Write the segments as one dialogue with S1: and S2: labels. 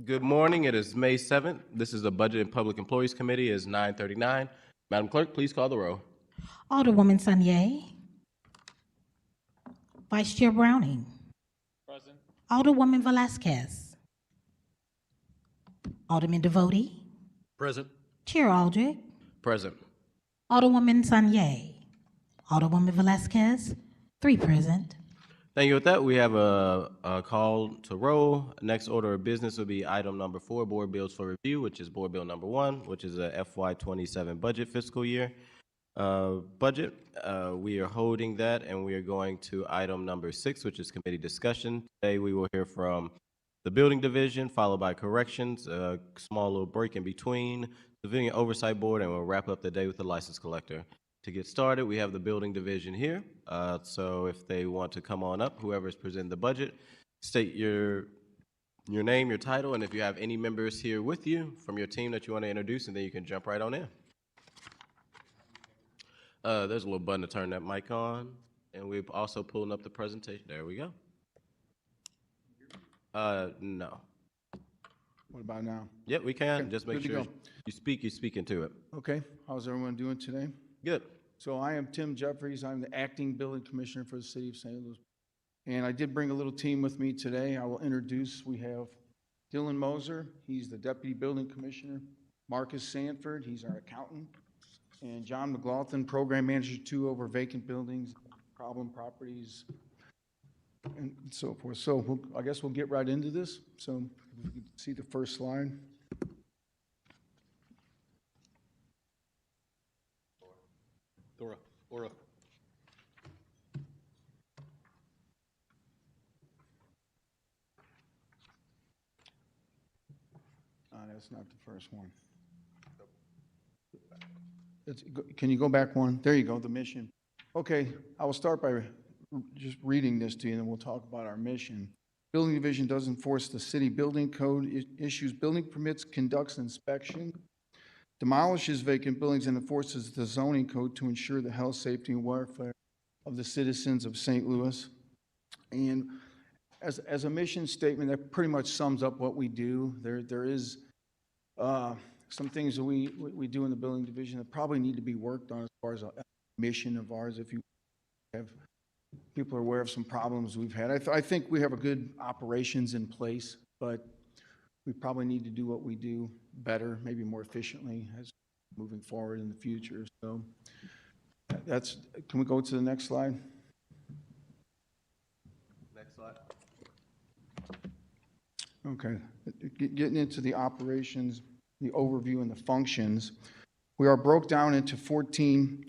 S1: Good morning. It is May 7th. This is the Budget and Public Employees Committee. It is 9:39. Madam Clerk, please call the roll.
S2: Alderwoman Sanier. Vice Chair Browning.
S3: Present.
S2: Alderwoman Velasquez. Alderman Devotie.
S3: Present.
S2: Chair Aldrich.
S1: Present.
S2: Alderwoman Sanier. Alderwoman Velasquez. 3 present.
S1: Thank you. With that, we have a call to roll. Next order of business will be item number 4, Board Bills for Review, which is Board Bill number 1, which is a FY27 budget fiscal year budget. We are holding that, and we are going to item number 6, which is committee discussion. Today, we will hear from the Building Division, followed by Corrections, a small little break in between, Civilian Oversight Board, and we'll wrap up the day with the License Collector. To get started, we have the Building Division here. So if they want to come on up, whoever is presenting the budget, state your name, your title, and if you have any members here with you from your team that you want to introduce, and then you can jump right on in. There's a little button to turn that mic on, and we're also pulling up the presentation. There we go. No.
S4: What about now?
S1: Yep, we can.
S4: Okay,
S1: Just make
S4: good to
S1: sure
S4: go.
S1: you speak into it.
S4: Okay, how's everyone doing today?
S1: Good.
S4: So I am Tim Jeffries. I'm the acting building commissioner for the city of St. Louis. And I did bring a little team with me today. I will introduce, we have Dylan Moser, he's the deputy building commissioner. Marcus Sanford, he's our accountant. And John McLaughlin, program manager 2 over vacant buildings, problem properties, and so forth. So I guess we'll get right into this. So if we can see the first slide.
S3: Aura.
S4: That's not the first one. Can you go back one? There you go, the mission. Okay, I will start by just reading this to you, and then we'll talk about our mission. Building Division does enforce the city building code, issues building permits, conducts inspection, demolishes vacant buildings, and enforces the zoning code to ensure the health, safety, and welfare of the citizens of St. Louis. And as a mission statement, that pretty much sums up what we do. There is some things that we do in the Building Division that probably need to be worked on as far as a mission of ours. If you have people are aware of some problems we've had, I think we have a good operations in place, but we probably need to do what we do better, maybe more efficiently as moving forward in the future. So that's, can we go to the next slide?
S1: Next slide.
S4: Okay, getting into the operations, the overview and the functions. We are broke down into 14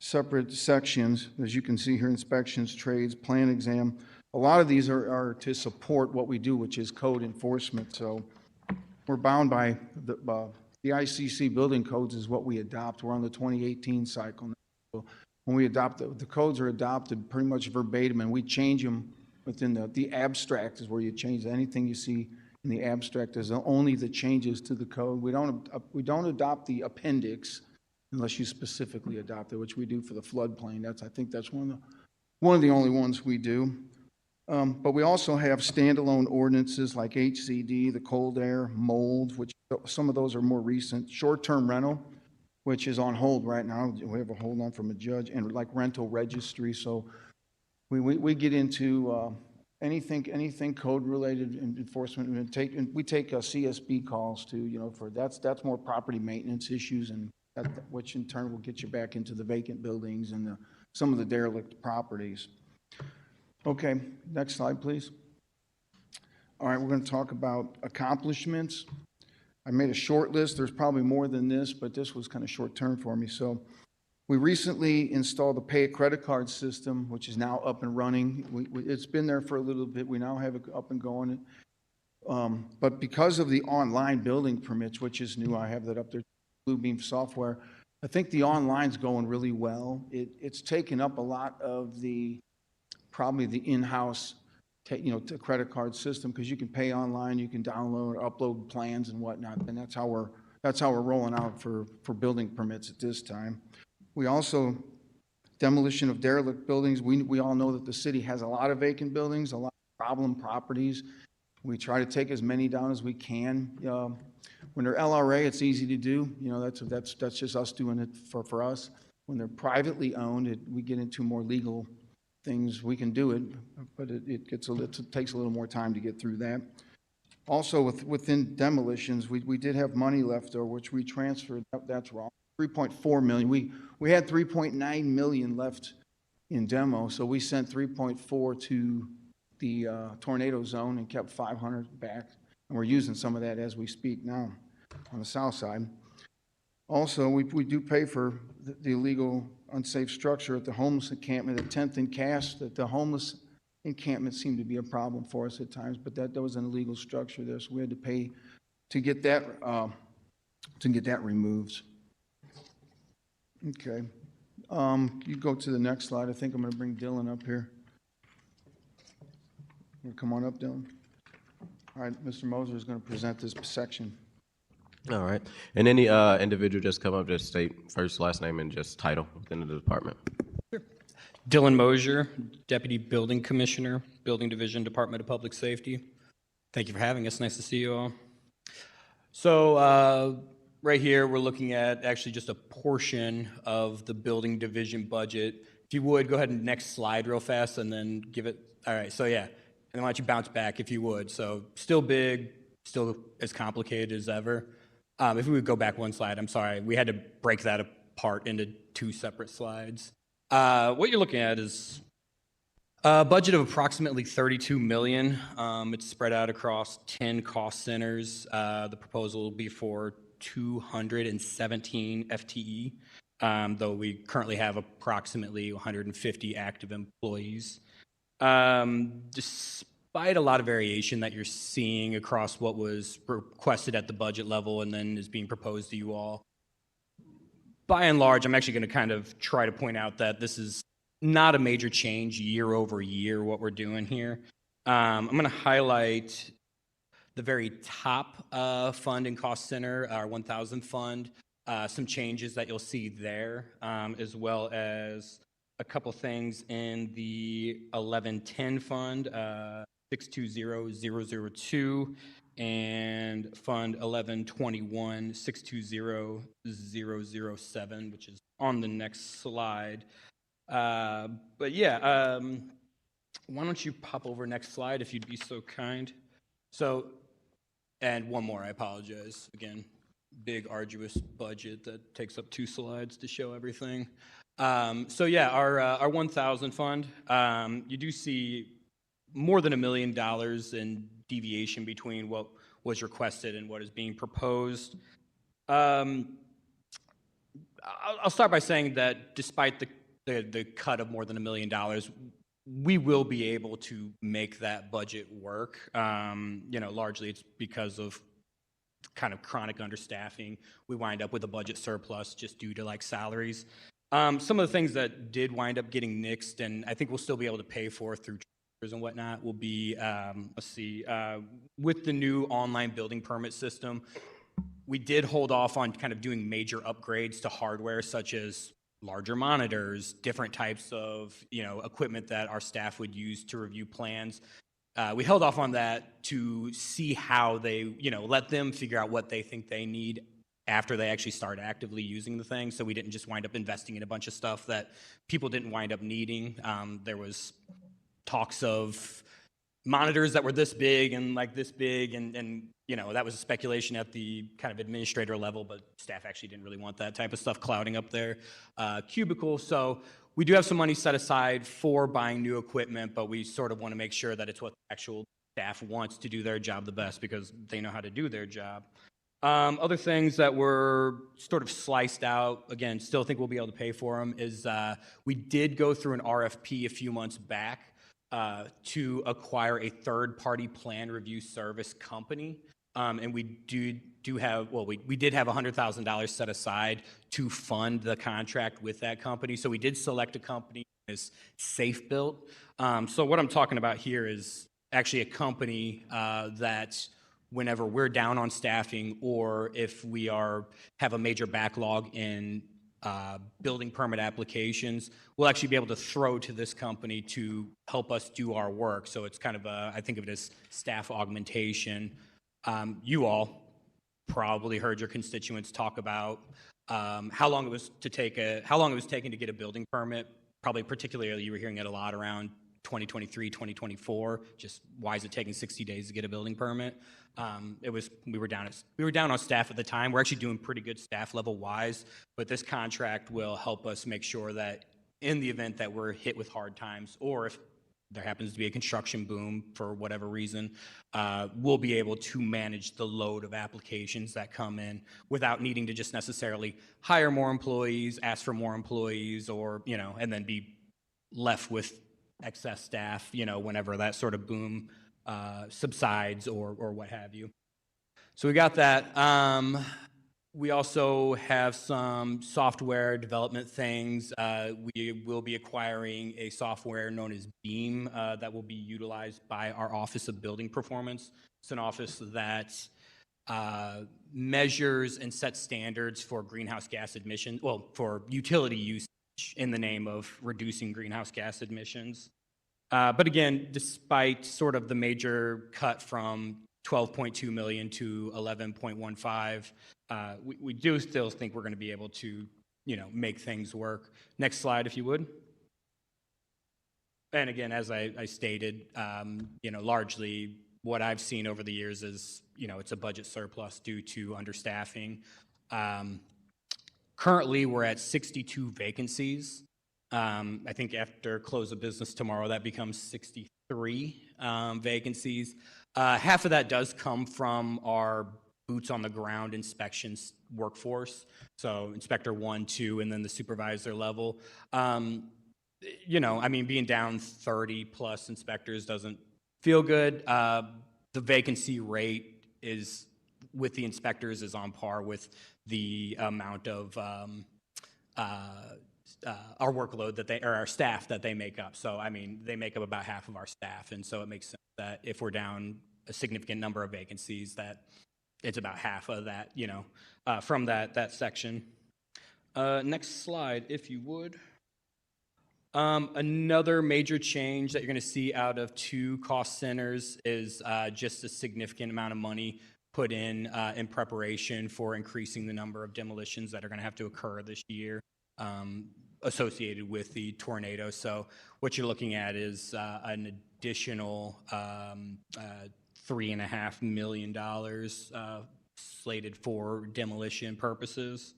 S4: separate sections, as you can see here: inspections, trades, plan exam. A lot of these are to support what we do, which is code enforcement. So we're bound by the ICC building codes is what we adopt. We're on the 2018 cycle now. So when we adopt, the codes are adopted pretty much verbatim, and we change them within the abstract is where you change anything you see in the abstract is only the changes to the code. We don't adopt the appendix unless you specifically adopt it, which we do for the floodplain. I think that's one of the only ones we do. But we also have standalone ordinances like HCD, the cold air, mold, which some of those are more recent. Short-term rental, which is on hold right now. We have a hold on from a judge, and like rental registry. So we get into anything code related enforcement. We take CSB calls too. For that's more property maintenance issues, and which in turn will get you back into the vacant buildings and some of the derelict properties. Okay, next slide, please. All right, we're going to talk about accomplishments. I made a short list. There's probably more than this, but this was kind of short term for me. So we recently installed the pay a credit card system, which is now up and running. It's been there for a little bit. We now have it up and going. But because of the online building permits, which is new, I have that up there, Bluebeam software, I think the online's going really well. It's taken up a lot of probably the in-house credit card system, because you can pay online, you can download, upload plans and whatnot, and that's how we're rolling out for building permits at this time. We also, demolition of derelict buildings. We all know that the city has a lot of vacant buildings, a lot of problem properties. We try to take as many down as we can. When they're LRA, it's easy to do. You know, that's just us doing it for us. When they're privately owned, we get into more legal things. We can do it, but it takes a little more time to get through that. Also, within demolitions, we did have money left over, which we transferred. That's wrong. 3.4 million. We had 3.9 million left in demo, so we sent 3.4 to the tornado zone and kept 500 back, and we're using some of that as we speak now on the south side. Also, we do pay for the illegal unsafe structure at the homeless encampment at 10th and Cass. That the homeless encampment seemed to be a problem for us at times, but that was an illegal structure there, so we had to pay to get that removed. Okay. You go to the next slide. I think I'm going to bring Dylan up here. Come on up, Dylan. All right, Mr. Moser is going to present this section.
S1: All right. And any individual just come up, just state first, last name, and just title within the department.
S5: Dylan Mosier, Deputy Building Commissioner, Building Division, Department of Public Safety. Thank you for having us. Nice to see you all. So right here, we're looking at actually just a portion of the Building Division budget. If you would, go ahead and next slide real fast and then give it. All right, so yeah. And why don't you bounce back if you would. So still big, still as complicated as ever. If we would go back one slide, I'm sorry. We had to break that apart into two separate slides. What you're looking at is a budget of approximately $32 million. It's spread out across 10 cost centers. The proposal will be for 217 FTE, though we currently have approximately 150 active employees. Despite a lot of variation that you're seeing across what was requested at the budget level and then is being proposed to you all, by and large, I'm actually going to kind of try to point out that this is not a major change year over year, what we're doing here. I'm going to highlight the very top fund and cost center, our 1,000 fund, some changes that you'll see there, as well as a couple things in the 1110 fund, 620002, and fund 1121 620007, which is on the next slide. But yeah, why don't you pop over next slide if you'd be so kind. So, and one more, I apologize. Again, big arduous budget that takes up 2 slides to show everything. So yeah, our 1,000 fund, you do see more than $1 million in deviation between what was requested and what is being proposed. I'll start by saying that despite the cut of more than $1 million, we will be able to make that budget work. You know, largely it's because of kind of chronic understaffing. We wind up with a budget surplus just due to like salaries. Some of the things that did wind up getting nixed, and I think we'll still be able to pay for through and whatnot, will be, with the new online building permit system, we did hold off on kind of doing major upgrades to hardware such as larger monitors, different types of, you know, equipment that our staff would use to review plans. We held off on that to see how they, you know, let them figure out what they think they need after they actually start actively using the thing. So we didn't just wind up investing in a bunch of stuff that people didn't wind up needing. There was talks of monitors that were this big and like this big, and you know, that was a speculation at the kind of administrator level, but staff actually didn't really want that type of stuff clouding up their cubicle. So we do have some money set aside for buying new equipment, but we sort of want to make sure that it's what the actual staff wants to do their job the best because they know how to do their job. Other things that were sort of sliced out, again, still think we'll be able to pay for them, is we did go through an RFP a few months back to acquire a third-party plan review service company. And we do have, well, we did have $100,000 set aside to fund the contract with that company. So we did select a company as Safe Built. So what I'm talking about here is actually a company that whenever we're down on staffing or if we have a major backlog in building permit applications, we'll actually be able to throw to this company to help us do our work. So it's kind of I think of it as staff augmentation. You all probably heard your constituents talk about how long it was taking to get a building permit. Probably particularly you were hearing it a lot around 2023, 2024. Just why is it taking 60 days to get a building permit? We were down on staff at the time. We're actually doing pretty good staff level wise, but this contract will help us make sure that in the event that we're hit with hard times, or if there happens to be a construction boom for whatever reason, we'll be able to manage the load of applications that come in without needing to just necessarily hire more employees, ask for more employees, or, and then be left with excess staff, whenever that sort of boom subsides or what have you. So we got that. We also have some software development things. We will be acquiring a software known as Beam that will be utilized by our Office of Building Performance. It's an office that measures and sets standards for greenhouse gas emissions, well, for utility usage in the name of reducing greenhouse gas emissions. But again, despite sort of the major cut from 12.2 million to 11.15, we do still think we're going to be able to, make things work. Next slide, if you would. And again, as I stated, largely what I've seen over the years is, it's a budget surplus due to understaffing. Currently, we're at 62 vacancies. I think after close of business tomorrow, that becomes 63 vacancies. Half of that does come from our boots on the ground inspections workforce. So inspector 1, 2, and then the supervisor level. Being down 30 plus inspectors doesn't feel good. The vacancy rate is with the inspectors is on par with the amount of our workload or our staff that they make up. So, they make up about half of our staff. And so it makes sense that if we're down a significant number of vacancies, that it's about half of that, from that section. Next slide, if you would. Another major change that you're going to see out of 2 cost centers is just a significant amount of money put in preparation for increasing the number of demolitions that are going to have to occur this year associated with the tornado. So what you're looking at is an additional $3.5 million slated for demolition purposes.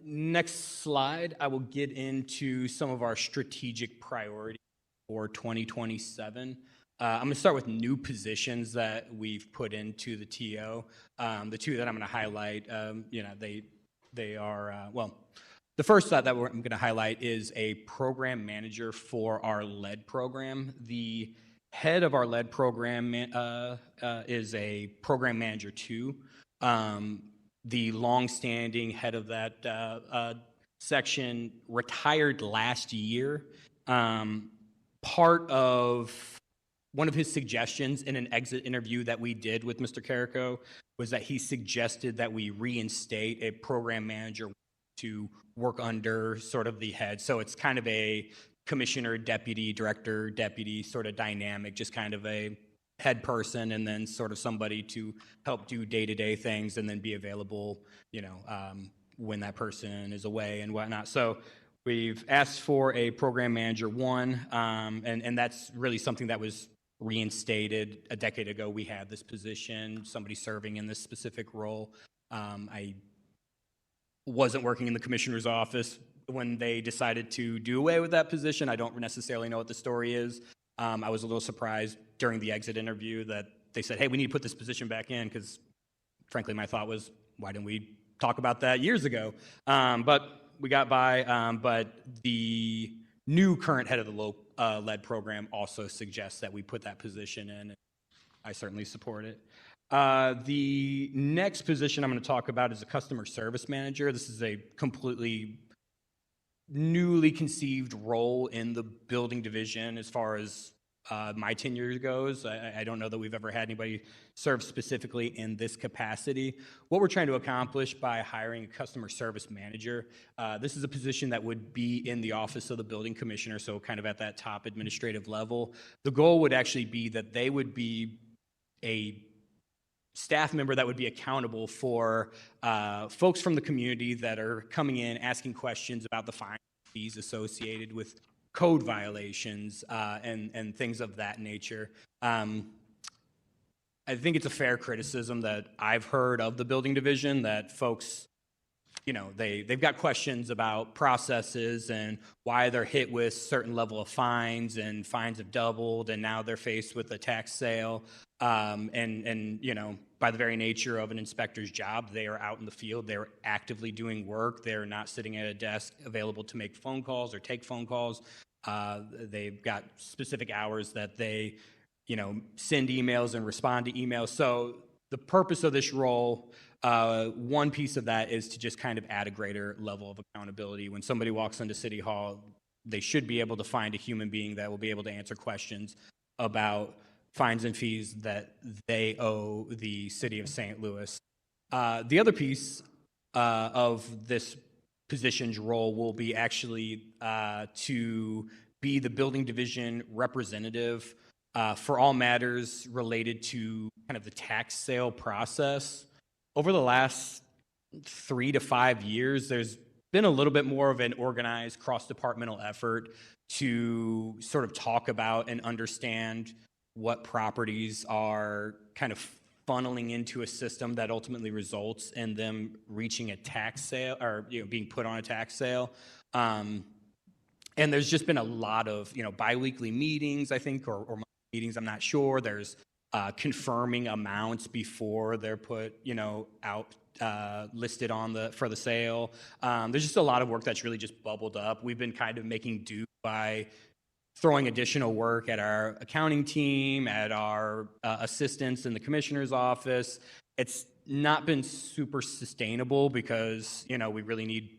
S5: Next slide, I will get into some of our strategic priorities for 2027. I'm going to start with new positions that we've put into the TO. The 2 that I'm going to highlight, they are, the first that I'm going to highlight is a program manager for our lead program. The head of our lead program is a program manager 2. The longstanding head of that section retired last year. Part of one of his suggestions in an exit interview that we did with Mr. Carrico was that he suggested that we reinstate a program manager to work under sort of the head. So it's kind of a commissioner, deputy, director, deputy sort of dynamic, just kind of a head person and then sort of somebody to help do day-to-day things and then be available, when that person is away and whatnot. So we've asked for a program manager 1, and that's really something that was reinstated a decade ago. We had this position, somebody serving in this specific role. I wasn't working in the commissioner's office when they decided to do away with that position. I don't necessarily know what the story is. I was a little surprised during the exit interview that they said, hey, we need to put this position back in, because frankly, my thought was, why didn't we talk about that years ago? But we got by, but the new current head of the lead program also suggests that we put that position in. I certainly support it. The next position I'm going to talk about is a customer service manager. This is a completely newly conceived role in the building division as far as my tenure goes. I don't know that we've ever had anybody serve specifically in this capacity. What we're trying to accomplish by hiring a customer service manager, this is a position that would be in the office of the building commissioner, so kind of at that top administrative level. The goal would actually be that they would be a staff member that would be accountable for folks from the community that are coming in asking questions about the fines and fees associated with code violations and things of that nature. I think it's a fair criticism that I've heard of the building division that folks, you know, they've got questions about processes and why they're hit with certain level of fines, and fines have doubled, and now they're faced with a tax sale. And you know, by the very nature of an inspector's job, they are out in the field, they're actively doing work, they're not sitting at a desk available to make phone calls or take phone calls. They've got specific hours that they, you know, send emails and respond to emails. So the purpose of this role, one piece of that is to just kind of add a greater level of accountability. When somebody walks into City Hall, they should be able to find a human being that will be able to answer questions about fines and fees that they owe the city of St. Louis. The other piece of this position's role will be actually to be the building division representative for all matters related to kind of the tax sale process. Over the last 3 to 5 years, there's been a little bit more of an organized cross-departmental effort to sort of talk about and understand what properties are kind of funneling into a system that ultimately results in them reaching a tax sale, or, you know, being put on a tax sale. And there's just been a lot of, you know, biweekly meetings, I think, or monthly meetings, I'm not sure. There's confirming amounts before they're put, you know, out listed on for the sale. There's just a lot of work that's really just bubbled up. We've been kind of making do by throwing additional work at our accounting team, at our assistants in the commissioner's office. It's not been super sustainable because, you know, we really need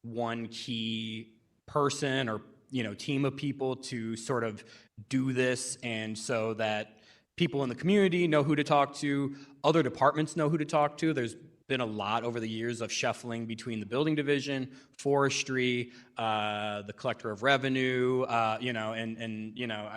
S5: one key person or, you know, team of people to sort of do this, and so that people in the community know who to talk to, other departments know who to talk to. There's been a lot over the years of shuffling between the building division, forestry, the collector of revenue, you know, and you know,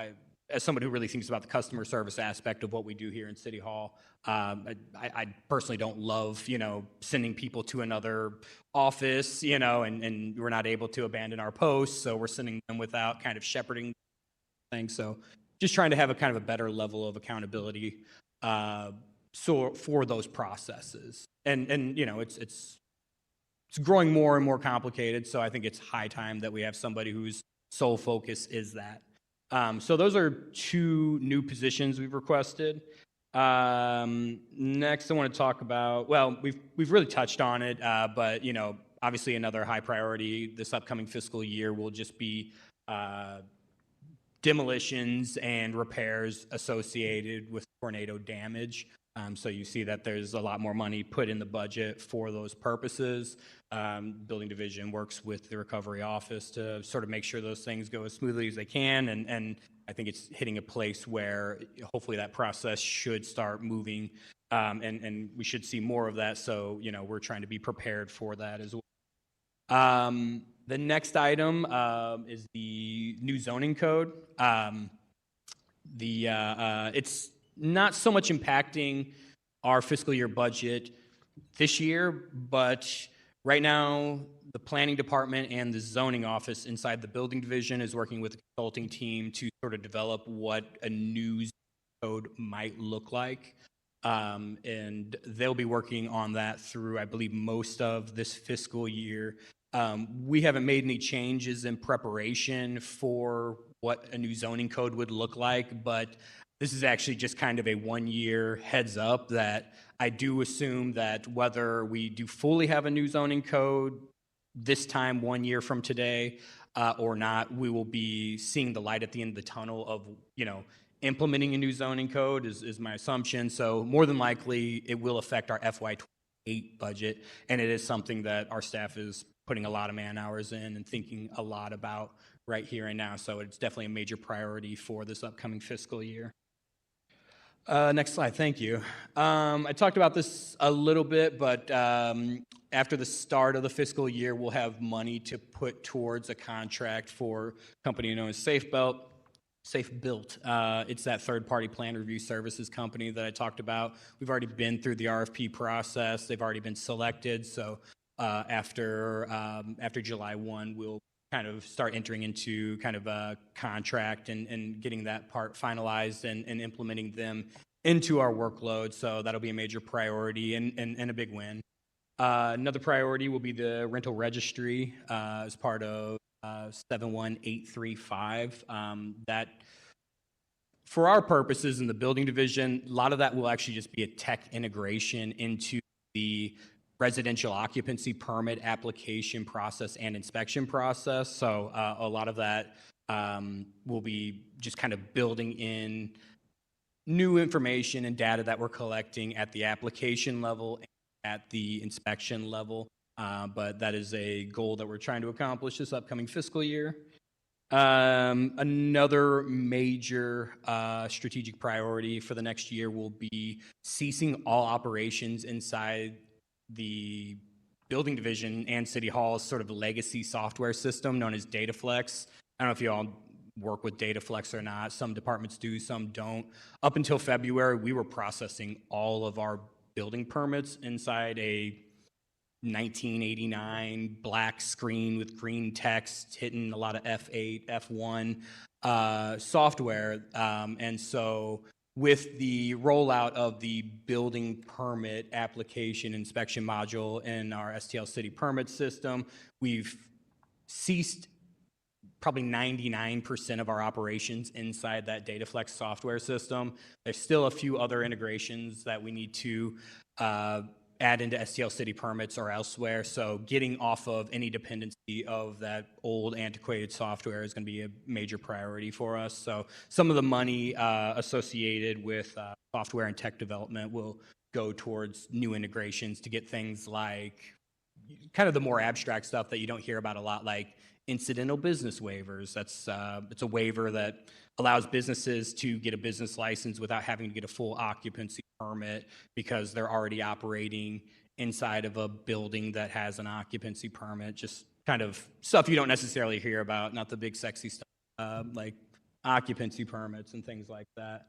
S5: as somebody who really thinks about the customer service aspect of what we do here in City Hall, I personally don't love, you know, sending people to another office, you know, and we're not able to abandon our posts, so we're sending them without kind of shepherding things. So just trying to have a kind of a better level of accountability so for those processes. And you know, it's growing more and more complicated, so I think it's high time that we have somebody whose sole focus is that. So those are 2 new positions we've requested. Next, I want to talk about, well, we've really touched on it, but you know, obviously another high priority this upcoming fiscal year will just be demolitions and repairs associated with tornado damage. So you see that there's a lot more money put in the budget for those purposes. Building division works with the recovery office to sort of make sure those things go as smoothly as they can. And I think it's hitting a place where hopefully that process should start moving, and we should see more of that. So, you know, we're trying to be prepared for that as well. The next item is the new zoning code. It's not so much impacting our fiscal year budget this year, but right now the planning department and the zoning office inside the building division is working with a consulting team to sort of develop what a new code might look like. And they'll be working on that through, I believe, most of this fiscal year. We haven't made any changes in preparation for what a new zoning code would look like, but this is actually just kind of a 1-year heads up that I do assume that whether we do fully have a new zoning code this time 1 year from today or not, we will be seeing the light at the end of the tunnel of, you know, implementing a new zoning code is my assumption. So more than likely it will affect our FY28 budget, and it is something that our staff is putting a lot of man hours in and thinking a lot about right here and now. So it's definitely a major priority for this upcoming fiscal year. Next slide, thank you. I talked about this a little bit, but after the start of the fiscal year, we'll have money to put towards a contract for a company known as SafeBuilt. It's that third-party plan review services company that I talked about. We've already been through the RFP process. They've already been selected. So after July 1, we'll kind of start entering into kind of a contract and getting that part finalized and implementing them into our workload. So that'll be a major priority and a big win. Another priority will be the rental registry as part of 71835. That, for our purposes in the building division, a lot of that will actually just be a tech integration into the residential occupancy permit application process and inspection process. So a lot of that will be just kind of building in new information and data that we're collecting at the application level and at the inspection level. But that is a goal that we're trying to accomplish this upcoming fiscal year. Another major strategic priority for the next year will be ceasing all operations inside the building division and City Hall's sort of legacy software system known as DataFlex. I don't know if you all work with DataFlex or not. Some departments do, some don't. Up until February, we were processing all of our building permits inside a 1989 black screen with green text, hitting a lot of F8, F1 software. And so with the rollout of the building permit application inspection module in our STL City permit system, we've ceased probably 99% of our operations inside that DataFlex software system. There's still a few other integrations that we need to add into STL City permits or elsewhere. So getting off of any dependency of that old antiquated software is going to be a major priority for us. So some of the money associated with software and tech development will go towards new integrations to get things like kind of the more abstract stuff that you don't hear about a lot, like incidental business waivers. It's a waiver that allows businesses to get a business license without having to get a full occupancy permit because they're already operating inside of a building that has an occupancy permit. Just kind of stuff you don't necessarily hear about, not the big sexy stuff like occupancy permits and things like that.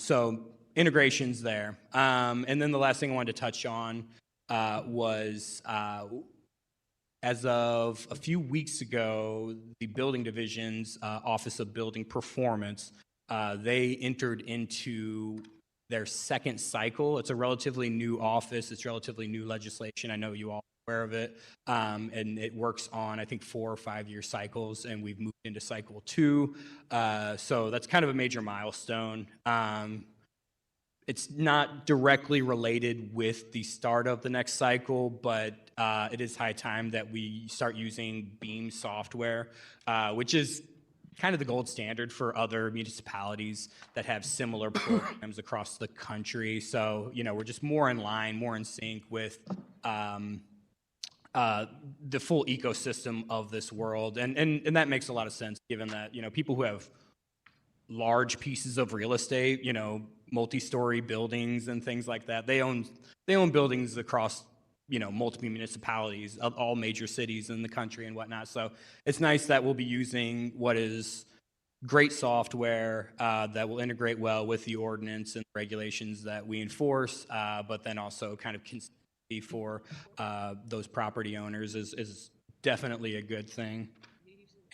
S5: So integrations there. And then the last thing I wanted to touch on was as of a few weeks ago, the building division's Office of Building Performance, they entered into their second cycle. It's a relatively new office. It's relatively new legislation. I know you all are aware of it. And it works on, I think, 4 or 5 year cycles, and we've moved into cycle 2. So that's kind of a major milestone. It's not directly related with the start of the next cycle, but it is high time that we start using Beam software, which is kind of the gold standard for other municipalities that have similar programs across the country. So, you know, we're just more in line, more in sync with the full ecosystem of this world. And that makes a lot of sense given that, you know, people who have large pieces of real estate, you know, multi-story buildings and things like that, they own buildings across, you know, multiple municipalities, all major cities in the country and whatnot. So it's nice that we'll be using what is great software that will integrate well with the ordinance and regulations that we enforce, but then also kind of consistency for those property owners is definitely a good thing.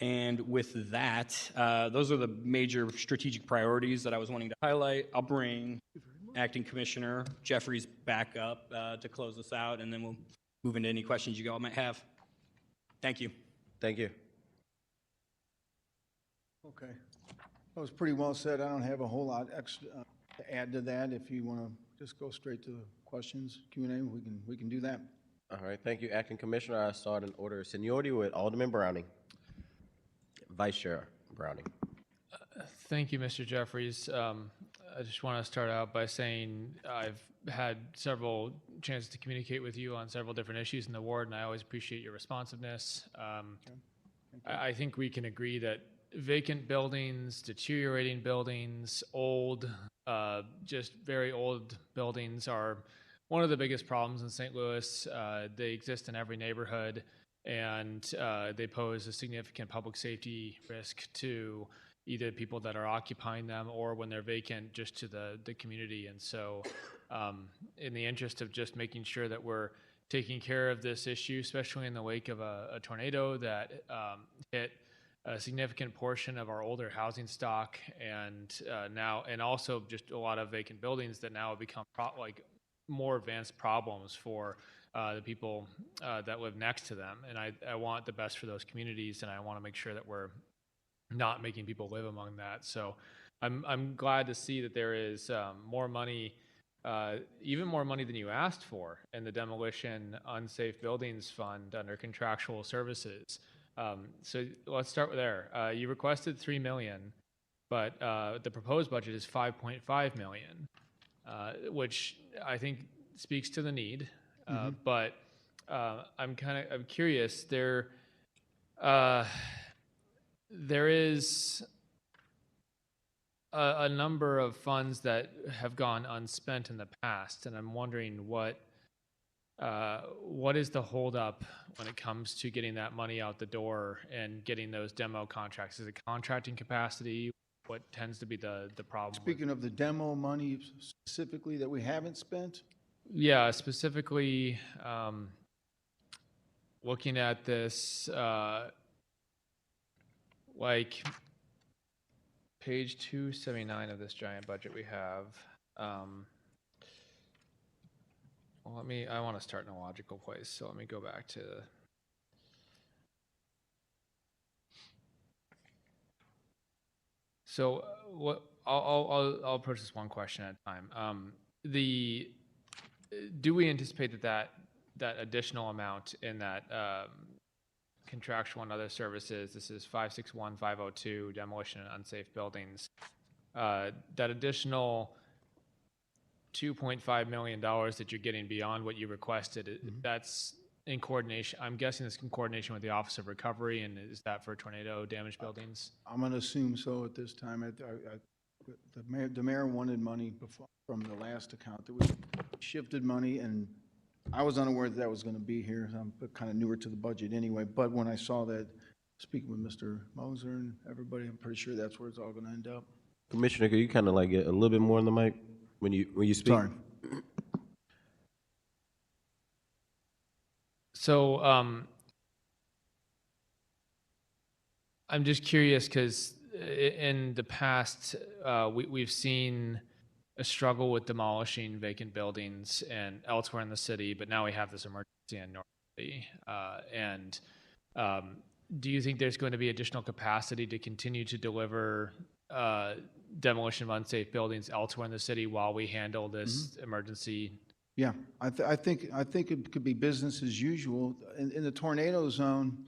S5: And with that, those are the major strategic priorities that I was wanting to highlight. I'll bring Acting Commissioner Jeffries back up to close us out, and then we'll move into any questions you all might have. Thank you.
S1: Thank you.
S4: Okay. That was pretty well said. I don't have a whole lot extra to add to that. If you want to just go straight to the questions, Q&A, we can do that.
S1: All right, thank you, Acting Commissioner. I start in order of seniority with Alderman Browning. Vice Chair Browning.
S3: Thank you, Mr. Jeffries. I just want to start out by saying I've had several chances to communicate with you on several different issues in the ward, and I always appreciate your responsiveness. I think we can agree that vacant buildings, deteriorating buildings, old, just very old buildings are one of the biggest problems in St. Louis. They exist in every neighborhood, and they pose a significant public safety risk to either people that are occupying them or when they're vacant, just to the community. And so in the interest of just making sure that we're taking care of this issue, especially in the wake of a tornado that hit a significant portion of our older housing stock, and also just a lot of vacant buildings that now have become more advanced problems for the people that live next to them. And I want the best for those communities, and I want to make sure that we're not making people live among that. So I'm glad to see that there is more money, even more money than you asked for, in the Demolition Unsafe Buildings Fund under contractual services. So let's start there. You requested $3 million, but the proposed budget is $5.5 million, which I think speaks to the need. But I'm curious. There is a number of funds that have gone unspent in the past, and I'm wondering what is the holdup when it comes to getting that money out the door and getting those demo contracts? Is it contracting capacity? What tends to be the problem?
S4: Speaking of the demo money specifically that we haven't spent,
S3: Yeah, specifically looking at this, like page 279 of this giant budget we have. Well, I want to start in a logical place, so let me go back to. So what I'll approach this one question at a time. Do we anticipate that additional amount in that contractual and other services, this is 561502, demolition and unsafe buildings, that additional $2.5 million that you're getting beyond what you requested, that's in coordination, I'm guessing it's in coordination with the Office of Recovery, and is that for tornado damaged buildings?
S4: I'm going to assume so at this time. The mayor wanted money from the last account that we shifted money, and I was unaware that was going to be here. I'm kind of newer to the budget anyway, but when I saw that, speaking with Mr. Moser and everybody, I'm pretty sure that's where it's all going to end up.
S1: Commissioner, could you kind of like get a little bit more on the mic when you speak?
S4: Sorry.
S3: So I'm just curious because in the past we've seen a struggle with demolishing vacant buildings and elsewhere in the city, but now we have this emergency in North City. And do you think there's going to be additional capacity to continue to deliver demolition of unsafe buildings elsewhere in the city while we handle this emergency?
S4: Yeah, I think it could be business as usual. In the tornado zone,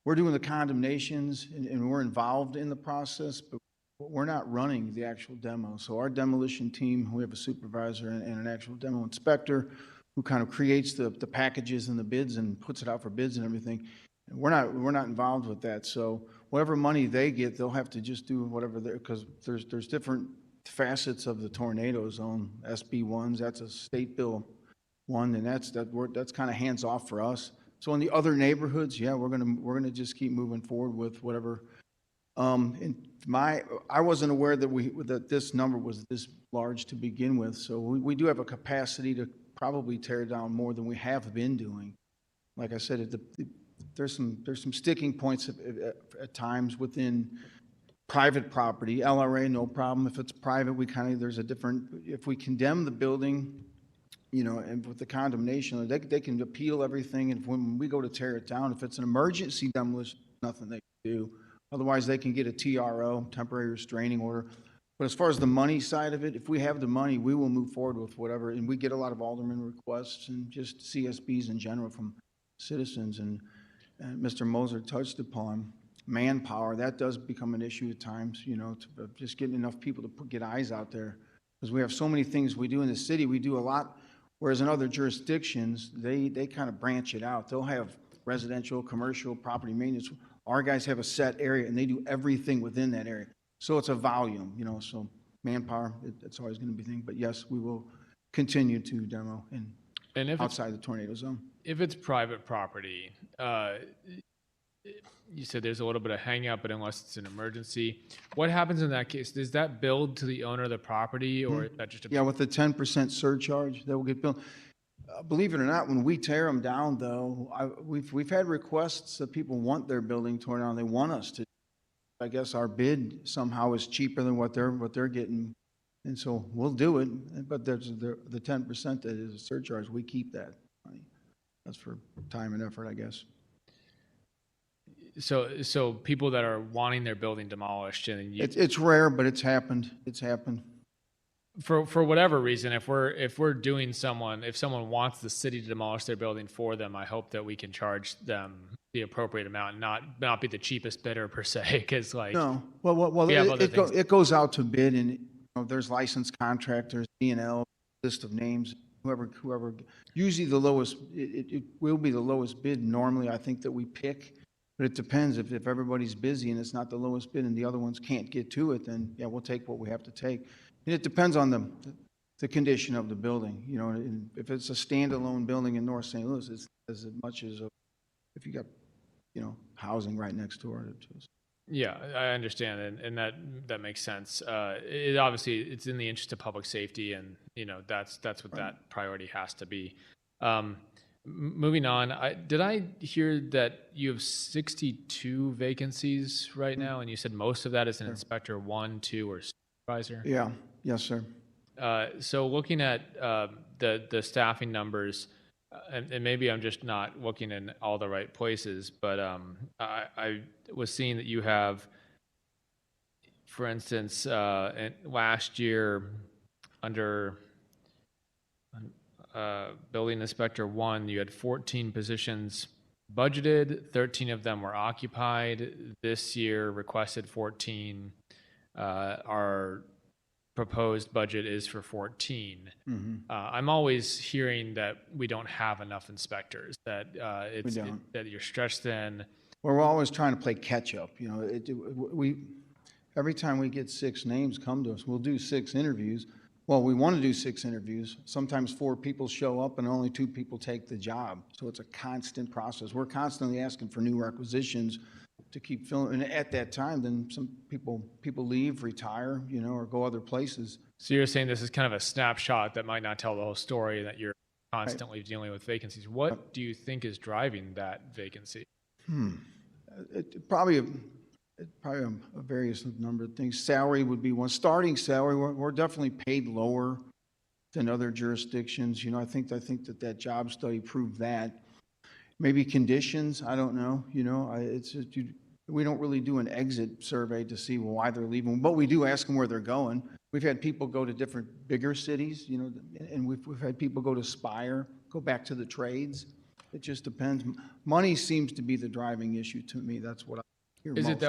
S4: we're doing the condemnations and we're involved in the process, but we're not running the actual demo. So our demolition team, we have a supervisor and an actual demo inspector who kind of creates the packages and the bids and puts it out for bids and everything. And we're not involved with that. So whatever money they get, they'll have to just do whatever because there's different facets of the tornado zone. SB1s, that's a state bill one, and that's kind of hands off for us. So in the other neighborhoods, yeah, we're gonna just keep moving forward with whatever. I wasn't aware that this number was this large to begin with. So we do have a capacity to probably tear down more than we have been doing. Like I said, there's some sticking points at times within private property. LRA, no problem. If it's private, there's a different, if we condemn the building, and with the condemnation, they can appeal everything. And when we go to tear it down, if it's an emergency demolition, nothing they can do. Otherwise, they can get a TRO, temporary restraining order. But as far as the money side of it, if we have the money, we will move forward with whatever. And we get a lot of alderman requests and just CSBs in general from citizens. And Mr. Moser touched upon manpower. That does become an issue at times, just getting enough people to get eyes out there. Because we have so many things we do in the city. We do a lot, whereas in other jurisdictions, they kind of branch it out. They'll have residential, commercial, property maintenance. Our guys have a set area and they do everything within that area. So it's a volume, so manpower, it's always going to be a thing. But yes, we will continue to demo and
S3: And if it's,
S4: outside the tornado zone.
S3: if it's private property, you said there's a little bit of hang up, but unless it's an emergency, what happens in that case? Does that billed to the owner of the property, or is that just a?
S4: Yeah, with the 10% surcharge that will get billed. Believe it or not, when we tear them down, though, we've had requests that people want their building torn down. They want us to. I guess our bid somehow is cheaper than what they're getting, and so we'll do it. But there's the 10% that is a surcharge. We keep that money. That's for time and effort, I guess.
S3: So people that are wanting their building demolished, and you,
S4: It's rare, but it's happened. It's happened.
S3: for whatever reason, if someone wants the city to demolish their building for them, I hope that we can charge them the appropriate amount, and not be the cheapest bidder per se, because like.
S4: No, well,
S3: We have other things.
S4: it goes out to bid, and there's licensed contractors, D&L, list of names, whoever. Usually the lowest, it will be the lowest bid normally, I think, that we pick, but it depends. If everybody's busy and it's not the lowest bid and the other ones can't get to it, then yeah, we'll take what we have to take. And it depends on the condition of the building, and if it's a standalone building in North St. Louis, it's as much as if you got, housing right next door to us.
S3: Yeah, I understand, and that makes sense. It obviously, it's in the interest of public safety, and that's what that priority has to be. Moving on, did I hear that you have 62 vacancies right now, and you said most of that is an inspector 1, 2, or supervisor?
S4: Yeah, yes, sir.
S3: So looking at the staffing numbers, and maybe I'm just not looking in all the right places, but I was seeing that you have, for instance, last year under building inspector 1, you had 14 positions budgeted, 13 of them were occupied. This year requested 14. Our proposed budget is for 14. I'm always hearing that we don't have enough inspectors, that that you're stretched thin.
S4: Well, we're always trying to play catch up. Every time we get 6 names come to us, we'll do 6 interviews. Well, we want to do 6 interviews. Sometimes 4 people show up and only 2 people take the job. So it's a constant process. We're constantly asking for new requisitions to keep filling. And at that time, then some people leave, retire, or go other places.
S3: So you're saying this is kind of a snapshot that might not tell the whole story, that you're constantly dealing with vacancies. What do you think is driving that vacancy?
S4: Probably a various number of things. Salary would be one. Starting salary, we're definitely paid lower than other jurisdictions. I think that job study proved that. Maybe conditions, I don't know. We don't really do an exit survey to see why they're leaving, but we do ask them where they're going. We've had people go to different bigger cities, and we've had people go to Spire, go back to the trades. It just depends. Money seems to be the driving issue to me. That's what I hear
S3: Is
S4: most.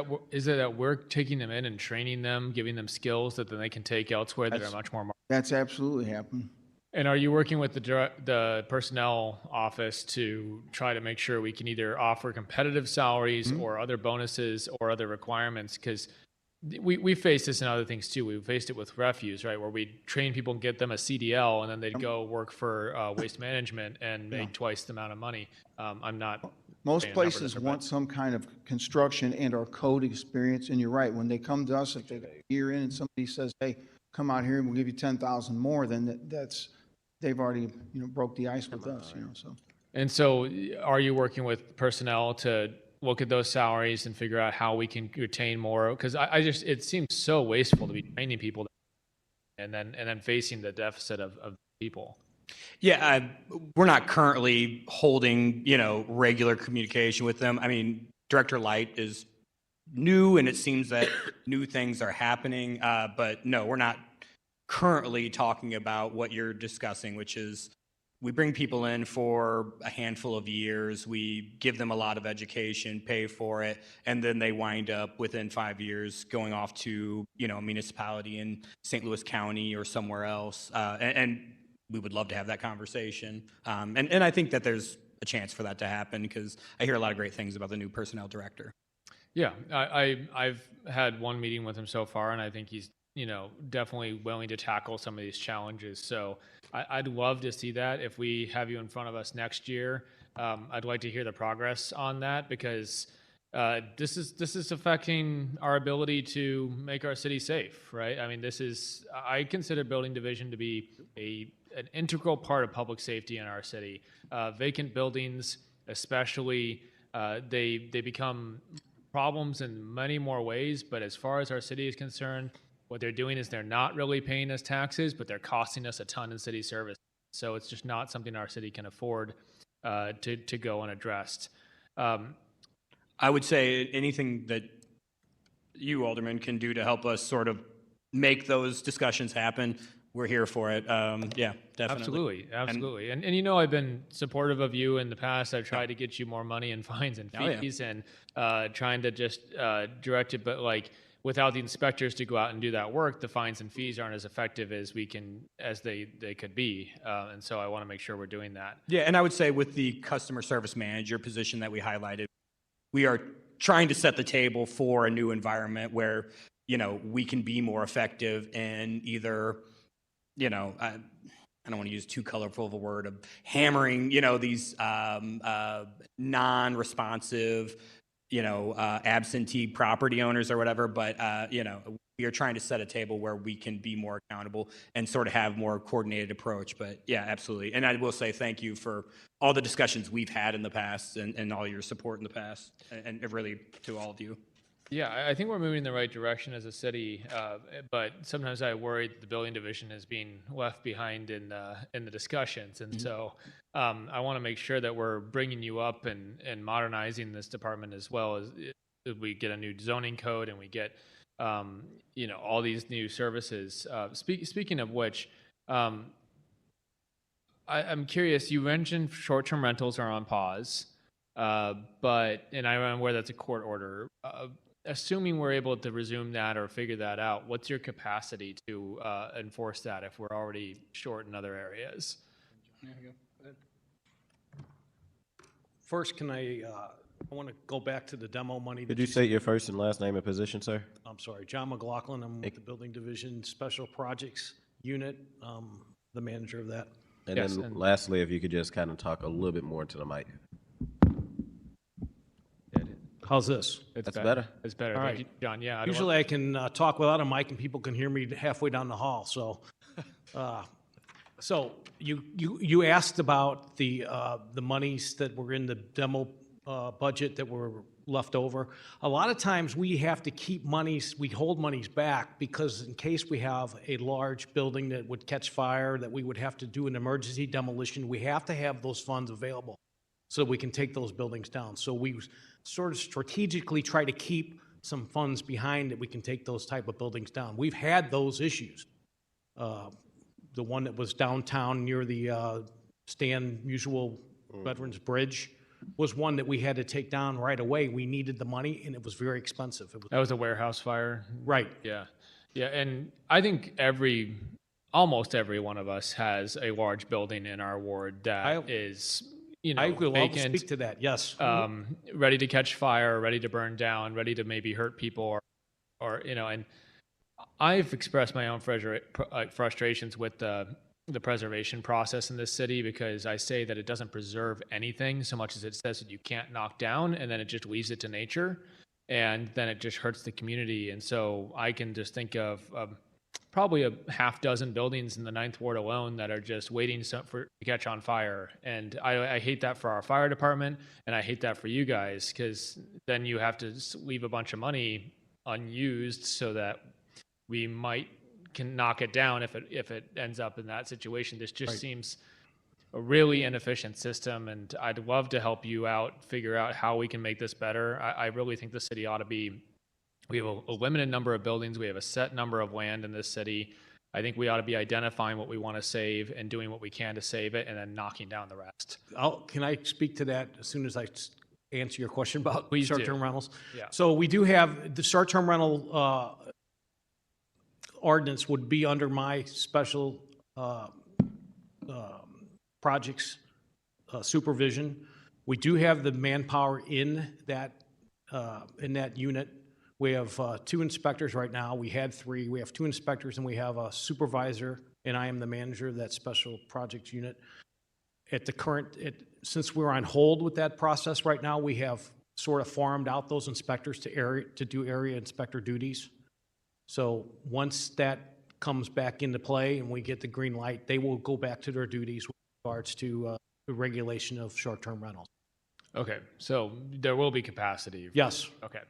S3: it that we're taking them in and training them, giving them skills that then they can take elsewhere that are much more?
S4: That's absolutely happened.
S3: And are you working with the personnel office to try to make sure we can either offer competitive salaries or other bonuses or other requirements? Because we face this in other things too. We faced it with refuse, right, where we train people and get them a CDL, and then they'd go work for waste management and make twice the amount of money. I'm not.
S4: Most
S3: saying a number
S4: places
S3: different,
S4: want
S3: but-
S4: some kind of construction and or code experience, and you're right. When they come to us, if they're a year in and somebody says, "Hey, come out here and we'll give you 10,000 more," then that's they've already broke the ice with us. So
S3: And so are you working with personnel to look at those salaries and figure out how we can retain more? Because it seems so wasteful to be training people and then facing the deficit of people.
S5: Yeah, we're not currently holding, regular communication with them. I mean, Director Light is new, and it seems that new things are happening. But no, we're not currently talking about what you're discussing, which is we bring people in for a handful of years, we give them a lot of education, pay for it, and then they wind up within 5 years going off to, a municipality in St. Louis County or somewhere else. And we would love to have that conversation. And I think that there's a chance for that to happen because I hear a lot of great things about the new personnel director.
S3: Yeah, I've had one meeting with him so far, and I think he's, you know, definitely willing to tackle some of these challenges. So I'd love to see that. If we have you in front of us next year, I'd like to hear the progress on that, because this is affecting our ability to make our city safe, right? I mean, I consider building division to be an integral part of public safety in our city. Vacant buildings, especially, they become problems in many more ways, but as far as our city is concerned, what they're doing is they're not really paying us taxes, but they're costing us a ton in city service. So it's just not something our city can afford to go unaddressed.
S5: I would say anything that you, Alderman, can do to help us sort of make those discussions happen, we're here for it. Yeah, definitely.
S3: Absolutely. And you know, I've been supportive of you in the past. I've tried to get you more money in fines and
S5: Oh, yeah.
S3: fees, and trying to just direct it, but like, without the inspectors to go out and do that work, the fines and fees aren't as effective as they could be. And so I want to make sure we're doing that.
S5: Yeah, and I would say with the customer service manager position that we highlighted, we are trying to set the table for a new environment where, you know, we can be more effective in either, you know, I don't want to use too colorful of a word, of hammering, you know, these non-responsive, you know, absentee property owners or whatever, but, you know, we are trying to set a table where we can be more accountable and sort of have more coordinated approach. But yeah, absolutely. And I will say thank you for all the discussions we've had in the past, and all your support in the past, and really to all of you.
S3: Yeah, I think we're moving in the right direction as a city, but sometimes I worry that the building division is being left behind in the discussions, and so I want to make sure that we're bringing you up and modernizing this department, as well as we get a new zoning code and we get you know, all these new services. Speaking of which, I'm curious. You mentioned short-term rentals are on pause, but and I'm aware that's a court order. Assuming we're able to resume that or figure that out, what's your capacity to enforce that if we're already short in other areas?
S6: First, I want to go back to the demo money.
S1: Could you state your first and last name and position, sir?
S6: I'm sorry, John McLaughlin. I'm with the Building Division Special Projects Unit, the manager of that.
S1: And
S3: Yes,
S1: then
S3: and-
S1: lastly, if you could just kind of talk a little bit more into the mic.
S6: How's this?
S3: It's
S1: That's better.
S3: It's better.
S6: All
S3: Thank
S6: right.
S3: you, John. Yeah. I don't
S6: Usually I can talk without a mic and people can hear me halfway down the hall, so. So you asked about the monies that were in the demo budget that were left over. A lot of times we have to keep monies, we hold monies back because in case we have a large building that would catch fire, that we would have to do an emergency demolition, we have to have those funds available so we can take those buildings down. So we sort of strategically try to keep some funds behind that we can take those type of buildings down. We've had those issues. The one that was downtown near the Stan Musial Veterans Bridge was one that we had to take down right away. We needed the money, and it was very expensive. It was,
S3: That was a warehouse fire.
S6: right.
S3: Yeah. Yeah. And I think almost every one of us has a large building in our ward that is, you know,
S6: I will
S3: vacant,
S6: speak to that, yes.
S3: ready to catch fire, ready to burn down, ready to maybe hurt people, or you know, and I've expressed my own frustrations with the preservation process in this city, because I say that it doesn't preserve anything so much as it says that you can't knock down, and then it just leaves it to nature, and then it just hurts the community. And so I can just think of probably a half dozen buildings in the 9th Ward alone that are just waiting to catch on fire. And I hate that for our fire department, and I hate that for you guys, because then you have to leave a bunch of money unused so that we can knock it down if it ends up in that situation. This just seems a really inefficient system, and I'd love to help you out, figure out how we can make this better. I really think the city ought to be, we have a limited number of buildings, we have a set number of land in this city. I think we ought to be identifying what we want to save and doing what we can to save it, and then knocking down the rest.
S6: Can I speak to that as soon as I answer your question about
S3: Please do.
S6: short-term rentals?
S3: Yeah.
S6: So we do have, the short-term rental ordinance would be under my special projects supervision. We do have the manpower in that in that unit. We have 2 inspectors right now. We had 3. We have 2 inspectors, and we have a supervisor, and I am the manager of that special projects unit. At the current, since we're on hold with that process right now, we have sort of farmed out those inspectors to do area inspector duties. So once that comes back into play and we get the green light, they will go back to their duties with regards to the regulation of short-term rentals.
S3: Okay, so there will be capacity.
S6: Yes.
S3: Okay.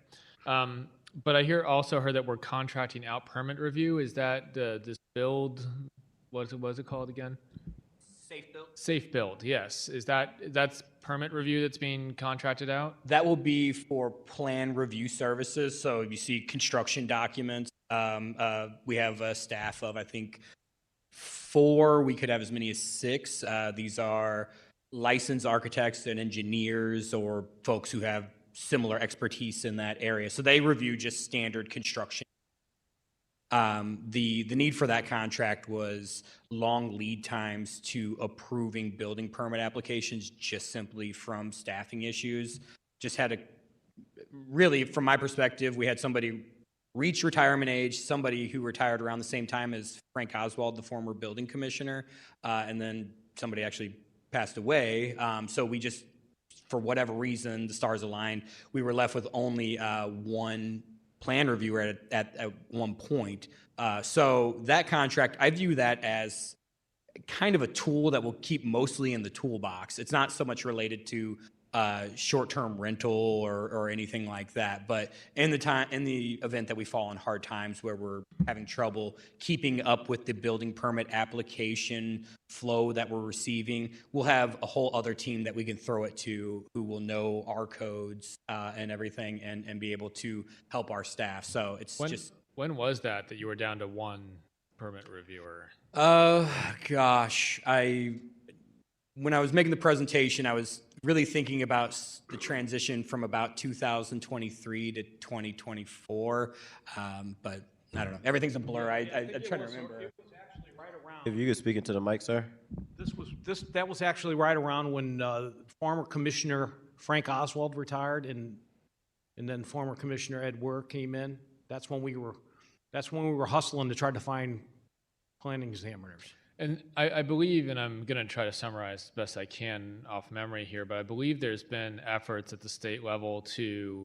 S3: But I also heard that we're contracting out permit review. Is that this build, what is it called again?
S5: Safe build?
S3: Safe build, yes. That's permit review that's being contracted out?
S5: That will be for plan review services. So you see construction documents. We have a staff of, I think, 4. We could have as many as 6. These are licensed architects and engineers or folks who have similar expertise in that area. So they review just standard construction. The need for that contract was long lead times to approving building permit applications just simply from staffing issues. Just had really, from my perspective, we had somebody reach retirement age, somebody who retired around the same time as Frank Oswald, the former building commissioner, and then somebody actually passed away. So we just, for whatever reason, the stars aligned. We were left with only 1 plan reviewer at one point. So that contract, I view that as kind of a tool that will keep mostly in the toolbox. It's not so much related to short-term rental or anything like that. But in the event that we fall on hard times where we're having trouble keeping up with the building permit application flow that we're receiving, we'll have a whole other team that we can throw it to who will know our codes and everything and be able to help our staff. So it's
S3: When was that you were down to 1 permit reviewer?
S5: Gosh, when I was making the presentation, I was really thinking about the transition from about 2023 to 2024. But I don't know. Everything's a blur. I'm trying to remember.
S6: It was actually right around.
S1: If you could speak into the mic, sir.
S6: That was actually right around when former Commissioner Frank Oswald retired, and then former Commissioner Ed Werr came in. That's when we were hustling to try to find planning examiners.
S3: And I believe, and I'm going to try to summarize the best I can off memory here, but I believe there's been efforts at the state level to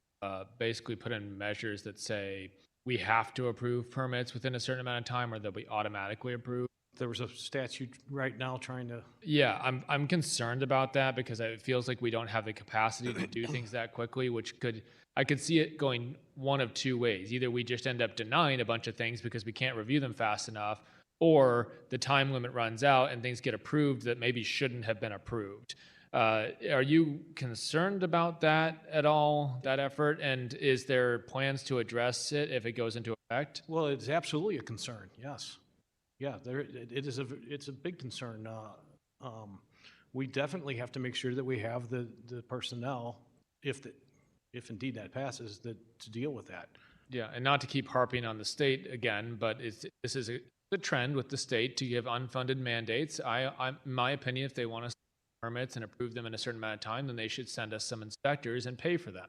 S3: basically put in measures that say we have to approve permits within a certain amount of time or they'll be automatically approved.
S6: There was a statute right now trying to.
S3: Yeah, I'm concerned about that because it feels like we don't have the capacity to do things that quickly, I could see it going one of 2 ways. Either we just end up denying a bunch of things because we can't review them fast enough, or the time limit runs out and things get approved that maybe shouldn't have been approved. Are you concerned about that at all, that effort? And is there plans to address it if it goes into effect?
S6: Well, it's absolutely a concern, yes. Yeah, it's a big concern. We definitely have to make sure that we have the personnel, if indeed that passes, to deal with that.
S3: Yeah, and not to keep harping on the state again, but this is a trend with the state to give unfunded mandates. In my opinion, if they want us permits and approve them in a certain amount of time, then they should send us some inspectors and pay for them.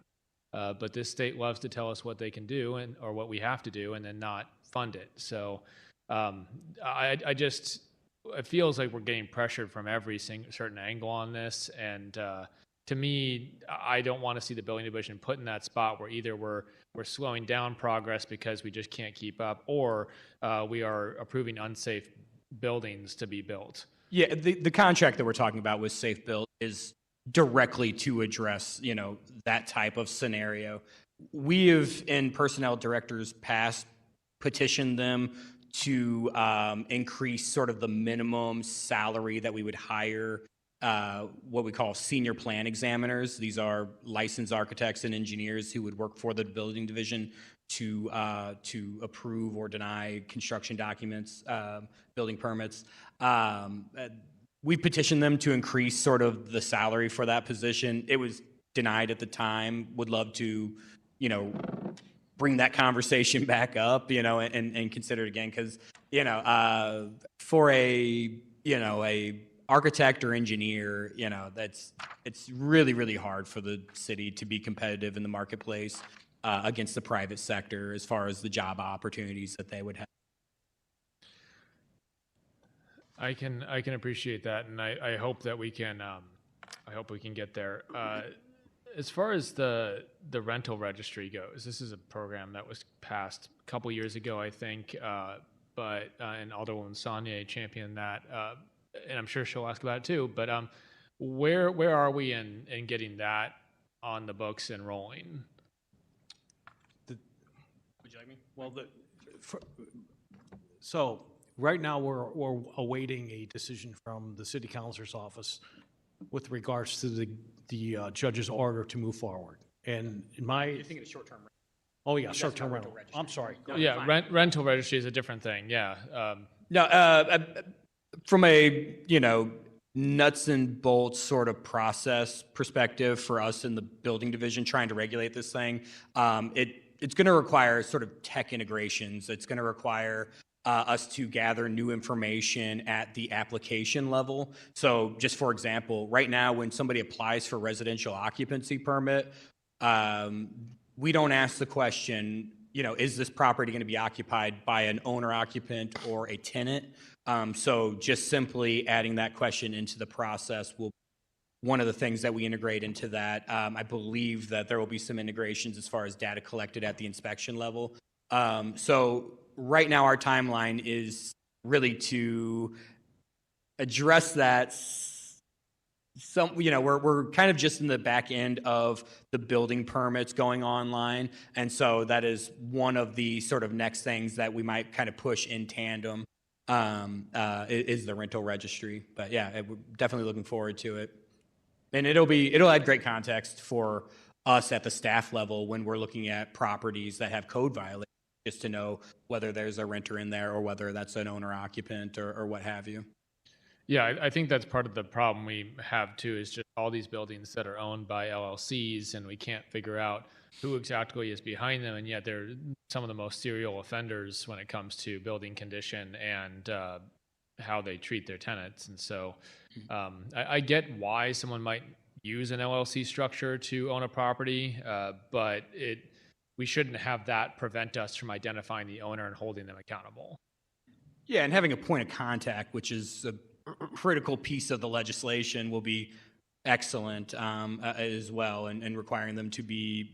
S3: But this state loves to tell us what they can do or what we have to do and then not fund it. So it feels like we're getting pressured from every certain angle on this. And to me, I don't want to see the building division put in that spot where either we're slowing down progress because we just can't keep up, or we are approving unsafe buildings to be built.
S5: Yeah, the contract that we're talking about with Safe Build is directly to address, that type of scenario. We have, in personnel directors past, petitioned them to increase sort of the minimum salary that we would hire what we call senior plan examiners. These are licensed architects and engineers who would work for the building division to approve or deny construction documents, building permits. We petitioned them to increase sort of the salary for that position. It was denied at the time. Would love to, bring that conversation back up, and consider it again, because, for a architect or engineer, it's really, really hard for the city to be competitive in the marketplace against the private sector as far as the job opportunities that they would have.
S3: I can appreciate that, and I hope that we can get there. As far as the rental registry goes, this is a program that was passed a couple years ago, I think, and Alderwoman Saunier championed that, and I'm sure she'll ask about it too. But where are we in getting that on the books and rolling?
S5: Would you like me?
S6: Well, so right now we're awaiting a decision from the city councilor's office with regards to the judge's order to move forward. And in my,
S5: You're thinking of short-term.
S6: oh yeah,
S5: That's
S6: short-term
S5: not
S6: rental.
S5: rental registry.
S6: I'm sorry.
S5: No,
S3: Yeah,
S5: fine.
S3: rental registry is a different thing. Yeah.
S5: No, from a, nuts and bolts sort of process perspective for us in the building division trying to regulate this thing, it's going to require sort of tech integrations. It's going to require us to gather new information at the application level. So just for example, right now when somebody applies for residential occupancy permit, we don't ask the question, is this property going to be occupied by an owner occupant or a tenant? So just simply adding that question into the process will one of the things that we integrate into that. I believe that there will be some integrations as far as data collected at the inspection level. So right now our timeline is really to address that. We're kind of just in the back end of the building permits going online. And so that is one of the sort of next things that we might kind of push in tandem is the rental registry. But yeah, we're definitely looking forward to it. And it'll add great context for us at the staff level when we're looking at properties that have code violations, just to know whether there's a renter in there or whether that's an owner occupant or what have you.
S3: Yeah, I think that's part of the problem we have too, is just all these buildings that are owned by LLCs, and we can't figure out who exactly is behind them, and yet they're some of the most serial offenders when it comes to building condition and how they treat their tenants. And so I get why someone might use an LLC structure to own a property, but we shouldn't have that prevent us from identifying the owner and holding them accountable.
S5: Yeah, and having a point of contact, which is a critical piece of the legislation, will be excellent as well, and requiring them to be,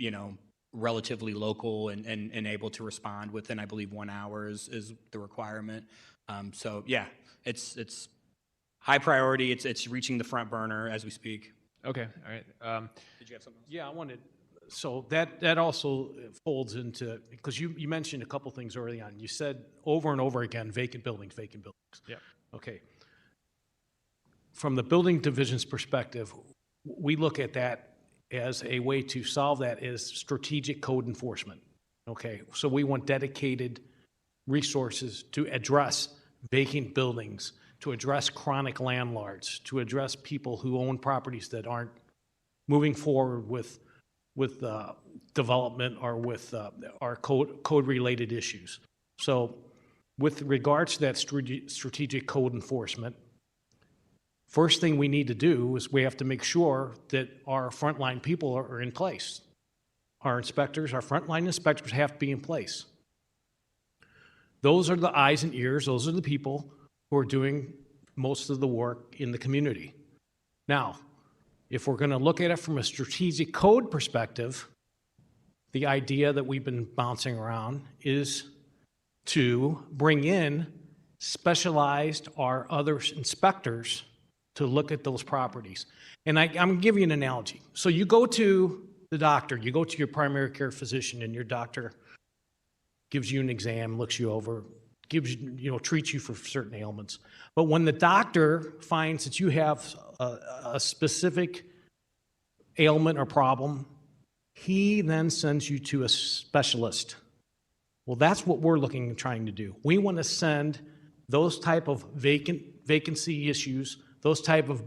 S5: relatively local and able to respond within, I believe, 1 hour is the requirement. So yeah, it's high priority. It's reaching the front burner as we speak.
S3: Okay, all right.
S5: Did you have something else?
S6: Yeah, I wanted, so that also folds into, because you mentioned a couple things early on. You said over and over again, vacant buildings.
S3: Yeah.
S6: Okay. From the building division's perspective, we look at that as a way to solve that is strategic code enforcement. Okay, so we want dedicated resources to address vacant buildings, to address chronic landlords, to address people who own properties that aren't moving forward with development or with our code-related issues. So with regards to that strategic code enforcement, first thing we need to do is we have to make sure that our frontline people are in place. Our inspectors, our frontline inspectors have to be in place. Those are the eyes and ears, those are the people who are doing most of the work in the community. Now, if we're going to look at it from a strategic code perspective, the idea that we've been bouncing around is to bring in specialized or other inspectors to look at those properties. And I'm going to give you an analogy. So you go to the doctor, you go to your primary care physician, and your doctor gives you an exam, looks you over, gives you, treats you for certain ailments. But when the doctor finds that you have a specific ailment or problem, he then sends you to a specialist. Well, that's what we're looking and trying to do. We want to send those type of vacancy issues, those type of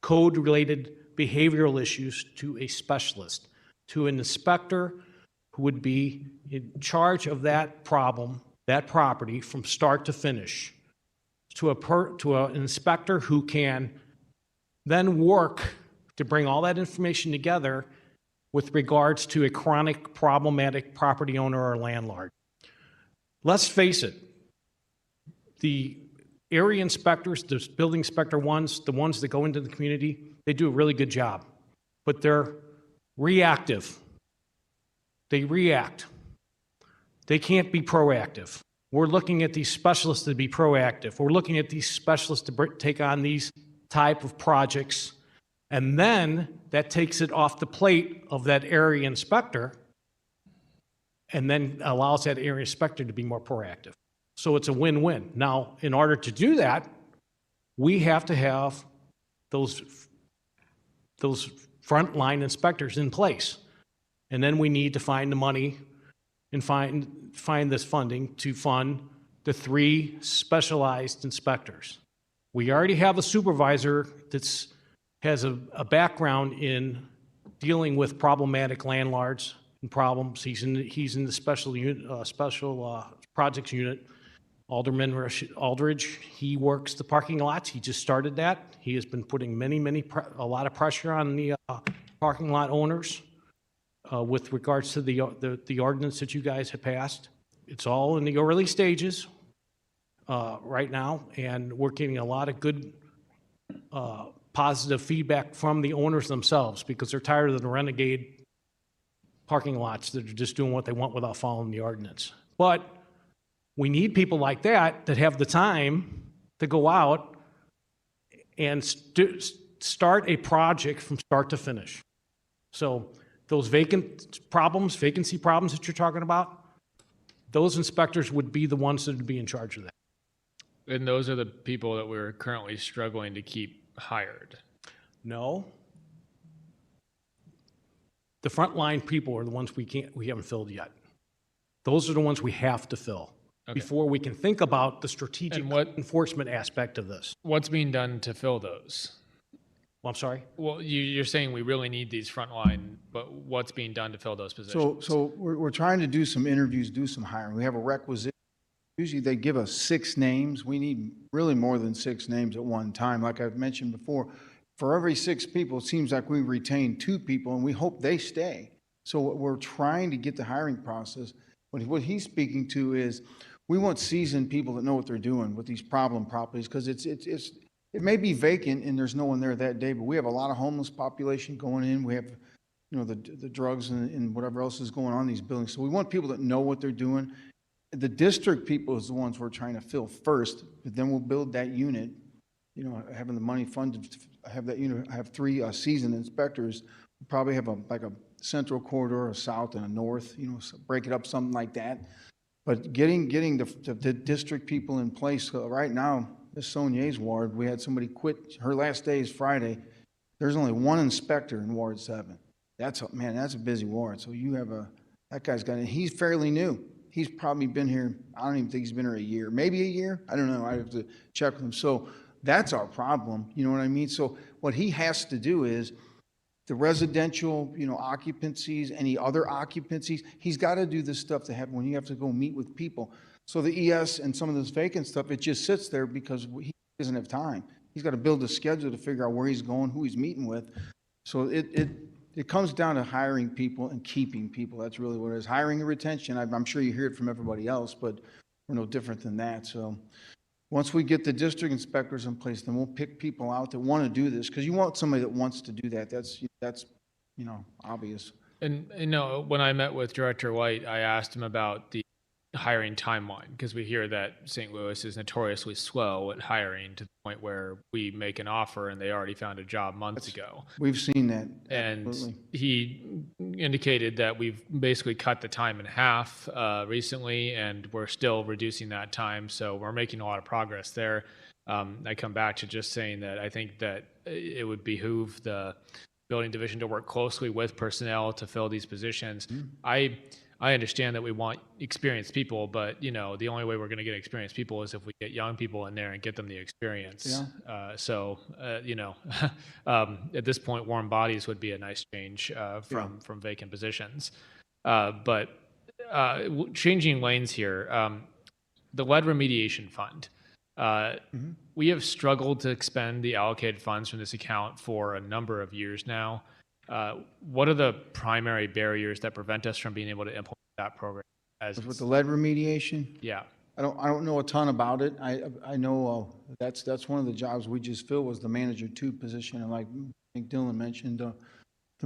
S6: code-related behavioral issues to a specialist, to an inspector who would be in charge of that problem, that property, from start to finish, to an inspector who can then work to bring all that information together with regards to a chronic problematic property owner or landlord. Let's face it, the area inspectors, the building inspector ones, the ones that go into the community, they do a really good job, but they're reactive. They react. They can't be proactive. We're looking at these specialists to be proactive. We're looking at these specialists to take on these type of projects, and then that takes it off the plate of that area inspector and then allows that area inspector to be more proactive. So it's a win-win. Now, in order to do that, we have to have those frontline inspectors in place. And then we need to find the money and find this funding to fund the 3 specialized inspectors. We already have a supervisor that has a background in dealing with problematic landlords and problems. He's in the special projects unit. Alderman Aldridge, he works the parking lots. He just started that. He has been putting a lot of pressure on the parking lot owners with regards to the ordinance that you guys have passed. It's all in the early stages right now, and we're getting a lot of good positive feedback from the owners themselves because they're tired of the renegade parking lots that are just doing what they want without following the ordinance. But we need people like that have the time to go out and start a project from start to finish. So those vacancy problems that you're talking about, those inspectors would be the ones that would be in charge of that.
S3: And those are the people that we're currently struggling to keep hired.
S6: No. The frontline people are the ones we haven't filled yet. Those are the ones we have to fill before we can think about the strategic enforcement aspect of this.
S3: What's being done to fill those?
S6: Well, I'm sorry?
S3: Well, you're saying we really need these frontline, but what's being done to fill those positions?
S4: So we're trying to do some interviews, do some hiring. We have a requisition. Usually they give us 6 names. We need really more than 6 names at one time. Like I've mentioned before, for every 6 people, it seems like we retain 2 people, and we hope they stay. So we're trying to get the hiring process. But what he's speaking to is we want seasoned people that know what they're doing with these problem properties, because it may be vacant and there's no one there that day, but we have a lot of homeless population going in. We have, the drugs and whatever else is going on in these buildings. So we want people that know what they're doing. The district people is the ones we're trying to fill first, but then we'll build that unit, having the money funded, have that unit, have 3 seasoned inspectors. We'll probably have a central corridor, a south and a north, so break it up, something like that. But getting the district people in place, right now, Ms. Sonier's ward, we had somebody quit. Her last day is Friday. There's only 1 inspector in Ward 7. That's a busy ward. So you have that guy's got it. He's fairly new. He's probably been here, I don't even think he's been here a year, maybe a year. I don't know. I have to check with him. So that's our problem. You know what I mean? So what he has to do is the residential, occupancies, any other occupancies, he's got to do this stuff to happen when you have to go meet with people. So the ES and some of this vacant stuff, it just sits there because he doesn't have time. He's got to build a schedule to figure out where he's going, who he's meeting with. So it comes down to hiring people and keeping people. That's really what it is. Hiring and retention, I'm sure you hear it from everybody else, but we're no different than that. So once we get the district inspectors in place, then we'll pick people out that want to do this, because you want somebody that wants to do that. That's obvious.
S3: And when I met with Director White, I asked him about the hiring timeline, because we hear that St. Louis is notoriously slow at hiring to the point where we make an offer and they already found a job months ago.
S4: We've seen that.
S3: And
S4: Absolutely.
S3: he indicated that we've basically cut the time in half recently, and we're still reducing that time. So we're making a lot of progress there. I come back to just saying that I think that it would behoove the building division to work closely with personnel to fill these positions. I understand that we want experienced people, but the only way we're going to get experienced people is if we get young people in there and get them the experience. Yeah. At this point, warm bodies would be a nice change from vacant positions. But changing lanes here, the lead remediation fund. We have struggled to expend the allocated funds from this account for a number of years now. What are the primary barriers that prevent us from being able to implement that program? As
S4: With
S3: it's-
S4: the lead remediation,
S3: yeah,
S4: I don't know a ton about it. I know that's one of the jobs we just filled was the manager 2 position, and like I think Dylan mentioned, the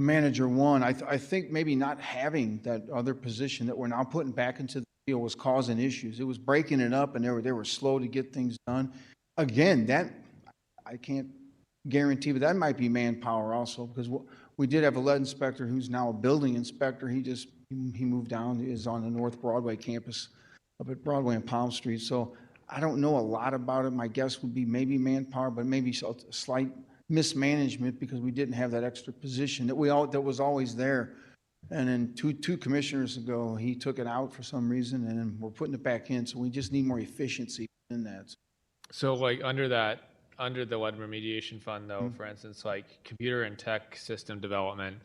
S4: manager 1. I think maybe not having that other position that we're now putting back into the field was causing issues. It was breaking it up, and they were slow to get things done. Again, that I can't guarantee, but that might be manpower also, because we did have a lead inspector who's now a building inspector. He moved down, is on the North Broadway campus up at Broadway and Palm Street. So I don't know a lot about it. My guess would be maybe manpower, but maybe a slight mismanagement because we didn't have that extra position that was always there. And then two commissioners ago, he took it out for some reason, and then we're putting it back in. So we just need more efficiency in that.
S3: so like under the lead remediation fund though, for instance, like computer and tech system development,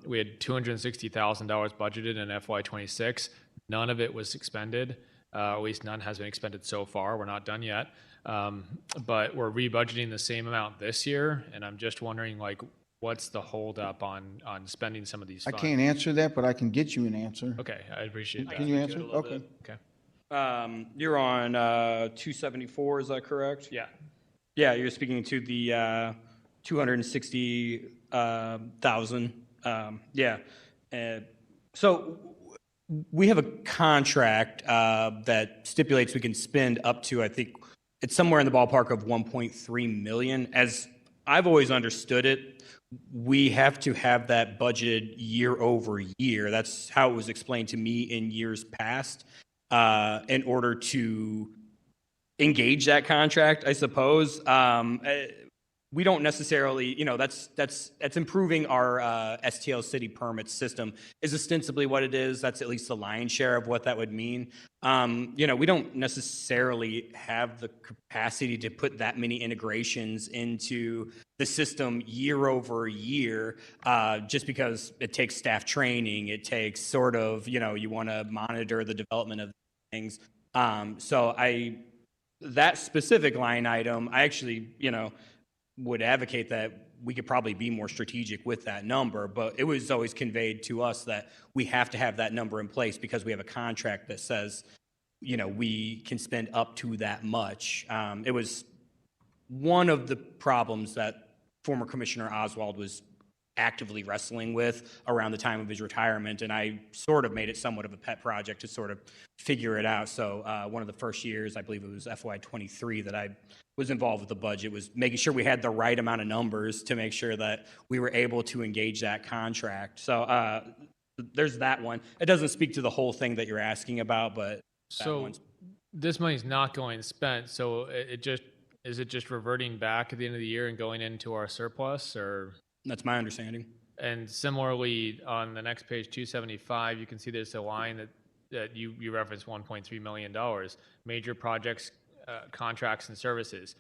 S3: we had $260,000 budgeted in FY26. None of it was expended. At least none has been expended so far. We're not done yet. But we're rebudgeting the same amount this year, and I'm just wondering, like, what's the holdup on spending some of these
S4: I
S3: funds?
S4: can't answer that, but I can get you an answer.
S3: Okay, I appreciate that.
S4: Can you
S5: to it
S4: answer?
S5: a little
S4: Okay.
S5: bit.
S3: Okay.
S5: You're on 274, is that correct?
S3: Yeah.
S5: Yeah, you're speaking to the 260,000. Yeah. So we have a contract that stipulates we can spend up to, I think, it's somewhere in the ballpark of 1.3 million. As I've always understood it, we have to have that budgeted year over year. That's how it was explained to me in years past, in order to engage that contract, I suppose. We don't necessarily, that's improving our STL city permit system is ostensibly what it is. That's at least the lion's share of what that would mean. We don't necessarily have the capacity to put that many integrations into the system year over year, just because it takes staff training. It takes sort of, you want to monitor the development of things. That specific line item, I actually, would advocate that we could probably be more strategic with that number, but it was always conveyed to us that we have to have that number in place because we have a contract that says, we can spend up to that much. It was one of the problems that former Commissioner Oswald was actively wrestling with around the time of his retirement, and I sort of made it somewhat of a pet project to sort of figure it out. So one of the first years, I believe it was FY23, that I was involved with the budget, was making sure we had the right amount of numbers to make sure that we were able to engage that contract. So there's that one. It doesn't speak to the whole thing that you're asking about, but that
S3: So
S5: one's-
S3: this money's not going spent, so is it just reverting back at the end of the year and going into our surplus, or?
S5: that's my understanding.
S3: And similarly, on the next page, 275, you can see there's a line that you referenced $1.3 million, major projects, contracts and services.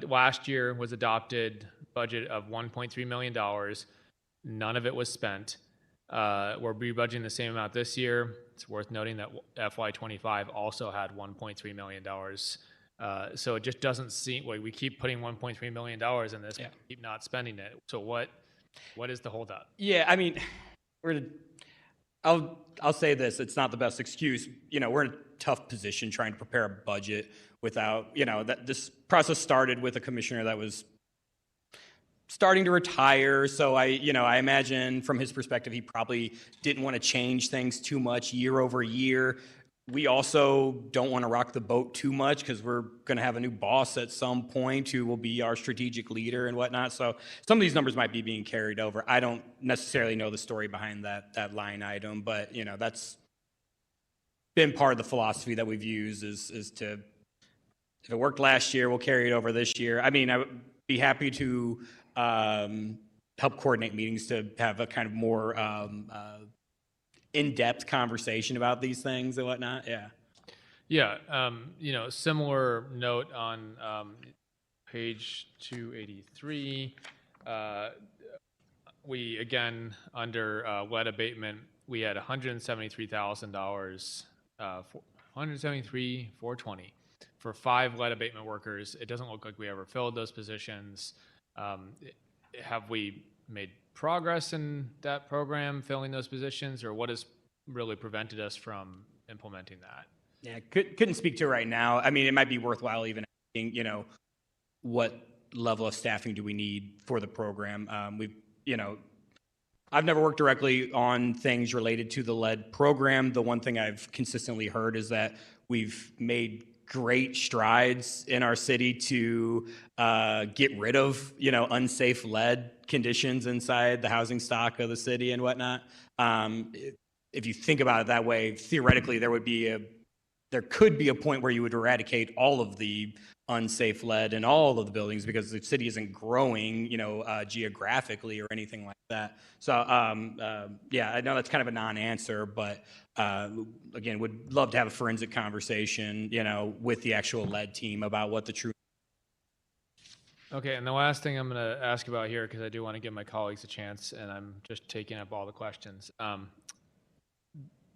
S3: Last year was adopted budget of $1.3 million. None of it was spent. We're rebudgeting the same amount this year. It's worth noting that FY25 also had $1.3 million. So it just doesn't seem like we keep putting $1.3 million in this, but keep not spending it. So what is the holdup?
S5: Yeah, I mean, I'll say this, it's not the best excuse. We're in a tough position trying to prepare a budget without, that this process started with a commissioner that was starting to retire. So I imagine from his perspective, he probably didn't want to change things too much year over year. We also don't want to rock the boat too much because we're going to have a new boss at some point who will be our strategic leader and whatnot. So some of these numbers might be being carried over. I don't necessarily know the story behind that line item, but that's been part of the philosophy that we've used is to, if it worked last year, we'll carry it over this year. I mean, I would be happy to help coordinate meetings to have a kind of more in-depth conversation about these things and whatnot. Yeah.
S3: Similar note on page 283. We, again, under lead abatement, we had $173,000, $173,420 for 5 lead abatement workers. It doesn't look like we ever filled those positions. Have we made progress in that program, filling those positions, or what has really prevented us from implementing that?
S5: Yeah, couldn't speak to it right now. I mean, it might be worthwhile even asking, what level of staffing do we need for the program? I've never worked directly on things related to the lead program. The one thing I've consistently heard is that we've made great strides in our city to get rid of, unsafe lead conditions inside the housing stock of the city and whatnot. If you think about it that way, theoretically, there could be a point where you would eradicate all of the unsafe lead in all of the buildings because the city isn't growing, geographically or anything like that. So, yeah, I know that's kind of a non-answer, but again, would love to have a forensic conversation, with the actual lead team about what the true.
S3: Okay, and the last thing I'm going to ask about here, because I do want to give my colleagues a chance, and I'm just taking up all the questions.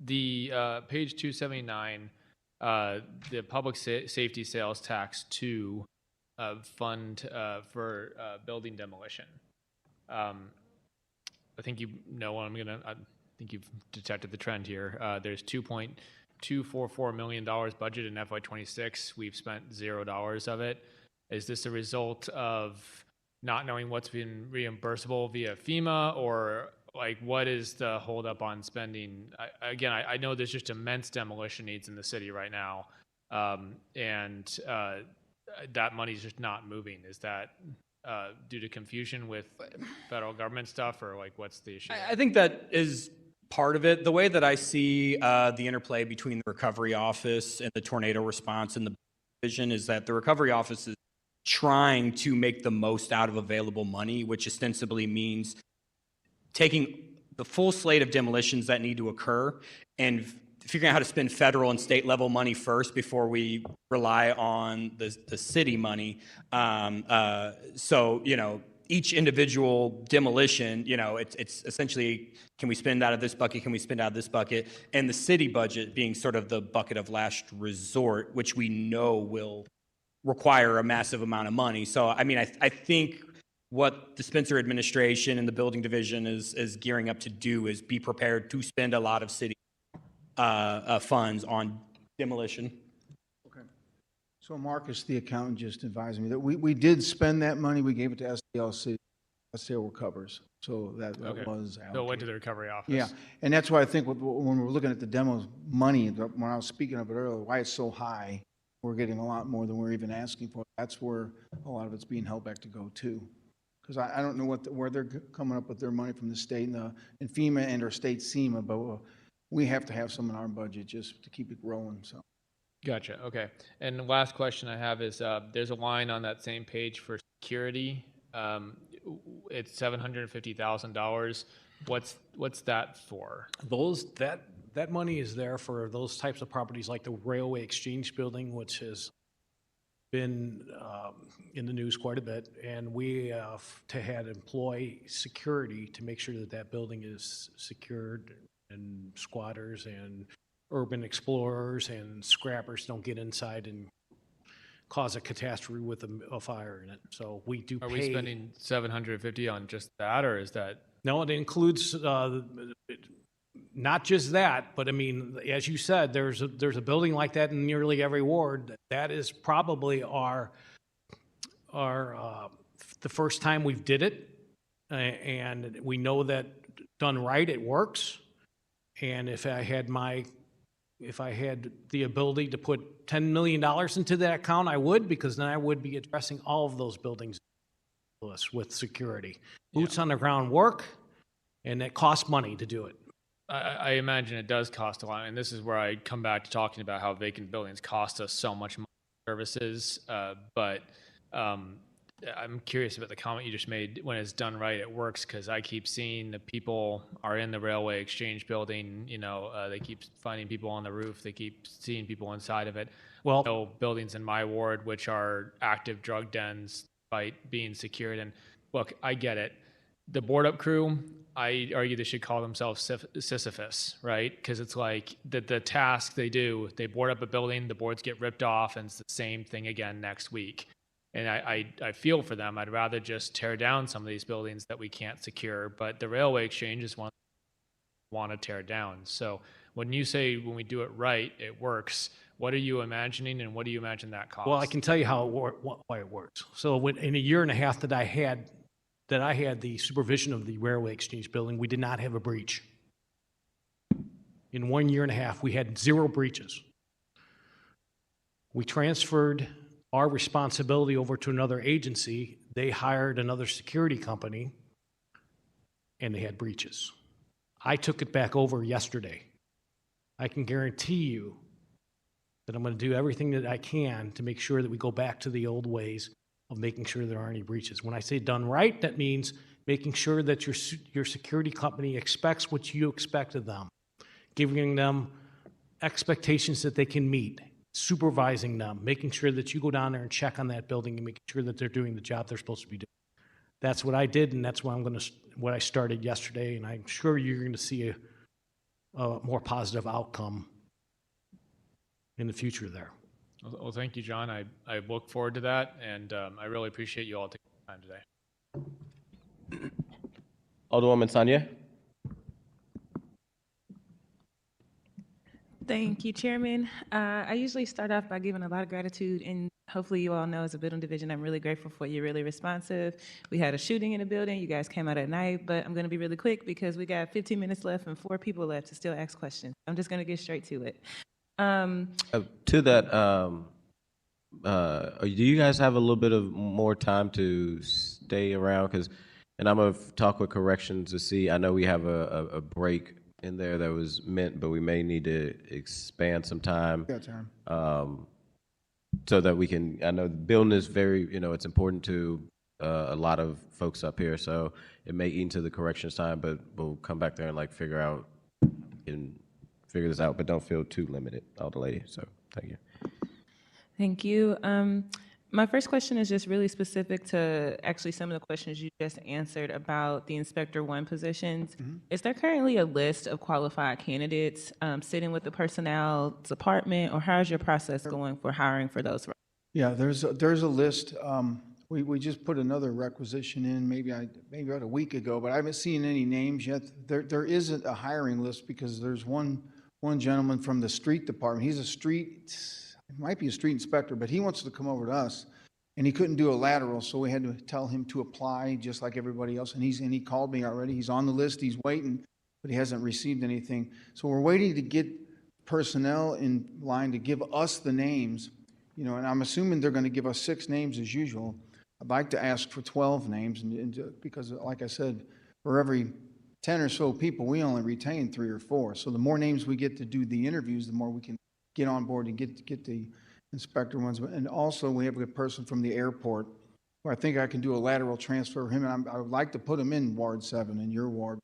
S3: The page 279, the public safety sales tax 2 fund for building demolition. I think I think you've detected the trend here. There's $2.244 million budget in FY26. We've spent $0 of it. Is this a result of not knowing what's been reimbursable via FEMA, or like what is the holdup on spending? I know there's just immense demolition needs in the city right now, and that money's just not moving. Is that due to confusion with federal government stuff, or like what's the issue?
S5: I think that is part of it. The way that I see the interplay between the recovery office and the tornado response and the division is that the recovery office is trying to make the most out of available money, which ostensibly means taking the full slate of demolitions that need to occur and figuring out how to spend federal and state level money first before we rely on the city money. So, each individual demolition, it's essentially, can we spend out of this bucket? Can we spend out of this bucket? And the city budget being sort of the bucket of last resort, which we know will require a massive amount of money. So, I mean, I think what the Spencer administration and the building division is gearing up to do is be prepared to spend a lot of city funds on demolition.
S4: Okay. So Marcus, the accountant, just advised me that we did spend that money. We gave it to SDLC. SDL recovers. So that was allocated.
S3: So it went to the recovery office.
S4: Yeah, and that's why I think when we're looking at the demo money, when I was speaking of it earlier, why it's so high, we're getting a lot more than we're even asking for. That's where a lot of it's being held back to go to. Because I don't know where they're coming up with their money from the state and FEMA and our state SEMA, but we have to have some in our budget just to keep it rolling. So.
S3: Gotcha. Okay. And the last question I have is there's a line on that same page for security. It's $750,000. What's that for?
S6: That money is there for those types of properties like the Railway Exchange Building, which has been in the news quite a bit, and we have to have employee security to make sure that that building is secured, and squatters and urban explorers and scrappers don't get inside and cause a catastrophe with a fire in it. So we do.
S3: Are we spending $750 on just that, or is that?
S6: No, it includes not just that, but I mean, as you said, there's a building like that in nearly every ward. That is probably our the first time we've did it, and we know that done right, it works. And if I had the ability to put $10 million into that account, I would, because then I would be addressing all of those buildings with security. Boots on the ground work, and it costs money to do it.
S3: I imagine it does cost a lot, and this is where I come back to talking about how vacant buildings cost us so much money in services. But I'm curious about the comment you just made. When it's done right, it works, because I keep seeing the people are in the Railway Exchange Building. They keep finding people on the roof. They keep seeing people inside of it.
S6: Well,
S3: no buildings in my ward which are active drug dens, despite being secured. And look, I get it. The board up crew, I argue they should call themselves Sisyphus, right? Because it's like the task they do, they board up a building, the boards get ripped off, and it's the same thing again next week. And I feel for them. I'd rather just tear down some of these buildings that we can't secure. But the railway exchange is one want to tear down. So when you say when we do it right, it works, what are you imagining, and what do you imagine that costs?
S6: Well, I can tell you why it works. So in a year and a half that I had the supervision of the Railway Exchange building, we did not have a breach. In 1 year and a half, we had 0 breaches. We transferred our responsibility over to another agency. They hired another security company, and they had breaches. I took it back over yesterday. I can guarantee you that I'm going to do everything that I can to make sure that we go back to the old ways of making sure there aren't any breaches. When I say done right, that means making sure that your security company expects what you expect of them, giving them expectations that they can meet, supervising them, making sure that you go down there and check on that building and making sure that they're doing the job they're supposed to be doing. That's what I did, and that's what I started yesterday, and I'm sure you're going to see a more positive outcome in the future there.
S3: Well, thank you, John. I look forward to that, and I really appreciate you all taking the time today.
S1: Alderwoman Sanya.
S7: Thank you, Chairman. I usually start off by giving a lot of gratitude, and hopefully you all know as a building division, I'm really grateful for you, really responsive. We had a shooting in the building. You guys came out at night, but I'm going to be really quick because we got 15 minutes left and 4 people left to still ask questions. I'm just going to get straight to it.
S1: To that, do you guys have a little bit of more time to stay around? And I'm going to talk with corrections to see. I know we have a break in there that was meant, but we may need to expand some time.
S4: Yeah, time.
S1: So that we can, I know the building is very, it's important to a lot of folks up here, so it may eat into the corrections time, but we'll come back there and figure this out, but don't feel too limited, Alder Lady, so thank you.
S7: Thank you. My first question is just really specific to actually some of the questions you just answered about the Inspector 1 positions. Is there currently a list of qualified candidates sitting with the personnel department, or how is your process going for hiring for those roles?
S4: Yeah, there's a list. We just put another requisition in maybe about a week ago, but I haven't seen any names yet. There isn't a hiring list because there's one gentleman from the street department. He's it might be a street inspector, but he wants to come over to us, and he couldn't do a lateral, so we had to tell him to apply just like everybody else. And he called me already. He's on the list. He's waiting, but he hasn't received anything. So we're waiting to get personnel in line to give us the names, and I'm assuming they're going to give us 6 names as usual. I'd like to ask for 12 names, because, like I said, for every 10 or so people, we only retain 3 or 4. So the more names we get to do the interviews, the more we can get on board and get the inspector ones. And also, we have a person from the airport where I think I can do a lateral transfer of him, and I would like to put him in Ward 7, in your ward.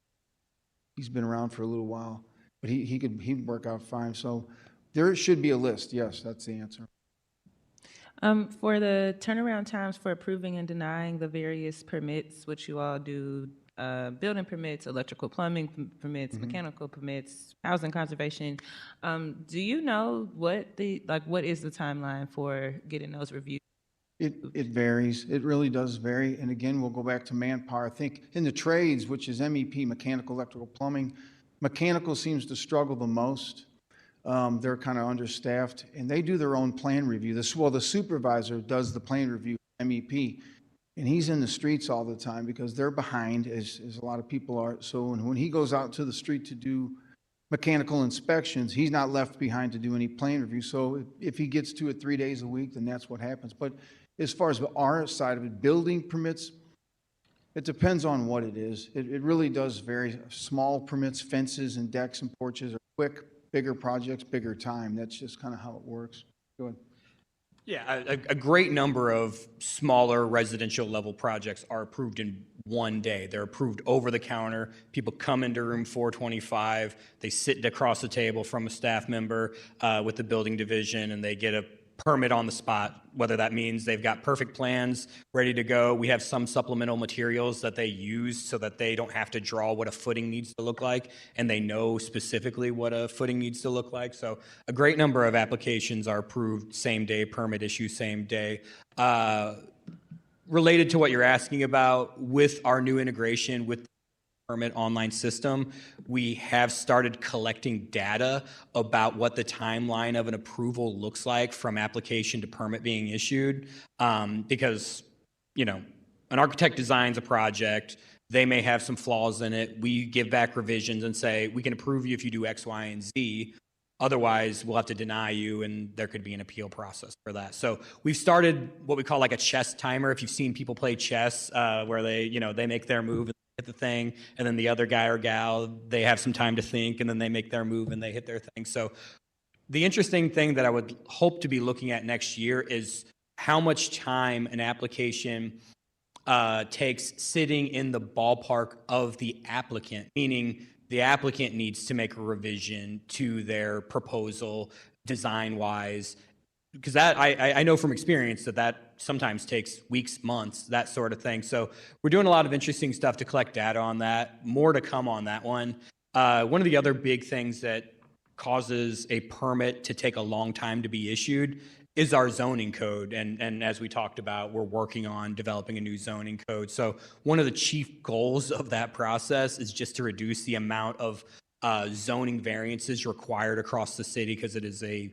S4: He's been around for a little while, but he'd work out fine. So there should be a list. Yes, that's the answer.
S7: For the turnaround times for approving and denying the various permits, which you all do, building permits, electrical plumbing permits, mechanical permits, housing conservation, do you know what is the timeline for getting those reviewed?
S4: It varies. It really does vary. And again, we'll go back to manpower. I think in the trades, which is MEP, mechanical, electrical, plumbing, mechanical seems to struggle the most. They're kind of understaffed, and they do their own plan review. The supervisor does the plan review, MEP, and he's in the streets all the time because they're behind, as a lot of people are. So when he goes out to the street to do mechanical inspections, he's not left behind to do any plan review. So if he gets to it 3 days a week, then that's what happens. But as far as our side of it, building permits, it depends on what it is. It really does vary. Small permits, fences and decks and porches are quick. Bigger projects, bigger time. That's just kind of how it works. Go ahead.
S5: Yeah, a great number of smaller residential level projects are approved in one day. They're approved over the counter. People come into room 425. They sit across the table from a staff member with the building division, and they get a permit on the spot, whether that means they've got perfect plans ready to go. We have some supplemental materials that they use so that they don't have to draw what a footing needs to look like, and they know specifically what a footing needs to look like. So a great number of applications are approved same day, permit issue same day. Related to what you're asking about, with our new integration with permit online system, we have started collecting data about what the timeline of an approval looks like from application to permit being issued. Because, you know, an architect designs a project, they may have some flaws in it. We give back revisions and say, we can approve you if you do X, Y, and Z. Otherwise, we'll have to deny you, and there could be an appeal process for that. So we've started what we call like a chess timer. If you've seen people play chess, where they, you know, they make their move and hit the thing, and then the other guy or gal, they have some time to think, and then they make their move and they hit their thing. So the interesting thing that I would hope to be looking at next year is how much time an application takes sitting in the ballpark of the applicant, meaning the applicant needs to make a revision to their proposal design-wise, because that I know from experience that sometimes takes weeks, months, that sort of thing. So we're doing a lot of interesting stuff to collect data on that. More to come on that one. One of the other big things that causes a permit to take a long time to be issued is our zoning code. And as we talked about, we're working on developing a new zoning code. So one of the chief goals of that process is just to reduce the amount of zoning variances required across the city, because it is a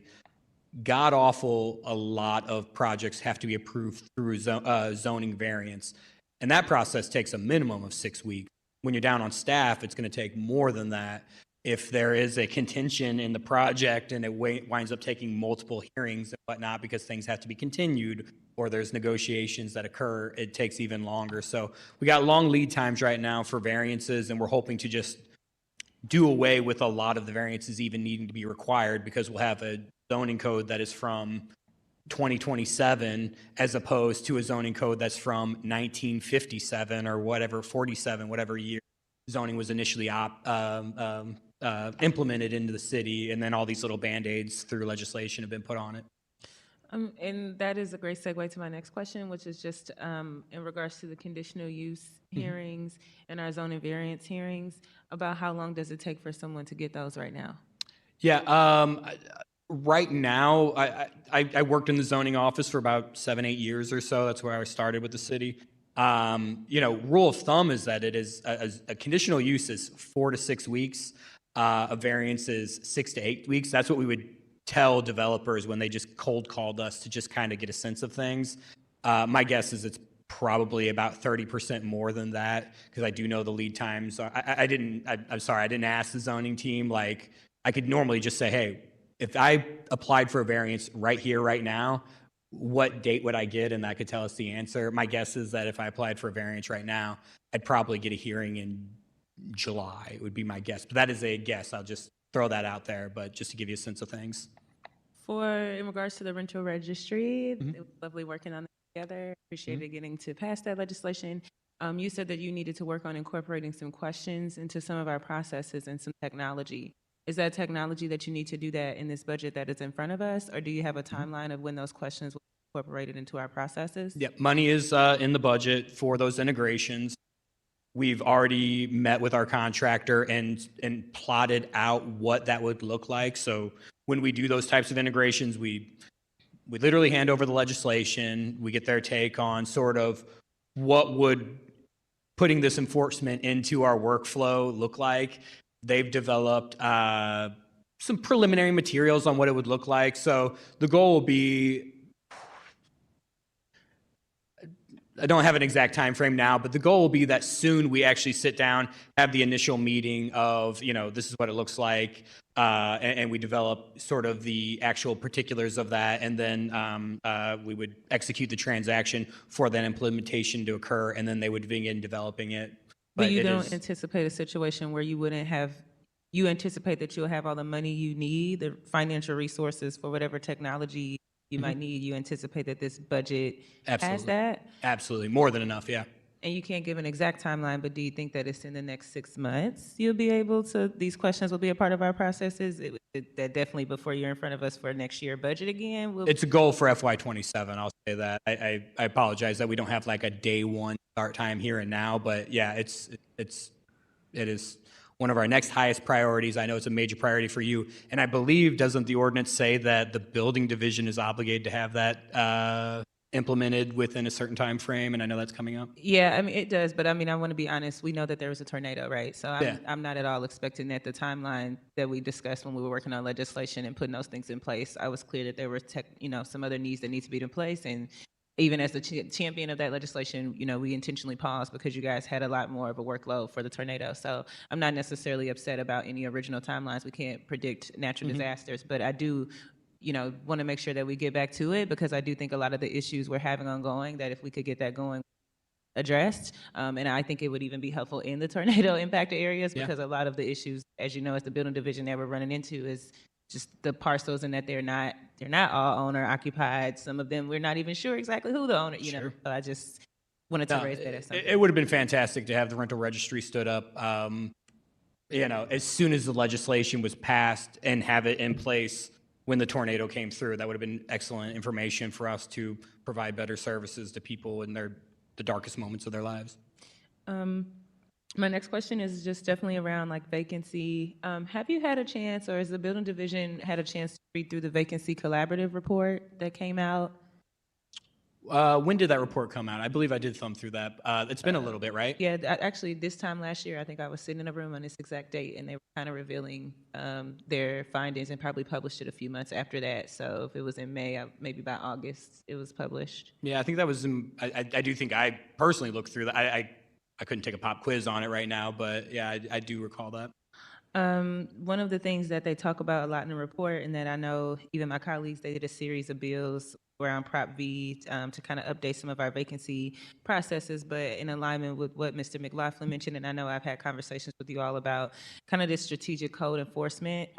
S5: god-awful, a lot of projects have to be approved through zoning variance. And that process takes a minimum of 6 weeks. When you're down on staff, it's going to take more than that. If there is a contention in the project and it winds up taking multiple hearings and whatnot because things have to be continued, or there's negotiations that occur, it takes even longer. So we got long lead times right now for variances, and we're hoping to just do away with a lot of the variances even needing to be required, because we'll have a zoning code that is from 2027 as opposed to a zoning code that's from 1957 or whatever, 47, whatever year zoning was initially implemented into the city, and then all these little Band-Aids through legislation have been put on it.
S7: And that is a great segue to my next question, which is just in regards to the conditional use hearings and our zoning variance hearings, about how long does it take for someone to get those right now?
S5: Yeah, right now, I worked in the zoning office for about 7-8 years or so. That's where I started with the city. You know, rule of thumb is that it is a conditional use is 4 to 6 weeks. A variance is 6 to 8 weeks. That's what we would tell developers when they just cold called us to just kind of get a sense of things. My guess is it's probably about 30% more than that, because I do know the lead times. I'm sorry, I didn't ask the zoning team. Like, I could normally just say, hey, if I applied for a variance right here, right now, what date would I get? And that could tell us the answer. My guess is that if I applied for a variance right now, I'd probably get a hearing in July, would be my guess. But that is a guess. I'll just throw that out there, but just to give you a sense of things.
S7: In regards to the rental registry, it was lovely working on that together. Appreciated getting to pass that legislation. You said that you needed to work on incorporating some questions into some of our processes and some technology. Is that technology that you need to do that in this budget that is in front of us, or do you have a timeline of when those questions will be incorporated into our processes?
S5: Yeah, money is in the budget for those integrations. We've already met with our contractor and plotted out what that would look like. So when we do those types of integrations, we literally hand over the legislation. We get their take on sort of what would putting this enforcement into our workflow look like. They've developed some preliminary materials on what it would look like. So the goal will be, I don't have an exact time frame now, but the goal will be that soon we actually sit down, have the initial meeting of, you know, this is what it looks like, and we develop sort of the actual particulars of that, and then we would execute the transaction for that implementation to occur, and then they would begin developing it.
S7: But you don't anticipate a situation where you wouldn't have, you anticipate that you'll have all the money you need, the financial resources for whatever technology you might need. You anticipate that this budget has that?
S5: Absolutely. More than enough, yeah.
S7: And you can't give an exact timeline, but do you think that it's in the next 6 months you'll be able to, these questions will be a part of our processes? That definitely before you're in front of us for next year budget again?
S5: It's a goal for FY '27, I'll say that. I apologize that we don't have like a day one start time here and now, but yeah, it is one of our next highest priorities. I know it's a major priority for you. And I believe, doesn't the ordinance say that the building division is obligated to have that implemented within a certain time frame? And I know that's coming up.
S7: Yeah, I mean, it does, but I mean, I want to be honest, we know that there was a tornado, right? So
S5: Yeah.
S7: I'm not at all expecting that the timeline that we discussed when we were working on legislation and putting those things in place, I was clear that there were some other needs that need to be in place. And even as the champion of that legislation, we intentionally paused because you guys had a lot more of a workload for the tornado. So I'm not necessarily upset about any original timelines. We can't predict natural disasters, but I do want to make sure that we get back to it, because I do think a lot of the issues we're having ongoing, that if we could get that going, addressed, and I think it would even be helpful in the tornado impacted areas, because a lot of the issues, as you know, as the building division that we're running into is just the parcels, and that they're not all owner occupied. Some of them we're not even sure exactly who the owner. So I just wanted to raise that as something.
S5: It would have been fantastic to have the rental registry stood up. As soon as the legislation was passed and have it in place when the tornado came through, that would have been excellent information for us to provide better services to people in the darkest moments of their lives.
S7: My next question is just definitely around like vacancy. Have you had a chance, or has the building division had a chance to read through the vacancy collaborative report that came out?
S5: When did that report come out? I believe I did thumb through that. It's been a little bit, right?
S7: Yeah, actually, this time last year, I think I was sitting in a room on this exact date, and they were kind of revealing their findings, and probably published it a few months after that. So if it was in May, maybe by August, it was published.
S5: Yeah, I think that was. I do think I personally looked through that. I couldn't take a pop quiz on it right now, but yeah, I do recall that.
S7: One of the things that they talk about a lot in the report, and that I know even my colleagues, they did a series of bills around Prop V to kind of update some of our vacancy processes, but in alignment with what Mr. McLaughlin mentioned, and I know I've had conversations with you all about kind of this strategic code enforcement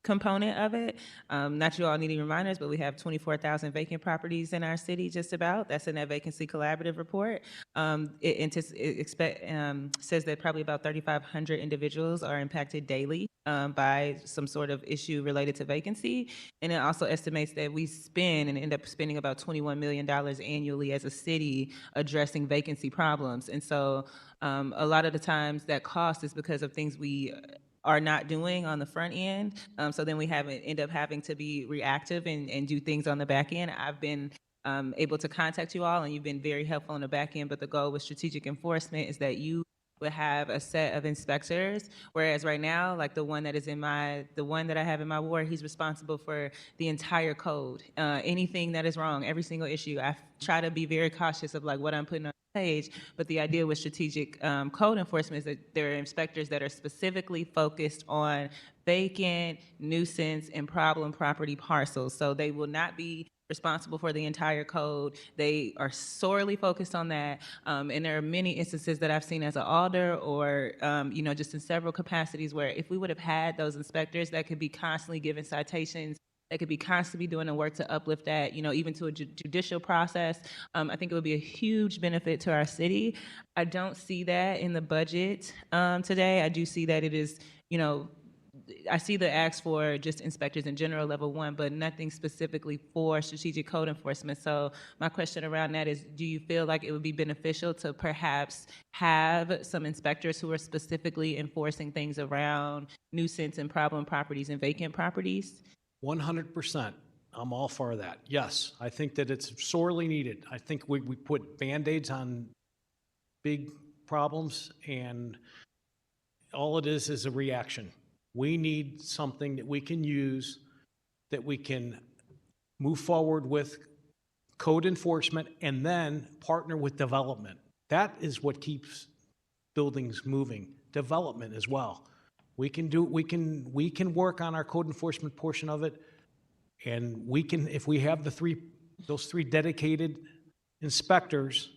S7: component of it. Not you all needing reminders, but we have 24,000 vacant properties in our city, just about. That's in that vacancy collaborative report. It says that probably about 3,500 individuals are impacted daily by some sort of issue related to vacancy. And it also estimates that we spend and end up spending about $21 million annually as a city addressing vacancy problems. And so a lot of the times that cost is because of things we are not doing on the front end. So then we end up having to be reactive and do things on the back end. I've been able to contact you all, and you've been very helpful on the back end, but the goal with strategic enforcement is that you would have a set of inspectors, whereas right now, like the one that I have in my ward, he's responsible for the entire code. Anything that is wrong, every single issue. I try to be very cautious of like what I'm putting on the page, but the idea with strategic code enforcement is that there are inspectors that are specifically focused on vacant, nuisance, and problem property parcels. So they will not be responsible for the entire code. They are sorely focused on that. And there are many instances that I've seen as an alder or, just in several capacities where if we would have had those inspectors that could be constantly giving citations, that could be constantly doing the work to uplift that, even to a judicial process, I think it would be a huge benefit to our city. I don't see that in the budget today. I do see that it is, I see the ask for just inspectors in general, level 1, but nothing specifically for strategic code enforcement. So my question around that is, do you feel like it would be beneficial to perhaps have some inspectors who are specifically enforcing things around nuisance and problem properties and vacant properties?
S6: 100%. I'm all for that. Yes, I think that it's sorely needed. I think we put Band-Aids on big problems, and all it is a reaction. We need something that we can use, that we can move forward with code enforcement and then partner with development. That is what keeps buildings moving, development as well. We can work on our code enforcement portion of it, and we can, if we have those three dedicated inspectors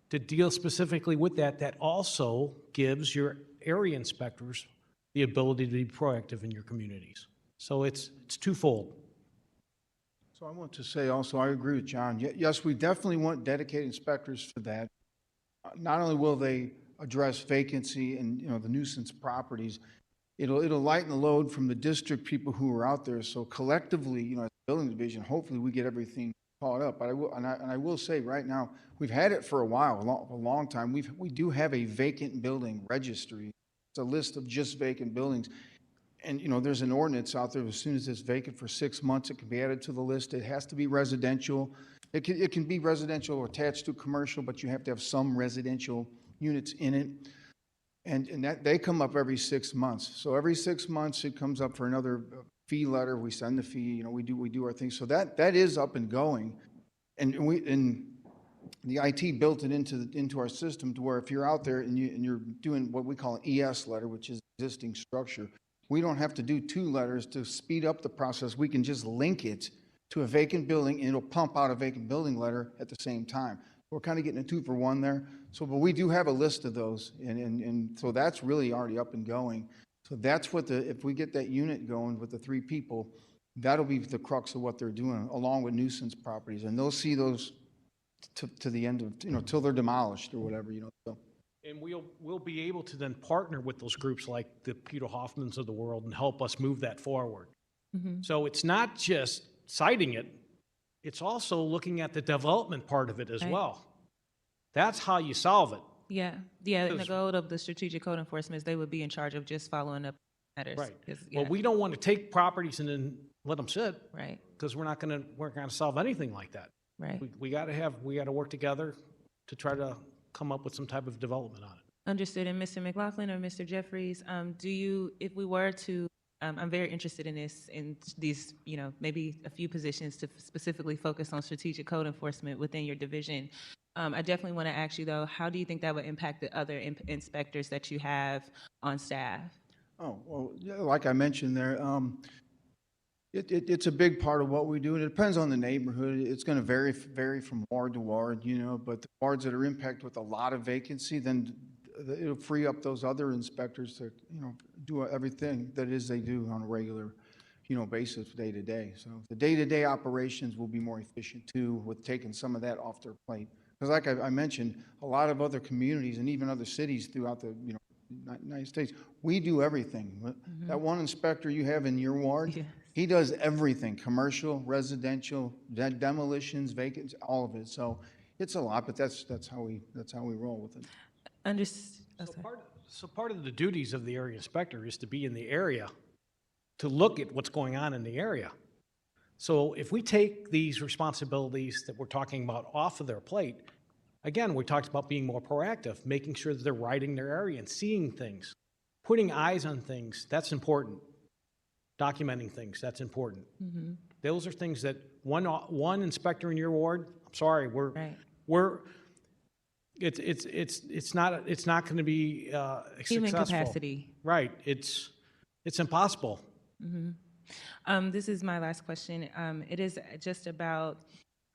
S6: to deal specifically with that, that also gives your area inspectors the ability to be proactive in your communities. So it's twofold.
S4: So I want to say also, I agree with John. Yes, we definitely want dedicated inspectors for that. not only will they address vacancy and, you know, the nuisance properties, it'll lighten the load from the district people who are out there. So collectively, you know, as a building division, hopefully we get everything caught up. But I will say right now, we've had it for a while, a long time. We do have a vacant building registry. It's a list of just vacant buildings. And, you know, there's an ordinance out there, as soon as it's vacant for 6 months, it can be added to the list. It has to be residential. It can be residential or attached to commercial, but you have to have some residential units in it. And that, they come up every 6 months. So every 6 months, it comes up for another fee letter. We send the fee, you know, we do our thing. So that is up and going. And the IT built it into our system to where if you're out there and you're doing what we call an ES letter, which is existing structure, we don't have to do 2 letters to speed up the process. We can just link it to a vacant building, and it'll pump out a vacant building letter at the same time. We're kind of getting a 2-for-1 there. So, but we do have a list of those, and so that's really already up and going. So that's what if we get that unit going with the 3 people, that'll be the crux of what they're doing, along with nuisance properties, and they'll see those to the end of, you know, till they're demolished or whatever, you know, so.
S6: And we'll be able to then partner with those groups like the Peter Hoffmans of the world and help us move that forward. So it's not just citing it, it's also looking at the development part of it as
S7: Right.
S6: well. That's how you solve it.
S7: Yeah, and the goal of the strategic code enforcement is they would be in charge of just following up matters.
S6: Right.
S7: 'Cause,
S6: Well,
S7: yeah,
S6: we don't want to take properties and then let them sit,
S7: Right,
S6: because we're not gonna solve anything like that.
S7: right.
S6: We gotta work together to try to come up with some type of development on it.
S7: Understood. And Mr. McLaughlin or Mr. Jeffries, do you, if we were to, I'm very interested in these, you know, maybe a few positions to specifically focus on strategic code enforcement within your division. I definitely want to ask you though, how do you think that would impact the other inspectors that you have on staff?
S4: Oh, well, yeah, like I mentioned there, it's a big part of what we do, and it depends on the neighborhood. It's going to vary from ward to ward, you know, but the wards that are impacted with a lot of vacancy, then it'll free up those other inspectors to, you know, do everything that is they do on a regular, you know, basis day to day. So the day-to-day operations will be more efficient too, with taking some of that off their plate. Because like I mentioned, a lot of other communities and even other cities throughout the, you know, United States, we do everything. That one inspector you have in your ward,
S7: Yes.
S4: he does everything, commercial, residential, demolitions, vacants, all of it. So it's a lot, but that's how we roll with it.
S6: So part of the duties of the area inspector is to be in the area, to look at what's going on in the area. So if we take these responsibilities that we're talking about off of their plate, again, we talked about being more proactive, making sure that they're riding their area and seeing things, putting eyes on things, that's important. Documenting things, that's important. Those are things that one inspector in your ward, I'm sorry,
S7: Right.
S6: it's not going to be
S7: Human
S6: successful.
S7: capacity.
S6: Right, it's impossible.
S7: This is my last question. It is just about,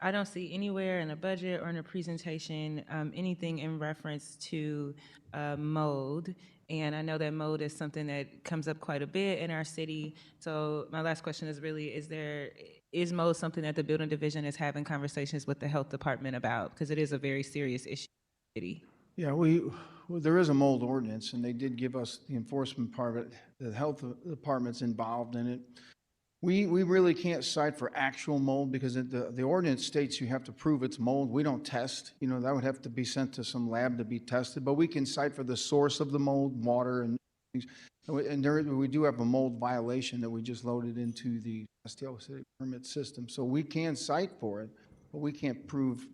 S7: I don't see anywhere in a budget or in a presentation, anything in reference to mold. And I know that mold is something that comes up quite a bit in our city. So my last question is really, is mold something that the building division is having conversations with the health department about? Because it is a very serious issue in the city.
S4: Yeah, there is a mold ordinance, and they did give us the enforcement part of it. The health department's involved in it. We really can't cite for actual mold because the ordinance states you have to prove it's mold. We don't test, you know, that would have to be sent to some lab to be tested, but we can cite for the source of the mold, water and things. And we do have a mold violation that we just loaded into the STL city permit system. So we can cite for it, but we can't prove,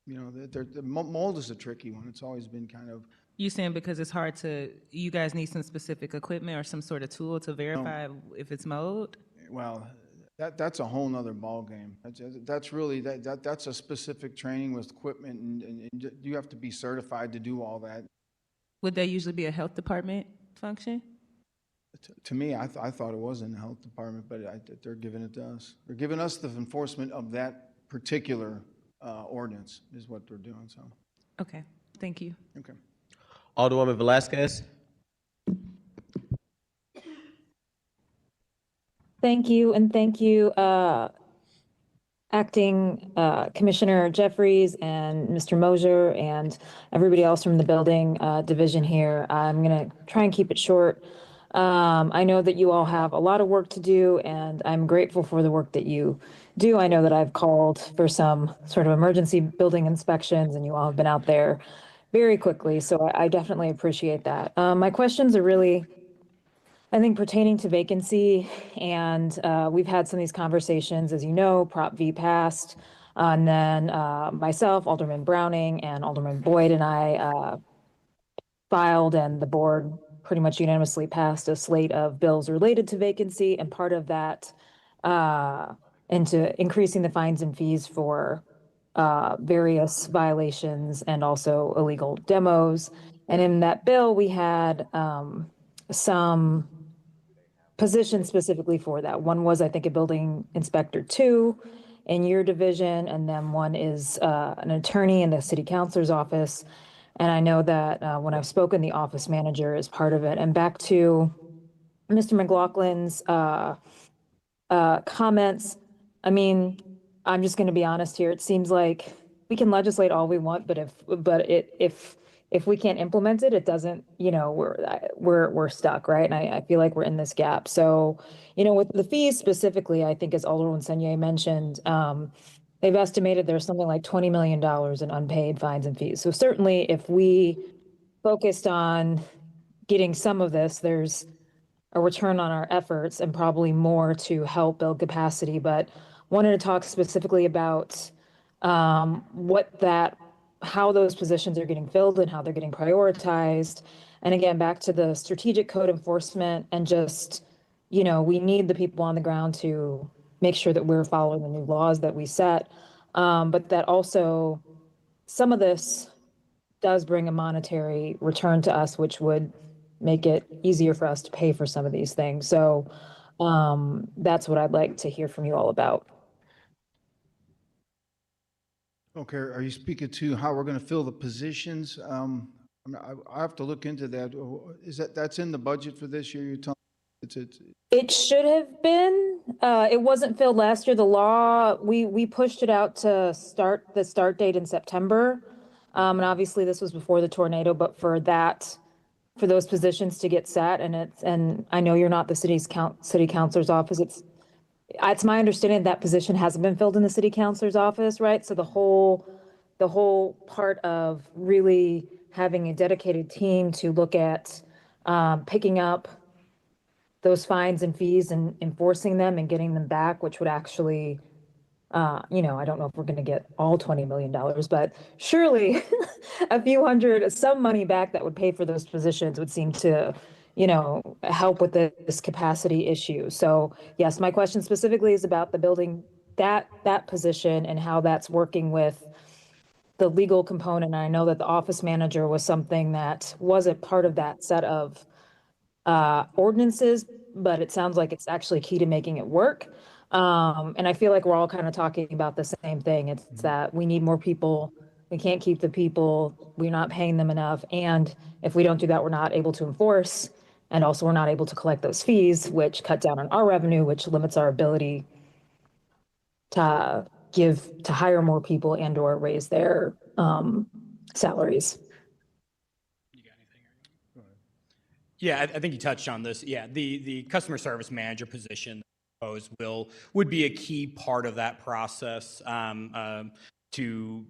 S4: you know, that the mold is a tricky one. It's always been kind of,
S7: You saying because it's hard to, you guys need some specific equipment or some sort of tool to verify if it's mold?
S4: well, that's a whole nother ballgame. That's really, that's a specific training with equipment, and you have to be certified to do all that.
S7: Would that usually be a health department function?
S4: To me, I thought it was in the health department, but they're giving it to us. They're giving us the enforcement of that particular ordinance is what they're doing, so,
S7: Okay, thank you.
S4: okay.
S1: Alderwoman Velazquez.
S8: Thank you, and thank you, Acting Commissioner Jeffries and Mr. Mosier and everybody else from the building division here. I'm going to try and keep it short. I know that you all have a lot of work to do, and I'm grateful for the work that you do. I know that I've called for some sort of emergency building inspections, and you all have been out there very quickly, so I definitely appreciate that. My questions are really, I think, pertaining to vacancy, and we've had some of these conversations, as you know, Prop V passed, and then myself, Alderman Browning, and Alderman Boyd and I filed, and the board pretty much unanimously passed a slate of bills related to vacancy, and part of that into increasing the fines and fees for various violations and also illegal demos. And in that bill, we had some positions specifically for that. One was, I think, a building inspector 2 in your division, and then one is an attorney in the city councilor's office. And I know that when I've spoken, the office manager is part of it. And back to Mr. McLaughlin's comments, I mean, I'm just going to be honest here. It seems like we can legislate all we want, but if we can't implement it, it doesn't, you know, we're stuck, right? And I feel like we're in this gap. So, you know, with the fees specifically, I think as Alderman Senier mentioned, they've estimated there's something like $20 million in unpaid fines and fees. So certainly if we focused on getting some of this, there's a return on our efforts and probably more to help build capacity. But wanted to talk specifically about how those positions are getting filled and how they're getting prioritized. And again, back to the strategic code enforcement and just, you know, we need the people on the ground to make sure that we're following the new laws that we set. But that also, some of this does bring a monetary return to us, which would make it easier for us to pay for some of these things. So that's what I'd like to hear from you all about.
S4: Okay, are you speaking to how we're going to fill the positions? I mean, I have to look into that. That's in the budget for this year? You're telling
S8: It should have been. It wasn't filled last year. The law, we pushed it out to start the start date in September. And obviously this was before the tornado, but for those positions to get set, and I know you're not the city councilor's office. It's my understanding that position hasn't been filled in the city councilor's office, right? So the whole part of really having a dedicated team to look at picking up those fines and fees and enforcing them and getting them back, which would actually, you know, I don't know if we're going to get all $20 million, but surely a few hundred, some money back that would pay for those positions would seem to, you know, help with this capacity issue. So yes, my question specifically is about the building, that position and how that's working with the legal component. I know that the office manager was something that wasn't part of that set of ordinances, but it sounds like it's actually key to making it work. And I feel like we're all kind of talking about the same thing. It's that we need more people. We can't keep the people. We're not paying them enough. And if we don't do that, we're not able to enforce. And also we're not able to collect those fees, which cut down on our revenue, which limits our ability to hire more people and or raise their salaries.
S5: Yeah, I think you touched on this. Yeah, the customer service manager position proposed would be a key part of that process to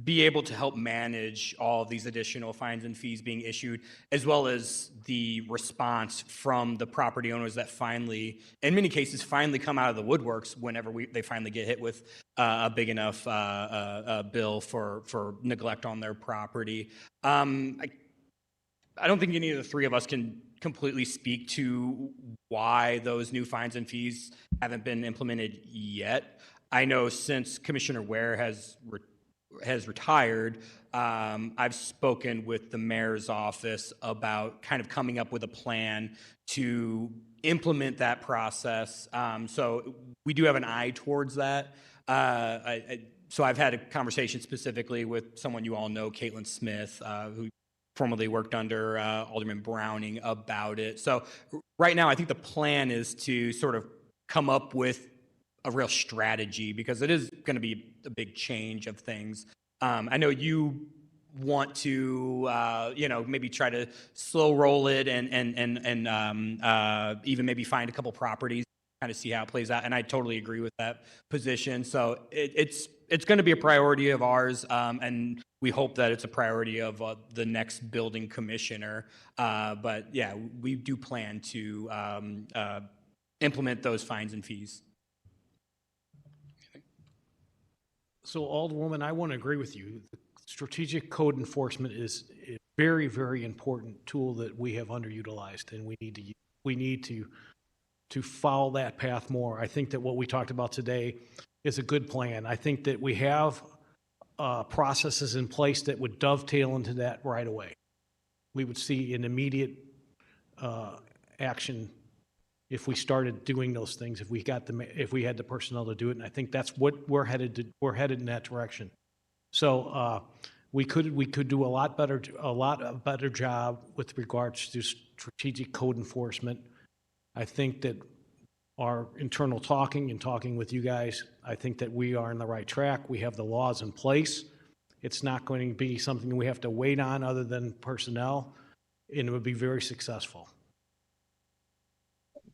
S5: be able to help manage all of these additional fines and fees being issued, as well as the response from the property owners that finally, in many cases, finally come out of the woodworks whenever they finally get hit with a big enough bill for neglect on their property. I don't think any of the three of us can completely speak to why those new fines and fees haven't been implemented yet. I know since Commissioner Ware has retired, I've spoken with the mayor's office about kind of coming up with a plan to implement that process. So we do have an eye towards that. So I've had a conversation specifically with someone you all know, Caitlin Smith, who formerly worked under Alderman Browning about it. So right now, I think the plan is to sort of come up with a real strategy because it is going to be a big change of things. I know you want to, maybe try to slow roll it and even maybe find a couple properties, kind of see how it plays out. And I totally agree with that position. So it's going to be a priority of ours, and we hope that it's a priority of the next building commissioner. But yeah, we do plan to implement those fines and fees.
S6: So Alderwoman, I want to agree with you. Strategic code enforcement is a very, very important tool that we have underutilized, and we need to follow that path more. I think that what we talked about today is a good plan. I think that we have processes in place that would dovetail into that right away. We would see an immediate action if we started doing those things, if we had the personnel to do it, and I think that's what we're headed in that direction. So we could do a lot better job with regards to strategic code enforcement. I think that our internal talking with you guys, I think that we are on the right track. We have the laws in place. It's not going to be something we have to wait on other than personnel, and it would be very successful.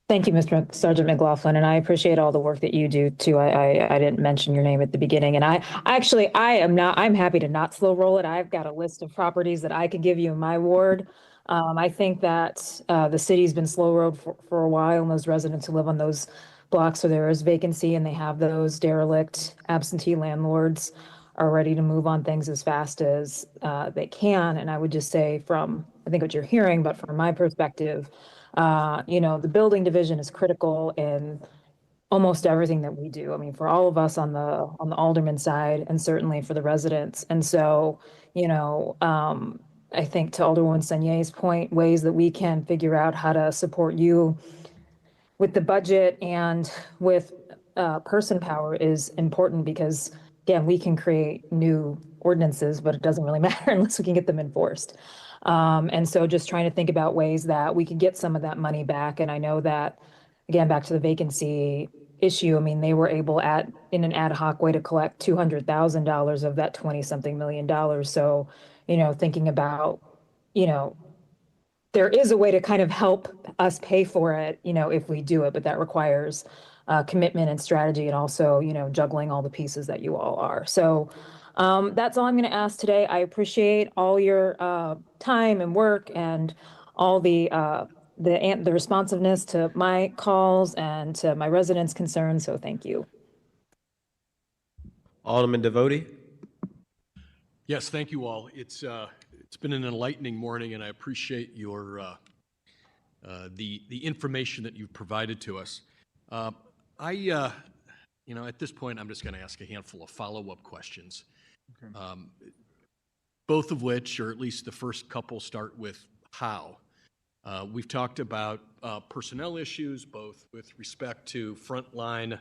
S8: Thank you, Mr. Sergeant McLaughlin, and I appreciate all the work that you do too. I didn't mention your name at the beginning, and I'm happy to not slow roll it. I've got a list of properties that I could give you in my ward. I think that the city's been slow rolled for a while, and those residents who live on those blocks where there is vacancy and they have those derelict absentee landlords are ready to move on things as fast as they can. And I would just say I think what you're hearing, but from my perspective, the building division is critical in almost everything that we do. I mean, for all of us on the alderman side, and certainly for the residents. And so, I think to Alderwoman Sanye's point, ways that we can figure out how to support you with the budget and with person power is important because, again, we can create new ordinances, but it doesn't really matter unless we can get them enforced. And so just trying to think about ways that we could get some of that money back. And I know that, again, back to the vacancy issue, I mean, they were able in an ad hoc way to collect $200,000 of that 20-something million dollars. So, thinking about, there is a way to kind of help us pay for it, if we do it, but that requires commitment and strategy and also, juggling all the pieces that you all are. So that's all I'm going to ask today. I appreciate all your time and work and all the responsiveness to my calls and to my residents' concerns. So thank you.
S1: Alderman Devotie?
S9: Yes, thank you all. It's been an enlightening morning, and I appreciate your the information that you've provided to us. At this point, I'm just going to ask a handful of follow-up questions. Okay. Both of which, or at least the first couple, start with how. We've talked about personnel issues, both with respect to frontline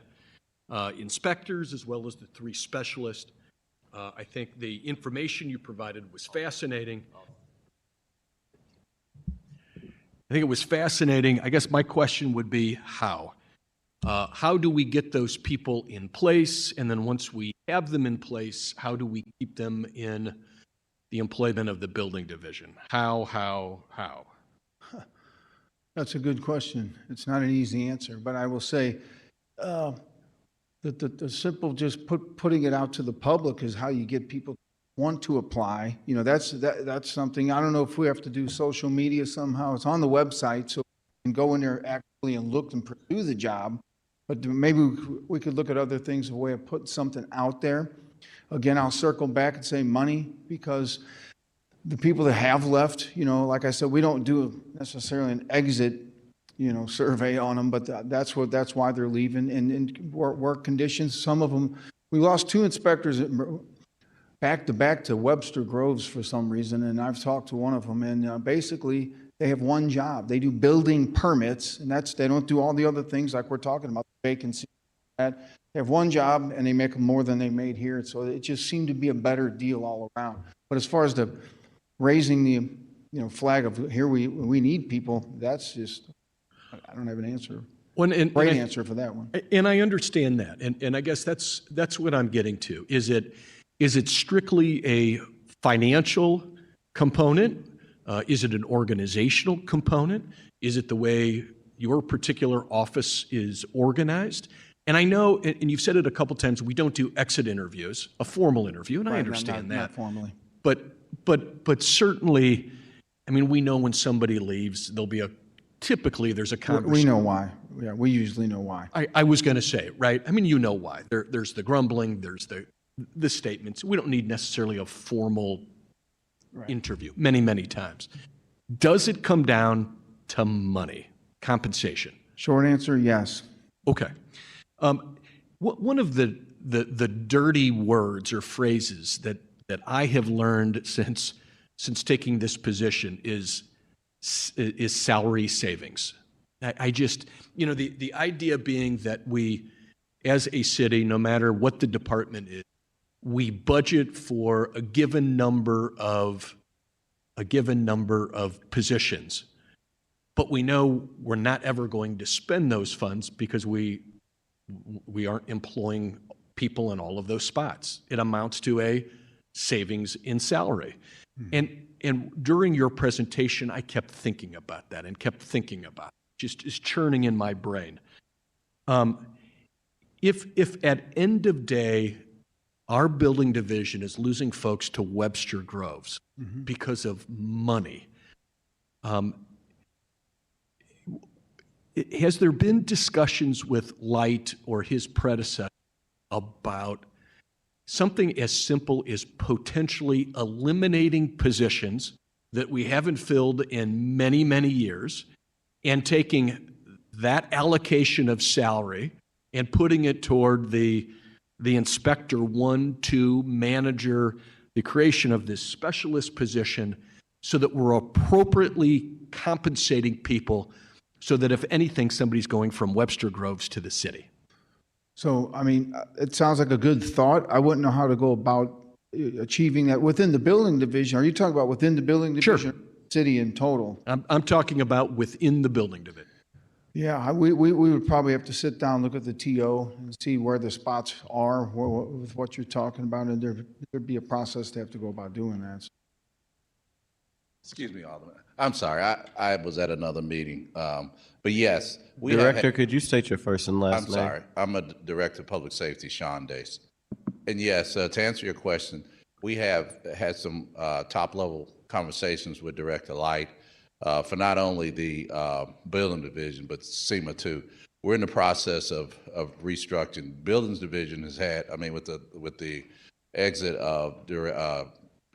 S9: inspectors as well as the 3 specialists. I think the information you provided was fascinating. I guess my question would be how? How do we get those people in place? And then once we have them in place, how do we keep them in the employment of the building division? How?
S4: That's a good question. It's not an easy answer, but I will say that the simple just putting it out to the public is how you get people to want to apply. That's something. I don't know if we have to do social media somehow. It's on the website, so you can go in there actively and look and pursue the job. But maybe we could look at other things, a way of putting something out there. Again, I'll circle back and say money, because the people that have left, like I said, we don't do necessarily an exit, survey on them, but that's why they're leaving. And work conditions, some of them, we lost 2 inspectors back to back to Webster Groves for some reason, and I've talked to one of them, and basically they have one job. They do building permits, and they don't do all the other things like we're talking about, vacancy. They have one job, and they make more than they made here. So it just seemed to be a better deal all around. But as far as the raising the flag of here we need people, that's just, I don't have an answer. Great answer for that one.
S9: And I understand that, and I guess that's what I'm getting to. Is it strictly a financial component? Is it an organizational component? Is it the way your particular office is organized? And I know, and you've said it a couple times, we don't do exit interviews, a formal interview, and I
S4: Right,
S9: understand that.
S4: Not formally.
S9: But certainly, I mean, we know when somebody leaves, typically there's a conversation.
S4: We know why. Yeah, we usually know why.
S9: I was going to say, right? I mean, you know why. There's the grumbling, there's the statements. We don't need necessarily a formal interview many, many times. Does it come down to money, compensation?
S4: Short answer, yes.
S9: Okay. One of the dirty words or phrases that I have learned since taking this position is salary savings. I just, the idea being that we, as a city, no matter what the department is, we budget for a given number of positions, but we know we're not ever going to spend those funds because we aren't employing people in all of those spots. It amounts to a savings in salary. And during your presentation, I kept thinking about that and kept thinking about it. Just is churning in my brain. If at end of day, our building division is losing folks to Webster Groves because of money, has there been discussions with Light or his predecessor about something as simple as potentially eliminating positions that we haven't filled in many, many years and taking that allocation of salary and putting it toward the inspector 1, 2, manager, the creation of this specialist position so that we're appropriately compensating people so that if anything, somebody's going from Webster Groves to the city?
S4: So, I mean, it sounds like a good thought. I wouldn't know how to go about achieving that within the building division. Are you talking about within the building division?
S9: Sure.
S4: City in total?
S9: I'm talking about within the building division.
S4: Yeah, we would probably have to sit down, look at the TO and see where the spots are with what you're talking about, and there'd be a process to have to go about doing that.
S10: Excuse me, Alderman. I'm sorry, I was at another meeting. But yes, we have
S1: Director, could you state your first and last
S10: I'm
S1: name?
S10: sorry. I'm a Director of Public Safety, Sean Dace. And yes, to answer your question, we have had some top-level conversations with Director Light for not only the building division, but SEMA too. We're in the process of restructuring. Buildings division has had, I mean, with the exit of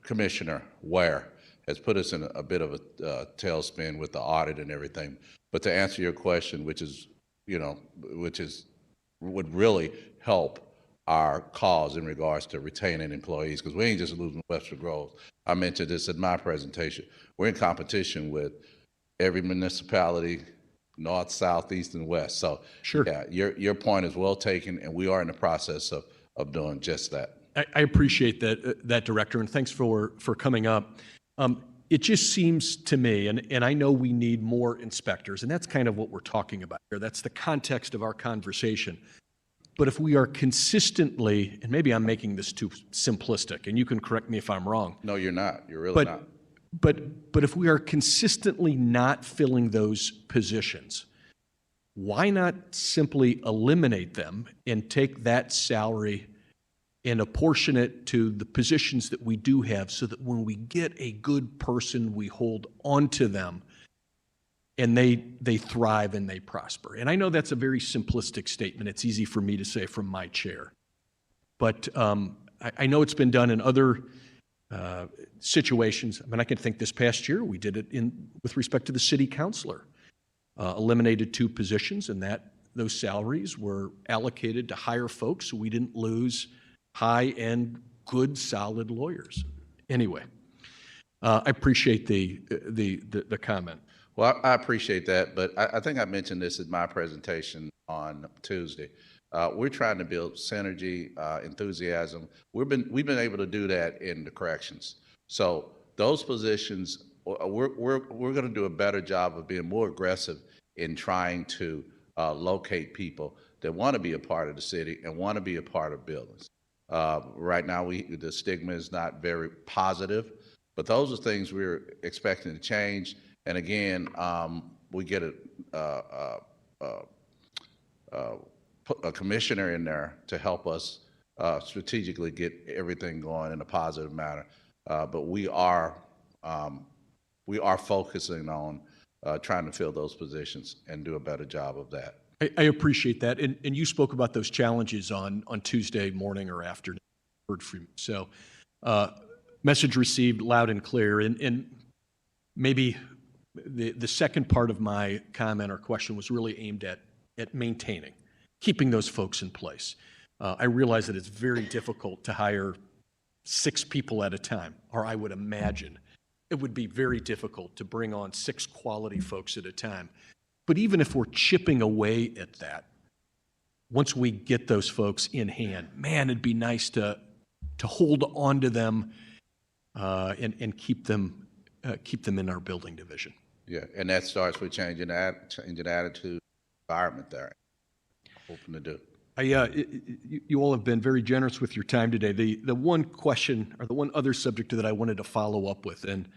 S10: Commissioner Ware, has put us in a bit of a tailspin with the audit and everything. But to answer your question, which would really help our cause in regards to retaining employees, because we ain't just losing Webster Groves. I mentioned this in my presentation. We're in competition with every municipality, north, south, east, and west. So,
S9: Sure.
S10: yeah, your point is well taken, and we are in the process of doing just that.
S9: I appreciate that, Director, and thanks for coming up. It just seems to me, and I know we need more inspectors, and that's kind of what we're talking about here. That's the context of our conversation. But if we are consistently, and maybe I'm making this too simplistic, and you can correct me if I'm wrong.
S10: No, you're not. You're really not.
S9: But if we are consistently not filling those positions, why not simply eliminate them and take that salary and apportion it to the positions that we do have so that when we get a good person, we hold on to them and they thrive and they prosper. And I know that's a very simplistic statement. It's easy for me to say from my chair. But I know it's been done in other situations. I mean, I can think this past year we did it with respect to the city councilor. Eliminated 2 positions, and those salaries were allocated to hire folks so we didn't lose high-end, good, solid lawyers. Anyway, I appreciate the comment.
S10: Well, I appreciate that, but I think I mentioned this in my presentation on Tuesday. We're trying to build synergy, enthusiasm. We've been able to do that in the corrections. So those positions, we're going to do a better job of being more aggressive in trying to locate people that want to be a part of the city and want to be a part of buildings. Right now, the stigma is not very positive, but those are things we're expecting to change. And again, we get a commissioner in there to help us strategically get everything going in a positive manner. But we are focusing on trying to fill those positions and do a better job of that.
S9: I appreciate that. And you spoke about those challenges on Tuesday morning or afternoon. Heard from you. So message received loud and clear. And maybe the second part of my comment or question was really aimed at maintaining, keeping those folks in place. I realize that it's very difficult to hire 6 people at a time, or I would imagine it would be very difficult to bring on 6 quality folks at a time. But even if we're chipping away at that, once we get those folks in hand, man, it'd be nice to hold on to them and keep them in our building division.
S10: Yeah, and that starts with changing attitude, environment there. Hoping to do.
S9: You all have been very generous with your time today. The one question or the one other subject that I wanted to follow up with, and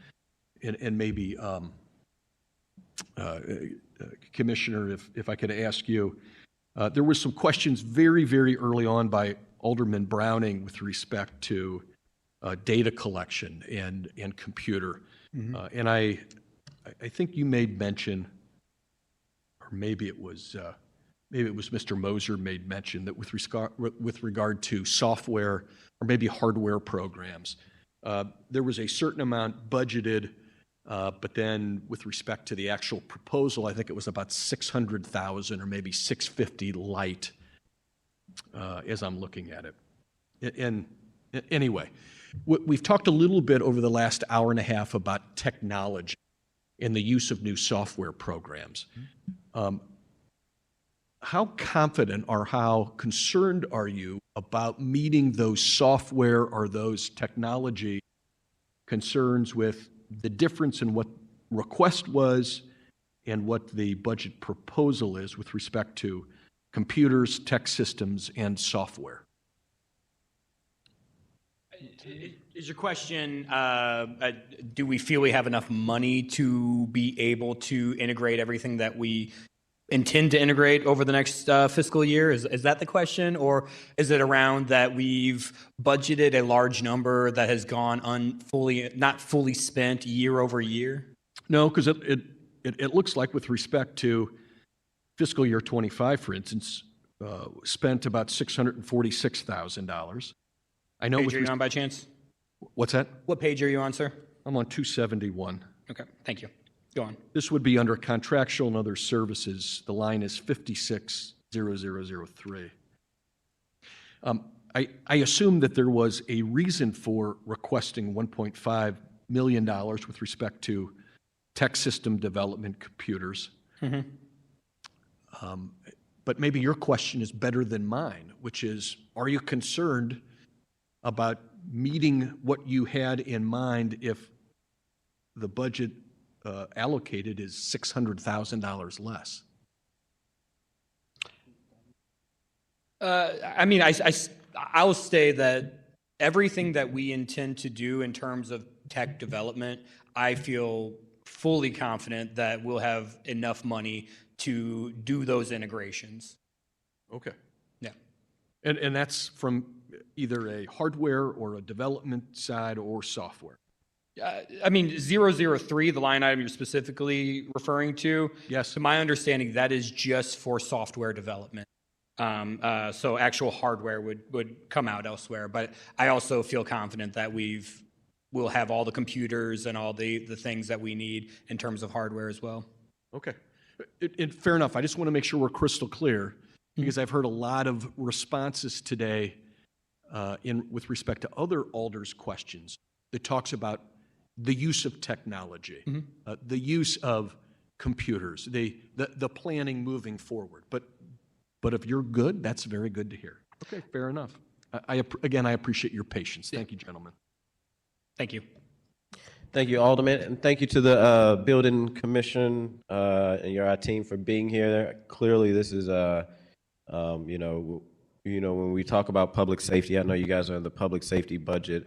S9: maybe Commissioner, if I could ask you, there was some questions very, very early on by Alderman Browning with respect to data collection and computer, and I think you made mention, or maybe it was Mr. Moser made mention that with regard to software or maybe hardware programs, there was a certain amount budgeted, but then with respect to the actual proposal, I think it was about 600,000 or maybe 650 light, as I'm looking at it. And anyway, we've talked a little bit over the last hour and a half about technology and the use of new software programs. How confident or how concerned are you about meeting those software or those technology concerns with the difference in what request was and what the budget proposal is with respect to computers, tech systems, and software?
S5: Is your question, do we feel we have enough money to be able to integrate everything that we intend to integrate over the next fiscal year? Is that the question? Or is it around that we've budgeted a large number that has gone not fully spent year over year?
S9: No, because it looks like with respect to fiscal year 25, for instance, spent about $646,000. I know.
S5: Page are you on by chance?
S9: What's that?
S5: What page are you on, sir?
S9: I'm on 271. Okay,
S5: thank you. Go on.
S9: This would be under contractual and other services. The line is 560003. I assume that there was a reason for requesting $1.5 million with respect to tech system development computers. But maybe your question is better than mine, which is, are you concerned about meeting what you had in mind if the budget allocated is $600,000 less?
S5: I mean, I'll say that everything that we intend to do in terms of tech development, I feel fully confident that we'll have enough money to do those integrations.
S9: Okay.
S5: Yeah.
S9: And that's from either a hardware or a development side or software?
S5: I mean, 003, the line item you're specifically referring to,
S9: yes,
S5: to my understanding, that is just for software development. So actual hardware would come out elsewhere. But I also feel confident that we'll have all the computers and all the things that we need in terms of hardware as well.
S9: Okay. Fair enough. I just want to make sure we're crystal clear, because I've heard a lot of responses today with respect to other alders' questions that talks about the use of technology, the use of computers, the planning moving forward. But if you're good, that's very good to hear. Okay, fair enough. Again, I appreciate your patience. Thank you, gentlemen.
S5: Thank you.
S1: Thank you, Alderman, and thank you to the Building Commission and your team for being here. Clearly, this is when we talk about public safety, I know you guys are in the public safety budget.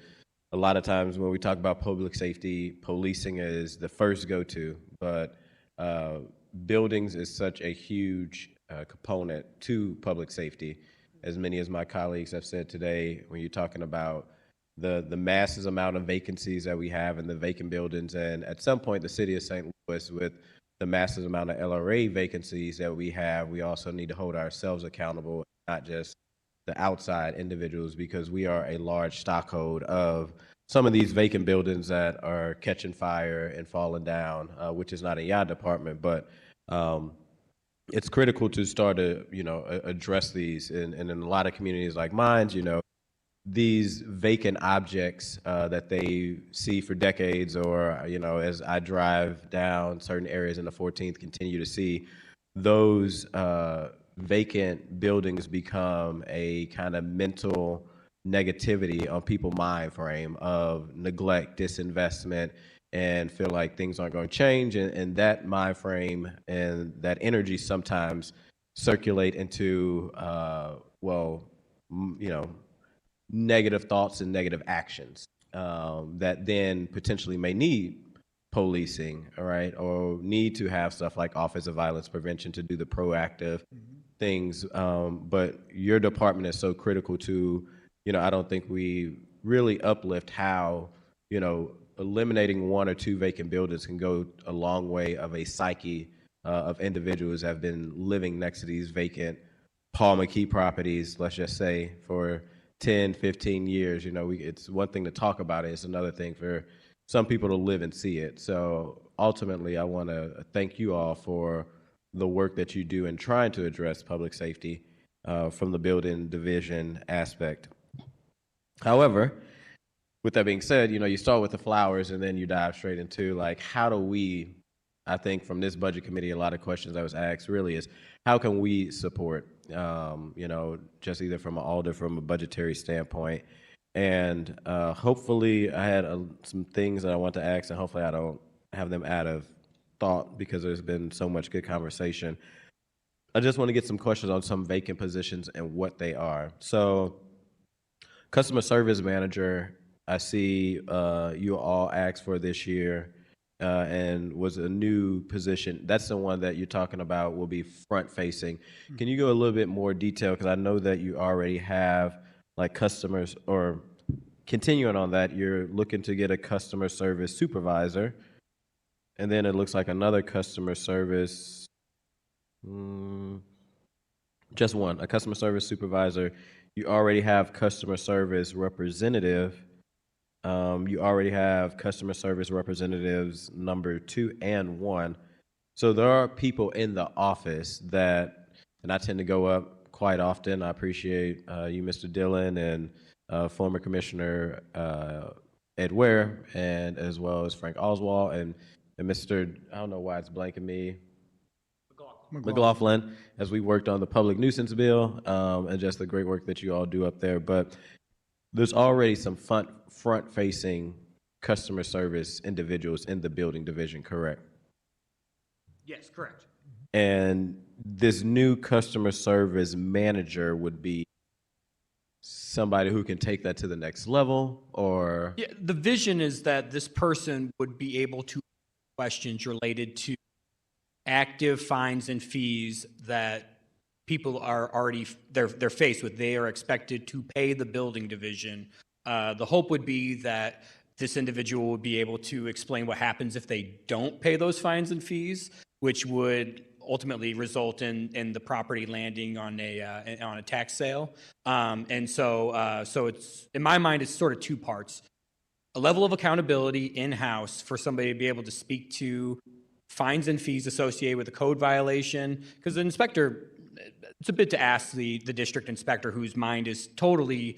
S1: A lot of times when we talk about public safety, policing is the first go-to, but buildings is such a huge component to public safety. As many as my colleagues have said today, when you're talking about the massive amount of vacancies that we have in the vacant buildings, and at some point the city of St. Louis, with the massive amount of LRA vacancies that we have, we also need to hold ourselves accountable, not just the outside individuals, because we are a large stockhold of some of these vacant buildings that are catching fire and falling down, which is not in your department, but it's critical to start to, address these. And in a lot of communities like mine, these vacant objects that they see for decades, or, as I drive down certain areas in the 14th, continue to see those vacant buildings become a kind of mental negativity on people's mind frame of neglect, disinvestment, and feel like things aren't going to change. And that mind frame and that energy sometimes circulate into, negative thoughts and negative actions that then potentially may need policing, all right, or need to have stuff like Office of Violence Prevention to do the proactive things. But your department is so critical to, I don't think we really uplift how, eliminating one or two vacant buildings can go a long way of a psyche of individuals that have been living next to these vacant Paul McKee properties, let's just say, for 10, 15 years. It's one thing to talk about it, it's another thing for some people to live and see it. So ultimately, I want to thank you all for the work that you do in trying to address public safety from the building division aspect. However, with that being said, you start with the flowers and then you dive straight into, like, how do we, I think from this budget committee, a lot of questions that was asked really is, how can we support, just either from an alder, from a budgetary standpoint. And hopefully I had some things that I want to ask, and hopefully I don't have them out of thought because there's been so much good conversation. I just want to get some questions on some vacant positions and what they are. So customer service manager, I see you all asked for this year and was a new position. That's the one that you're talking about will be front facing. Can you go a little bit more detail? Because I know that you already have like customers, or continuing on that, you're looking to get a customer service supervisor. And then it looks like another customer service, just one, a customer service supervisor. You already have customer service representative. You already have customer service representatives number 2 and 1. So there are people in the office that, and I tend to go up quite often. I appreciate you, Mr. Dillon, and former Commissioner Ed Ware, and as well as Frank Oswald and Mr., I don't know why it's blanking me, McLaughlin, as we worked on the public nuisance bill, and just the great work that you all do up there. But there's already some front-facing customer service individuals in the building division, correct?
S5: Yes, correct.
S1: And this new customer service manager would be somebody who can take that to the next level, or?
S5: Yeah, the vision is that this person would be able to answer questions related to active fines and fees that people are already, they're faced with. They are expected to pay the building division. The hope would be that this individual would be able to explain what happens if they don't pay those fines and fees, which would ultimately result in the property landing on a tax sale. And so it's, in my mind, it's sort of two parts. A level of accountability in-house for somebody to be able to speak to fines and fees associated with a code violation, because the inspector, it's a bit to ask the district inspector whose mind is totally,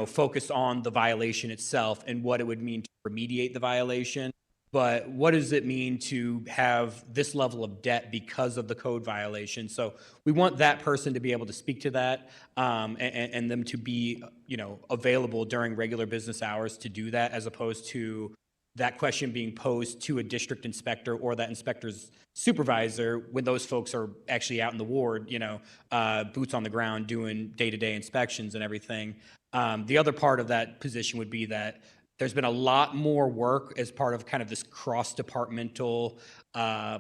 S5: focused on the violation itself and what it would mean to remediate the violation. But what does it mean to have this level of debt because of the code violation? So we want that person to be able to speak to that, and them to be, available during regular business hours to do that, as opposed to that question being posed to a district inspector or that inspector's supervisor when those folks are actually out in the ward, boots on the ground doing day-to-day inspections and everything. The other part of that position would be that there's been a lot more work as part of kind of this cross-departmental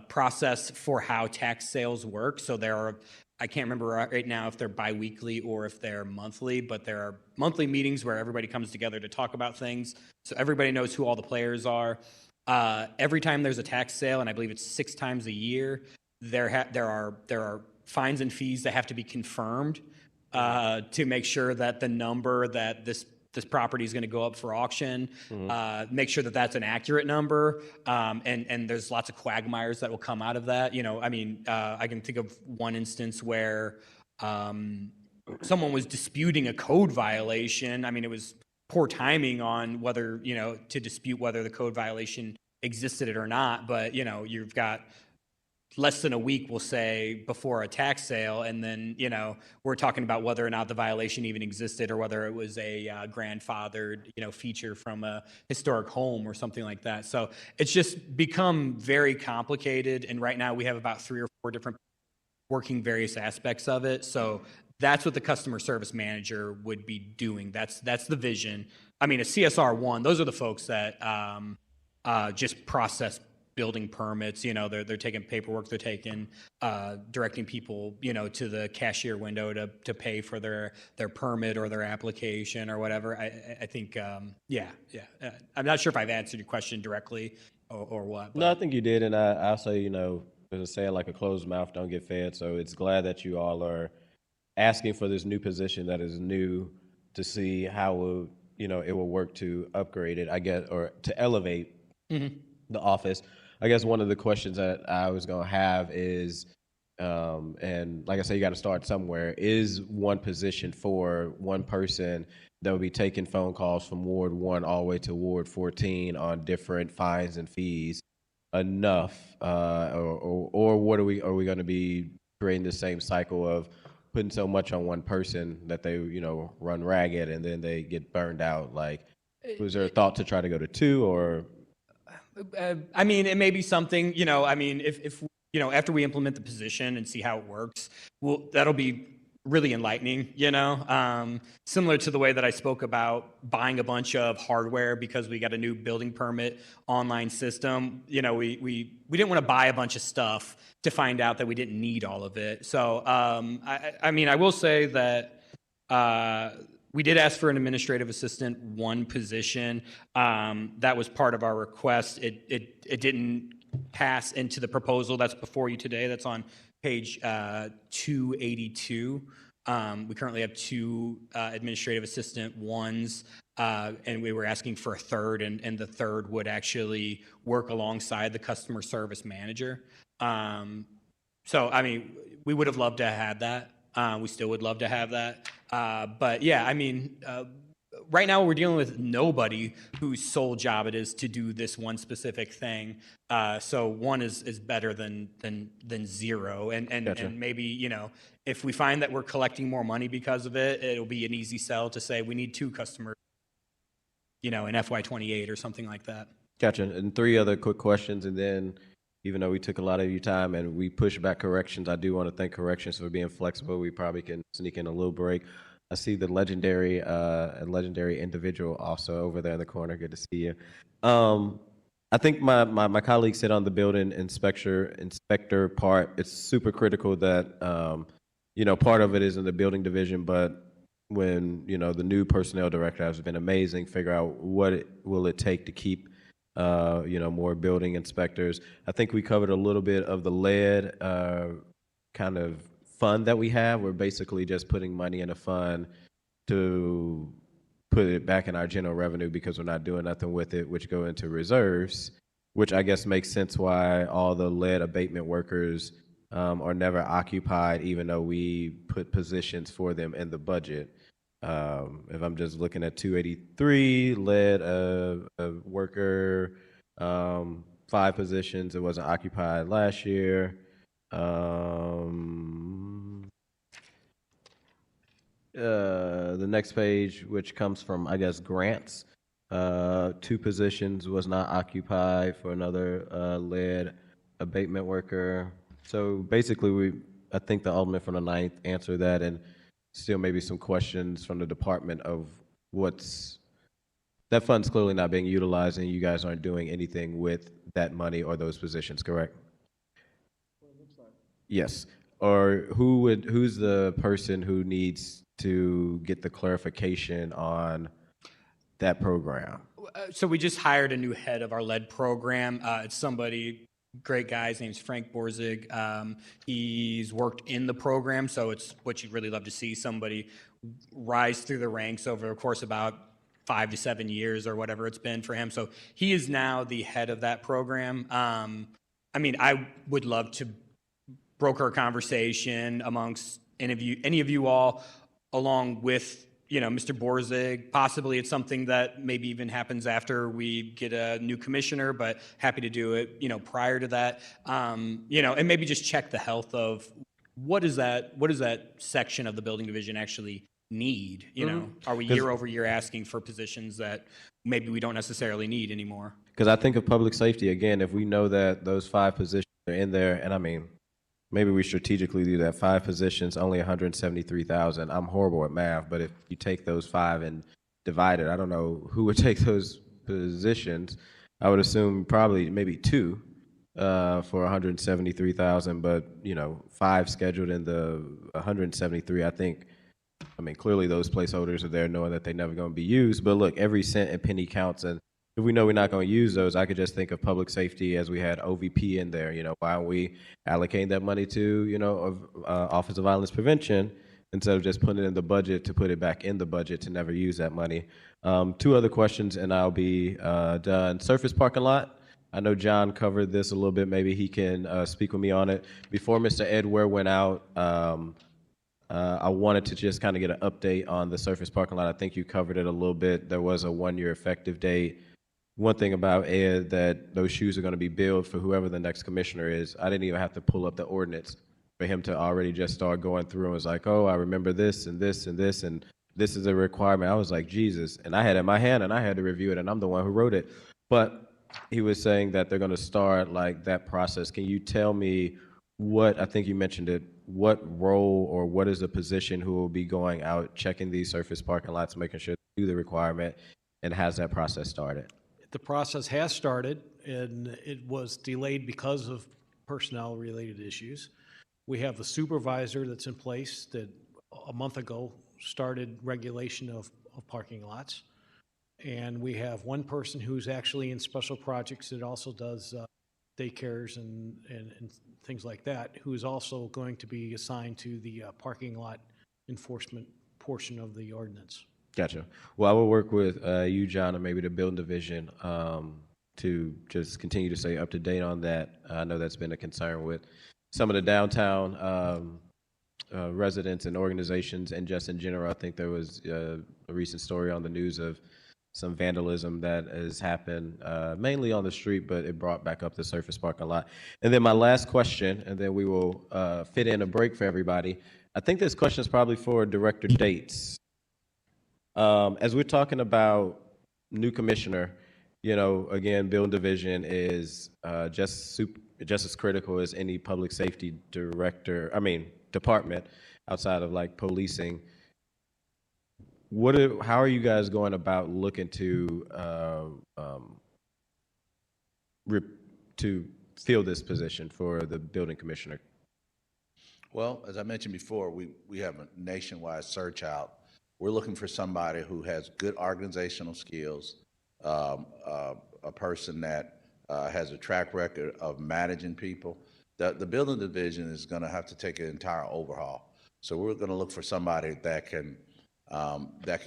S5: process for how tax sales work. So there are, I can't remember right now if they're biweekly or if they're monthly, but there are monthly meetings where everybody comes together to talk about things. So everybody knows who all the players are. Every time there's a tax sale, and I believe it's 6 times a year, there are fines and fees that have to be confirmed to make sure that the number that this property is going to go up for auction, make sure that that's an accurate number, and there's lots of quagmires that will come out of that. I can think of one instance where someone was disputing a code violation. I mean, it was poor timing on whether, to dispute whether the code violation existed or not, but, you've got less than a week, we'll say, before a tax sale, and then, we're talking about whether or not the violation even existed or whether it was a grandfathered, feature from a historic home or something like that. So it's just become very complicated, and right now we have about 3 or 4 different working various aspects of it. So that's what the customer service manager would be doing. That's the vision. I mean, a CSR1, those are the folks that just process building permits. They're taking paperwork, they're taking directing people to the cashier window to pay for their permit or their application or whatever. I think I'm not sure if I've answered your question directly or what, but.
S1: No, I think you did, and I'll say, there's a saying like a closed mouth don't get fed. So it's glad that you all are asking for this new position that is new, to see how it will work to upgrade it, I guess, or to elevate the office. I guess one of the questions that I was going to have is, and like I said, you got to start somewhere, is one position for one person that will be taking phone calls from Ward 1 all the way to Ward 14 on different fines and fees enough? Or what are we going to be creating the same cycle of putting so much on one person that they, run ragged and then they get burned out? Like, was there a thought to try to go to 2, or?
S5: I mean, it may be something, if after we implement the position and see how it works, that'll be really enlightening, similar to the way that I spoke about buying a bunch of hardware because we got a new building permit online system. We didn't want to buy a bunch of stuff to find out that we didn't need all of it. So, I will say that, we did ask for an administrative assistant 1 position. That was part of our request. It didn't pass into the proposal that's before you today. That's on page 282. We currently have 2 administrative assistant 1s, and we were asking for a 3rd, and the 3rd would actually work alongside the customer service manager. So, we would have loved to have had that. We still would love to have that. But yeah, right now we're dealing with nobody whose sole job it is to do this one specific thing. So 1 is better than 0. And
S1: Gotcha.
S5: And maybe, if we find that we're collecting more money because of it, it'll be an easy sell to say we need 2 customers, in FY28 or something like that.
S1: Gotcha. And 3 other quick questions, and then, even though we took a lot of your time and we pushed back corrections, I do want to thank corrections for being flexible. We probably can sneak in a little break. I see the legendary individual also over there in the corner. Good to see you. I think my colleague said on the building inspector part, it's super critical that, part of it is in the building division, but when, the new personnel director has been amazing, figure out what will it take to keep more building inspectors. I think we covered a little bit of the lead kind of fund that we have. We're basically just putting money in a fund to put it back in our general revenue because we're not doing nothing with it, which go into reserves, which I guess makes sense why all the lead abatement workers are never occupied, even though we put positions for them in the budget. If I'm just looking at 283, lead a worker, 5 positions, it wasn't occupied last year. The next page, which comes from, I guess, grants, 2 positions was not occupied for another lead abatement worker. So basically, I think the alderman from the 9th answered that, and still maybe some questions from the department of that fund's clearly not being utilized, and you guys aren't doing anything with that money or those positions, correct? Yes. Or who's the person who needs to get the clarification on that program?
S5: So we just hired a new head of our lead program. It's somebody, great guy. His name's Frank Borzig. He's worked in the program, so it's what you'd really love to see, somebody rise through the ranks over the course of about 5 to 7 years or whatever it's been for him. So he is now the head of that program. I mean, I would love to broker a conversation amongst any of you all, along with, you know, Mr. Borzig. Possibly it's something that maybe even happens after we get a new commissioner, but happy to do it, you know, prior to that. You know, and maybe just check the health of what does that section of the building division actually need? You know, are we year over year asking for positions that maybe we don't necessarily need anymore?
S1: Because I think of public safety, again, if we know that those 5 positions are in there, and I mean, maybe we strategically do that. 5 positions, only 173,000. I'm horrible at math, but if you take those 5 and divide it, I don't know who would take those positions. I would assume probably maybe 2 for 173,000, but you know, 5 scheduled in the 173. I mean, clearly those placeholders are there knowing that they're never going to be used. But look, every cent and penny counts, and if we know we're not going to use those, I could just think of public safety as we had OVP in there. You know, why aren't we allocating that money to, you know, Office of Violence Prevention instead of just putting it in the budget to put it back in the budget to never use that money? 2 other questions, and I'll be done. Surface parking lot. I know John covered this a little bit. Maybe he can speak with me on it. Before Mr. Ed Ware went out, I wanted to just kind of get an update on the surface parking lot. I think you covered it a little bit. There was a 1-year effective date. One thing about Ed, that those shoes are going to be billed for whoever the next commissioner is. I didn't even have to pull up the ordinance for him to already just start going through and was like, oh, I remember this and this and this, and this is a requirement. I was like, Jesus. And I had it in my hand and I had to review it, and I'm the one who wrote it. But he was saying that they're going to start like that process. Can you tell me what, I think you mentioned it, what role or what is the position who will be going out checking these surface parking lots, making sure they do the requirement, and has that process started?
S6: The process has started, and it was delayed because of personnel-related issues. We have the supervisor that's in place that a month ago started regulation of parking lots. And we have one person who's actually in special projects that also does daycares and things like that, who is also going to be assigned to the parking lot enforcement portion of the ordinance.
S1: Gotcha. Well, I will work with you, John, and maybe the building division to just continue to stay up to date on that. I know that's been a concern with some of the downtown residents and organizations, and just in general. I think there was a recent story on the news of some vandalism that has happened, mainly on the street, but it brought back up the surface parking lot. And then my last question, and then we will fit in a break for everybody. I think this question is probably for Director Dates. As we're talking about new commissioner, you know, again, building division is just as critical as any public safety department outside of like policing. How are you guys going about looking to fill this position for the building commissioner?
S10: Well, as I mentioned before, we have a nationwide search out. We're looking for somebody who has good organizational skills, a person that has a track record of managing people. The building division is going to have to take an entire overhaul. So we're going to look for somebody that can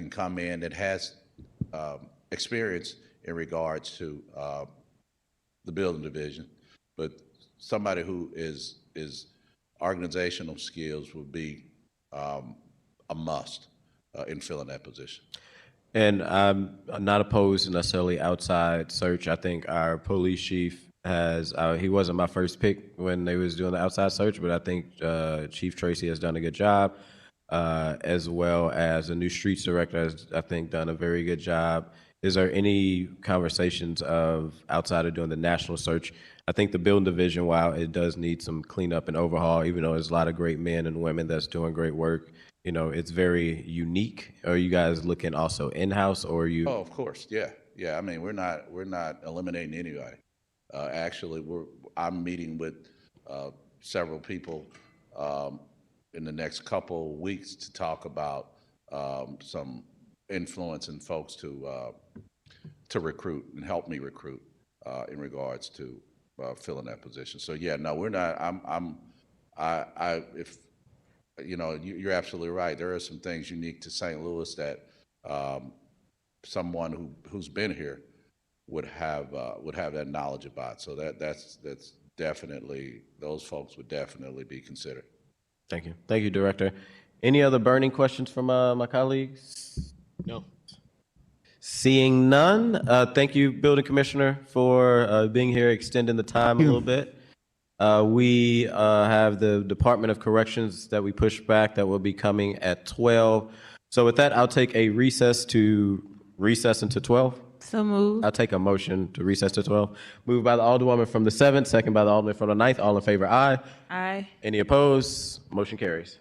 S10: come in, that has experience in regards to the building division, but somebody who is organizational skills would be a must in filling that position.
S1: And I'm not opposed to necessarily outside search. I think our police chief has, he wasn't my first pick when they was doing the outside search, but I think Chief Tracy has done a good job, as well as the new streets director has, I think, done a very good job. is there any conversations of, outside of doing the national search? I think the building division, while it does need some cleanup and overhaul, even though there's a lot of great men and women that's doing great work, you know, it's very unique. Are you guys looking also in-house, or are you?
S10: Oh, of course, yeah, yeah. I mean, we're not eliminating anybody. Actually, I'm meeting with several people in the next couple weeks to talk about some influencing folks to recruit and help me recruit in regards to filling that position. So yeah, no, we're not. If you know, you're absolutely right. There are some things unique to St. Louis that someone who's been here would have that knowledge about. So that's definitely, those folks would definitely be considered.
S1: Thank you. Thank you, Director. Any other burning questions from my colleagues?
S9: No.
S1: Seeing none, thank you, Building Commissioner, for being here, extending the time a little bit. We have the Department of Corrections that we pushed back that will be coming at 12. So with that, I'll take a recess into 12.
S7: So moved.
S1: I'll take a motion to recess to 12. Moved by the Alderwoman from the 7th, second by the Alderman from the 9th. All in favor, aye.
S7: Aye.
S1: Any opposed? Motion carries.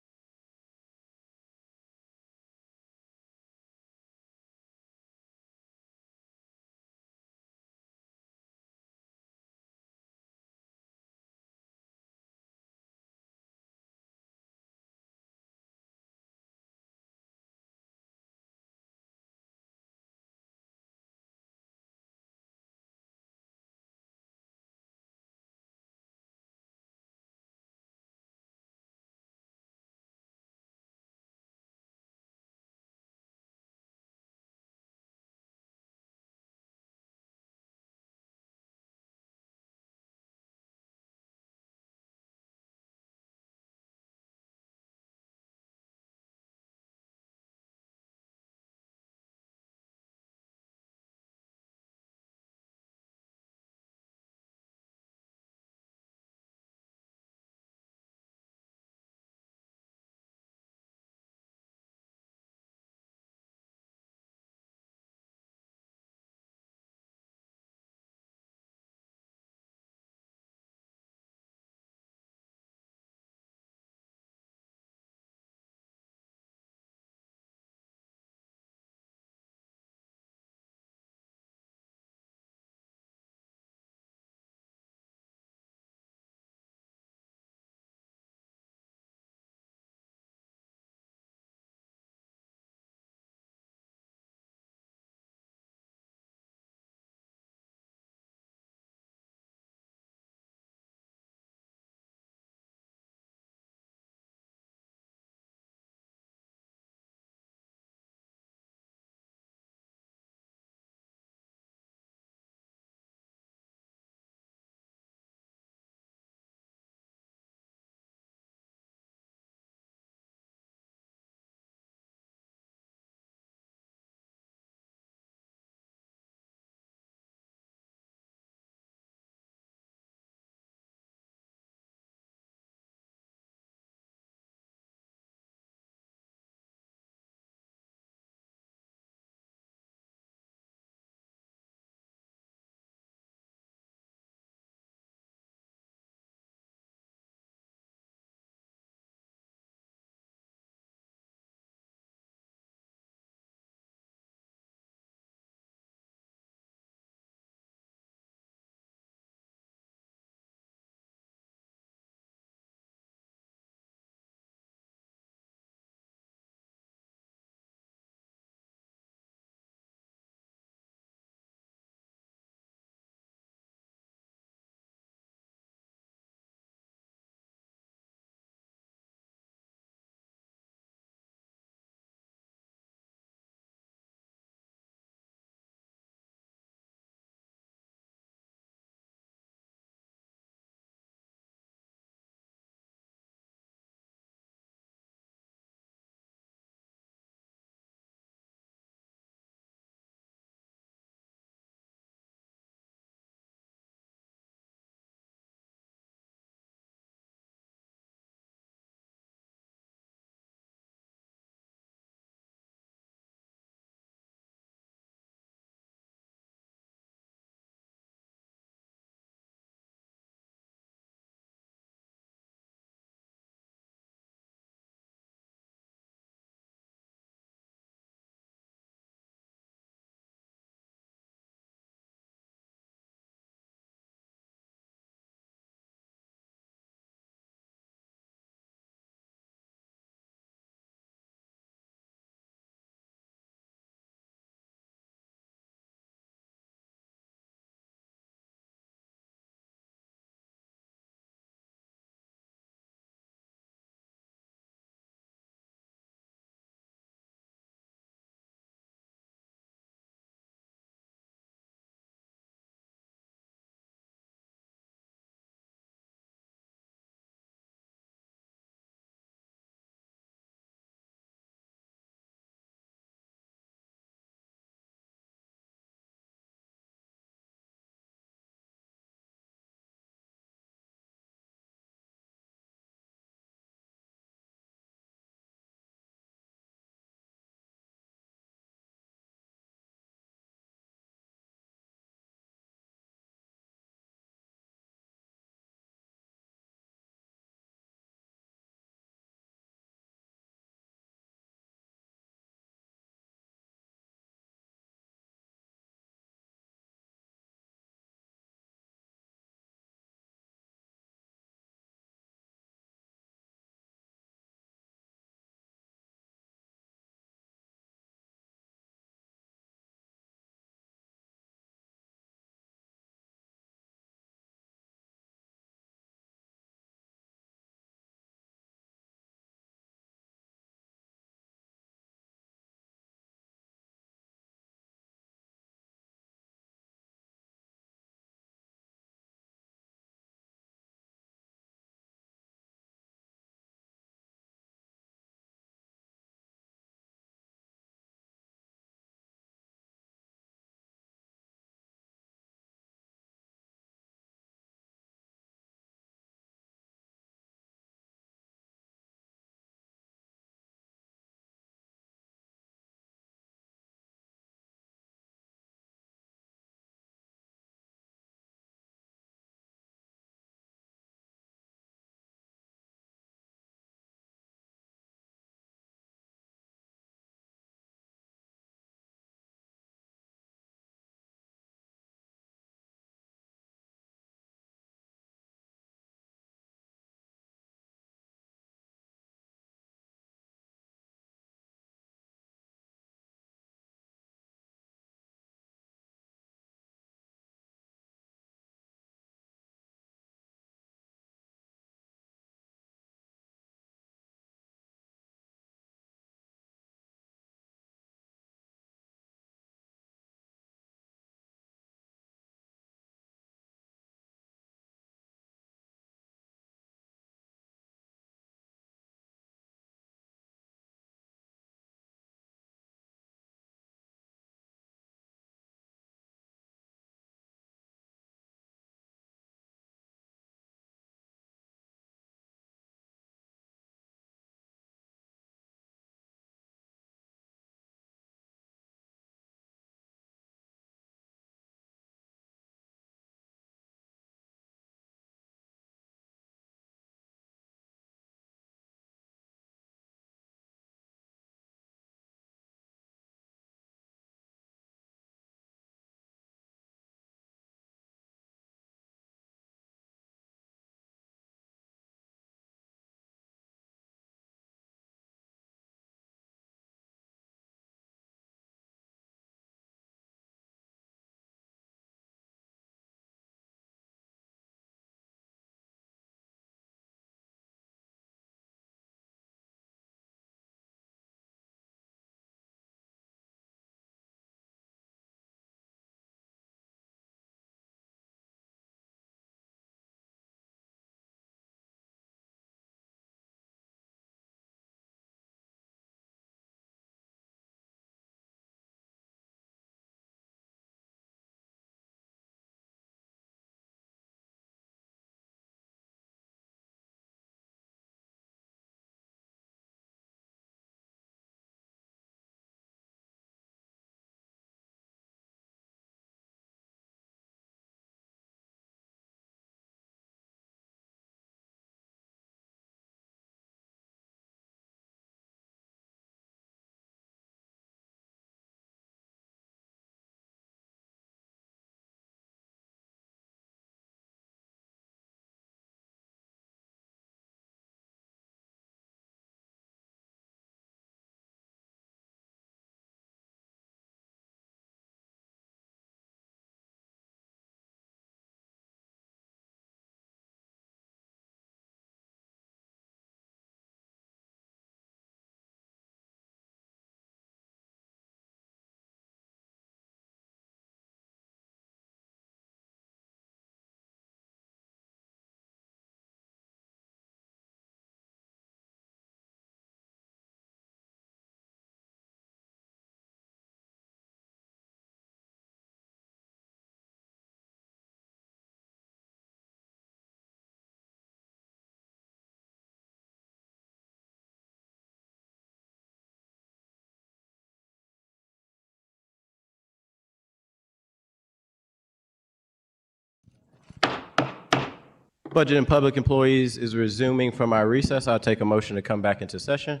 S1: Budget and Public Employees is resuming from our recess. I'll take a motion to come back into session.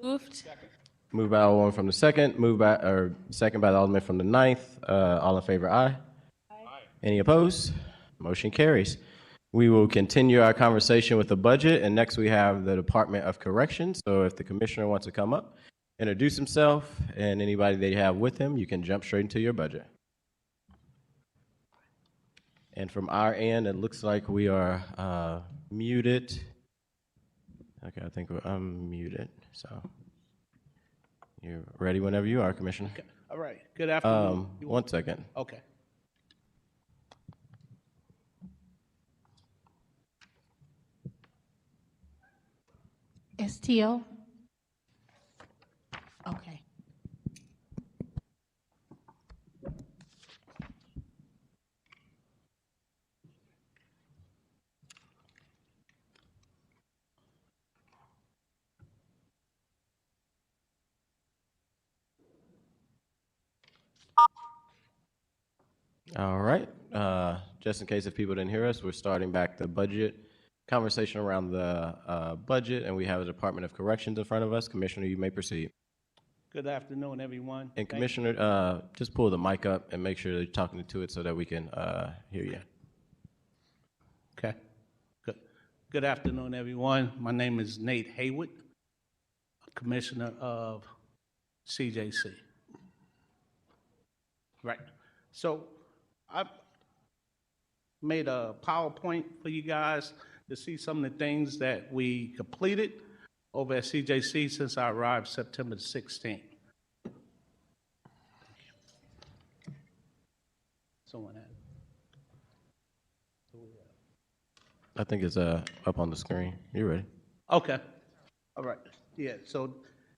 S7: Moved.
S1: Moved by Alderman from the second, second by the Alderman from the ninth. All in favor, aye. Any opposed? Motion carries. We will continue our conversation with the budget, and next we have the Department of Corrections. So if the commissioner wants to come up, introduce himself, and anybody that you have with him, you can jump straight into your budget. And from our end, it looks like we are muted. Okay, I think we're unmuted, so you're ready whenever you are, Commissioner.
S11: All right. Good afternoon.
S1: 1 second.
S11: Okay.
S2: STO? Okay.
S1: All right. Just in case if people didn't hear us, we're starting back the budget conversation around the budget, and we have the Department of Corrections in front of us. Commissioner, you may proceed.
S11: Good afternoon, everyone.
S1: And Commissioner, just pull the mic up and make sure that you're talking to it so that we can hear you.
S11: Okay. Good. Good afternoon, everyone. My name is Nate Haywood, Commissioner of CJC. Right. So I've made a PowerPoint for you guys to see some of the things that we completed over at CJC since I arrived September 16th. Someone had it.
S1: I think it's up on the screen. You ready?
S11: Okay. All right. So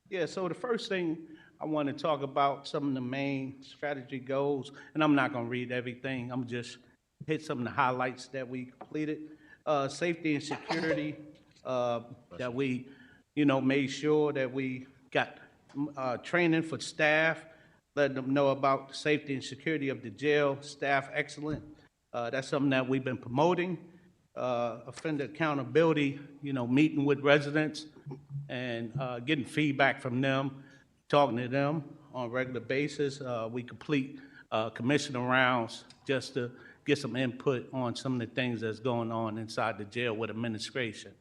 S11: the first thing I want to talk about some of the main strategy goals, and I'm not going to read everything. I'm just hit some of the highlights that we completed. Safety and security, that we, made sure that we got training for staff, letting them know about the safety and security of the jail, staff excellent. That's something that we've been promoting. Offender accountability, meeting with residents and getting feedback from them, talking to them on a regular basis. We complete commissioner rounds just to get some input on some of the things that's going on inside the jail with administration.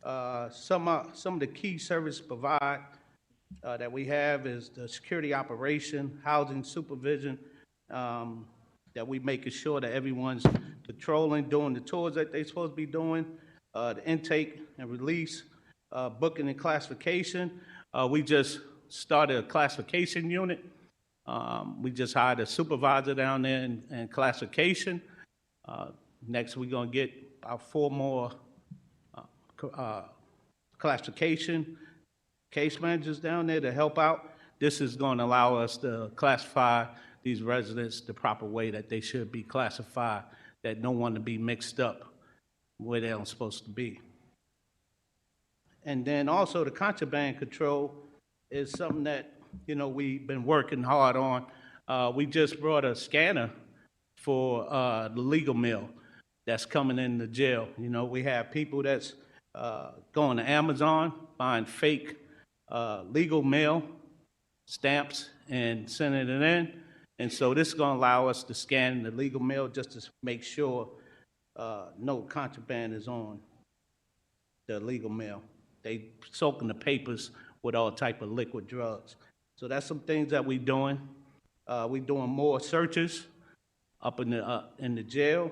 S11: Some of the key service provide that we have is the security operation, housing supervision, that we making sure that everyone's patrolling, doing the tours that they're supposed to be doing, the intake and release, booking and classification. We just started a classification unit. We just hired a supervisor down there in classification. Next, we're going to get about 4 more classification case managers down there to help out. This is going to allow us to classify these residents the proper way that they should be classified, that no one to be mixed up where they're not supposed to be. And then also the contraband control is something that, we've been working hard on. We just brought a scanner for the legal mail that's coming in the jail. We have people that's going to Amazon, buying fake legal mail stamps and sending it in. And so this is going to allow us to scan the legal mail just to make sure no contraband is on the legal mail. They soaking the papers with all type of liquid drugs. So that's some things that we're doing. We're doing more searches up in the jail,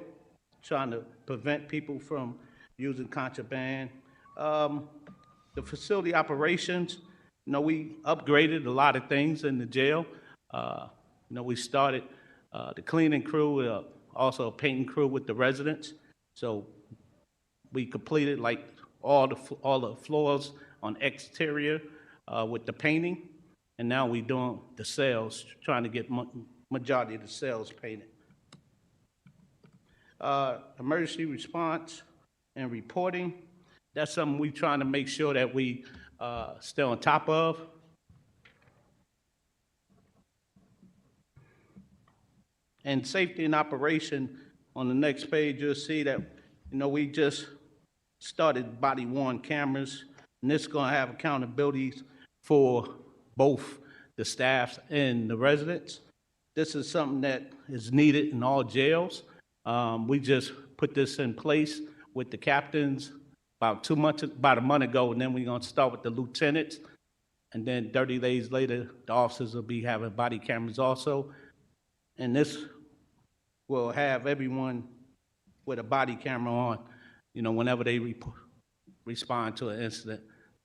S11: trying to prevent people from using contraband. The facility operations, we upgraded a lot of things in the jail. We started the cleaning crew, also a painting crew with the residents. So we completed like all the floors on exterior with the painting, and now we're doing the cells, trying to get majority of the cells painted. Emergency response and reporting, that's something we're trying to make sure that we stay on top of. And safety and operation, on the next page, you'll see that You know, we just started body-worn cameras, and this is gonna have accountabilities for both the staffs and the residents. This is something that is needed in all jails. We just put this in place with the captains about a month ago, and then we're gonna start with the lieutenants. And then 30 days later, the officers will be having body cameras also. And this will have everyone with a body camera on, you know, whenever they respond to an incident,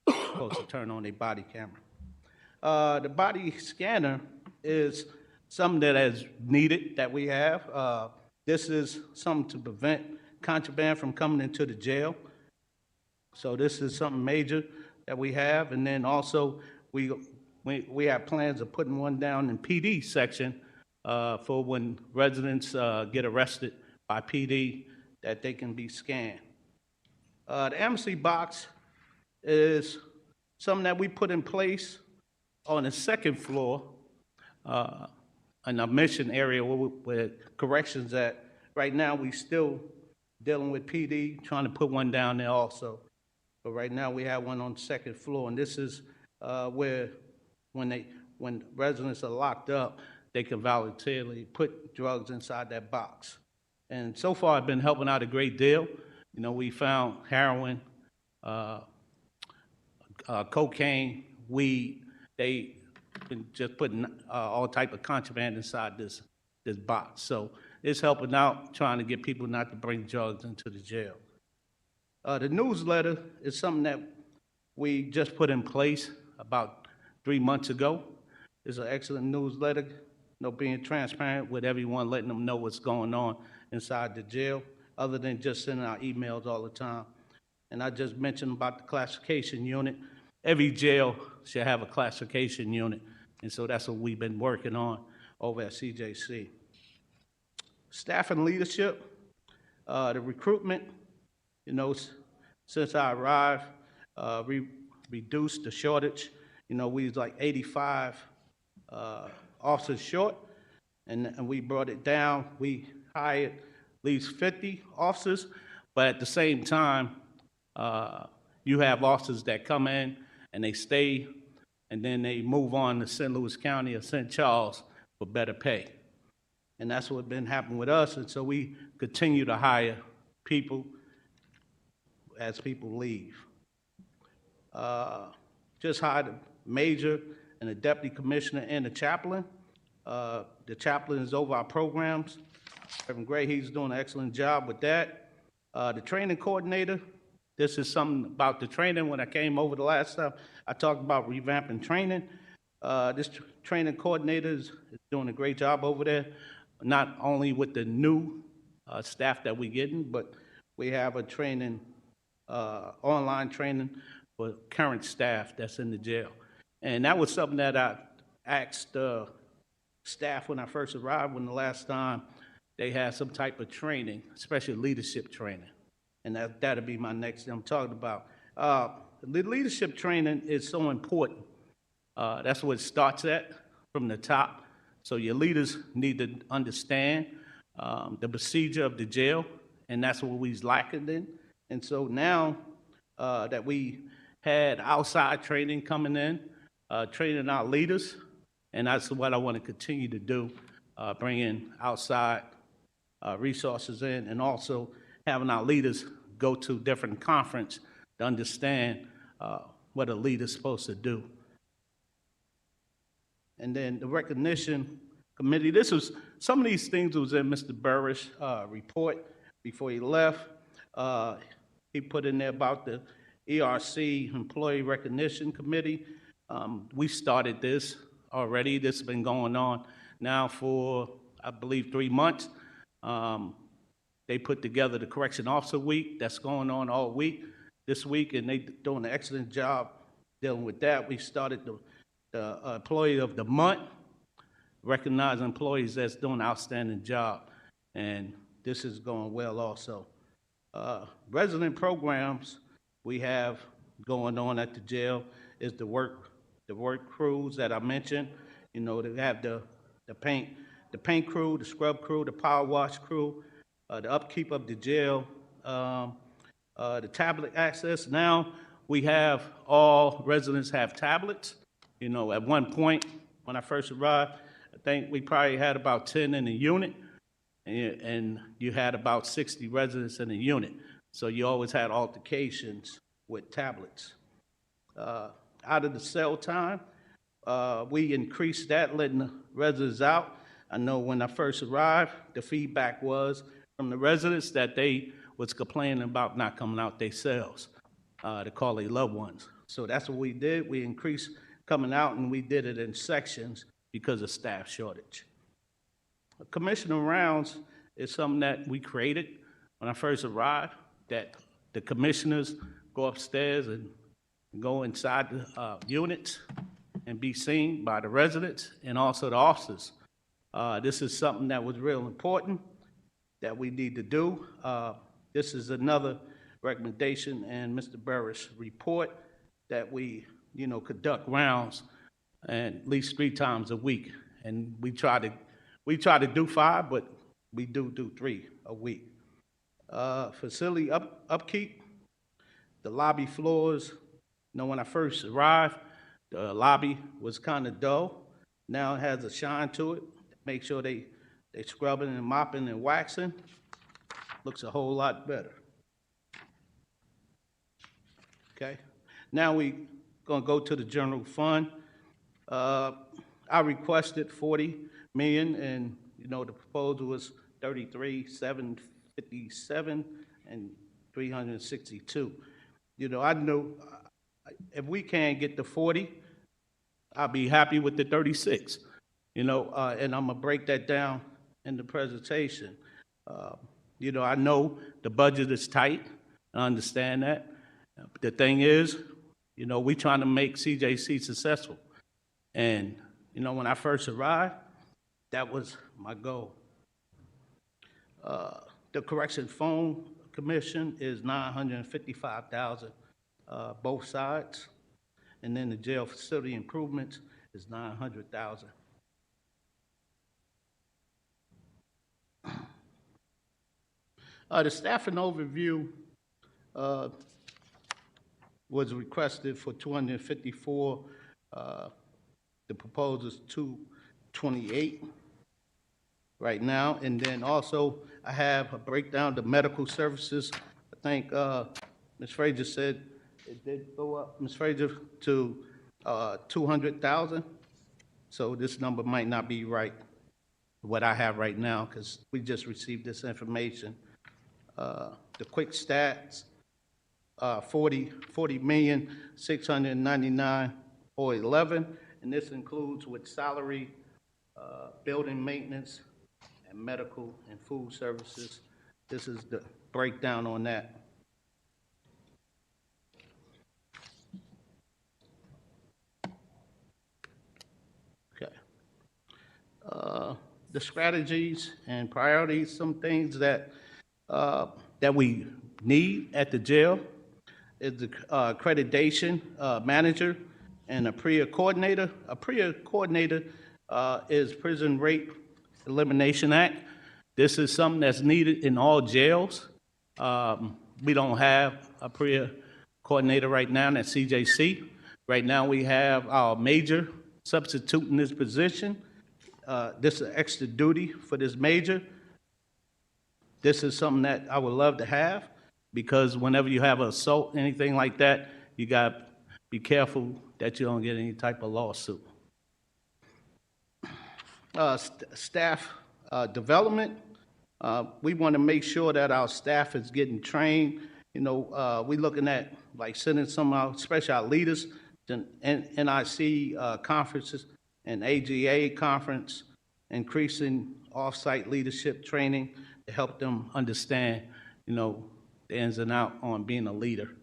S11: supposed to turn on their body camera. The body scanner is something that is needed that we have. This is something to prevent contraband from coming into the jail. So this is something major that we have. And then also, we have plans of putting one down in PD section for when residents get arrested by PD, that they can be scanned. The embassy box is something that we put in place on the second floor in a mission area where corrections at. Right now, we still dealing with PD, trying to put one down there also. But right now, we have one on the second floor, and this is where when residents are locked up, they can voluntarily put drugs inside that box. And so far, I've been helping out a great deal. You know, we found heroin, cocaine, weed. They been just putting all type of contraband inside this box. So it's helping out, trying to get people not to bring drugs into the jail. The newsletter is something that we just put in place about 3 months ago. It's an excellent newsletter, you know, being transparent with everyone, letting them know what's going on inside the jail, other than just sending out emails all the time. And I just mentioned about the classification unit. Every jail should have a classification unit, and so that's what we've been working on over at CJC. Staff and leadership, the recruitment, you know, since I arrived, we reduced the shortage. You know, we was like 85 officers short, and we brought it down. We hired at least 50 officers, but at the same time, you have officers that come in and they stay, and then they move on to St. Louis County or St. Charles for better pay. And that's what's been happening with us, and so we continue to hire people as people leave. Just hired a major and a deputy commissioner and a chaplain. The chaplain is over our programs. Reverend Gray, he's doing an excellent job with that. The training coordinator, this is something about the training. When I came over the last time, I talked about revamping training. This training coordinator is doing a great job over there, not only with the new staff that we're getting, but we have a training, online training for current staff that's in the jail. And that was something that I asked staff when I first arrived, when the last time they had some type of training, especially leadership training. And that'll be my next thing I'm talking about. The leadership training is so important. That's where it starts at, from the top. So your leaders need to understand the procedure of the jail, and that's what we's lacking in. And so now that we had outside training coming in, training our leaders, and that's what I want to continue to do, bring in outside resources in, and also having our leaders go to different conferences to understand what a leader's supposed to do. And then the recognition committee, some of these things was in Mr. Burris' report before he left. He put in there about the ERC, Employee Recognition Committee. We started this already. This has been going on now for, I believe, 3 months. They put together the Correction Officer Week. That's going on all week this week, and they're doing an excellent job dealing with that. We started the Employee of the Month, recognize employees that's doing an outstanding job, and this is going well also. Resident programs we have going on at the jail is the work crews that I mentioned. You know, they have the paint crew, the scrub crew, the power wash crew, the upkeep of the jail, the tablet access. Now, we have, all residents have tablets. You know, at one point, when I first arrived, I think we probably had about 10 in the unit, and you had about 60 residents in the unit. So you always had altercations with tablets. Out of the cell time, we increased that, letting the residents out. I know when I first arrived, the feedback was from the residents that they was complaining about not coming out their cells to call their loved ones. So that's what we did. We increased coming out, and we did it in sections because of staff shortage. Commissioner rounds is something that we created when I first arrived, that the commissioners go upstairs and go inside the units and be seen by the residents and also the officers. This is something that was real important that we need to do. This is another recommendation in Mr. Burris' report that we, conduct rounds at least 3 times a week. And we try to do 5, but we do 3 a week. Facility upkeep, the lobby floors. When I first arrived, the lobby was kind of dull. Now it has a shine to it. Make sure they scrubbing and mopping and waxing. Looks a whole lot better. Okay. Now we gonna go to the general fund. I requested 40 million, and the proposal was 33,757 and 362. I know if we can't get the 40, I'll be happy with the 36. And I'm gonna break that down in the presentation. I know the budget is tight. I understand that. But the thing is, we trying to make CJC successful. And, when I first arrived, that was my goal. The correction phone commission is $955,000, both sides. And then the jail facility improvements is $900,000. The staffing overview was requested for 254. The proposal is 228 right now. And then also I have a breakdown of the medical services. I think Ms. Frazier said it did go up, Ms. Frazier, to 200,000. So this number might not be right, what I have right now, because we just received this information. The quick stats, 40,699,011, and this includes with salary, building maintenance, and medical and food services. This is the breakdown on that. Okay. The strategies and priorities, some things that we need at the jail is the accreditation manager and a PREA coordinator. A PREA coordinator is Prison Rape Elimination Act. This is something that's needed in all jails. We don't have a PREA coordinator right now at CJC. Right now we have our major substitute in this position. This is extra duty for this major. This is something that I would love to have, because whenever you have an assault, anything like that, you got to be careful that you don't get any type of lawsuit. Staff development. We want to make sure that our staff is getting trained. We're looking at like sending some of our, especially our leaders, to NIC conferences and AGA conference, increasing off-site leadership training to help them understand, the ins and outs on being a leader.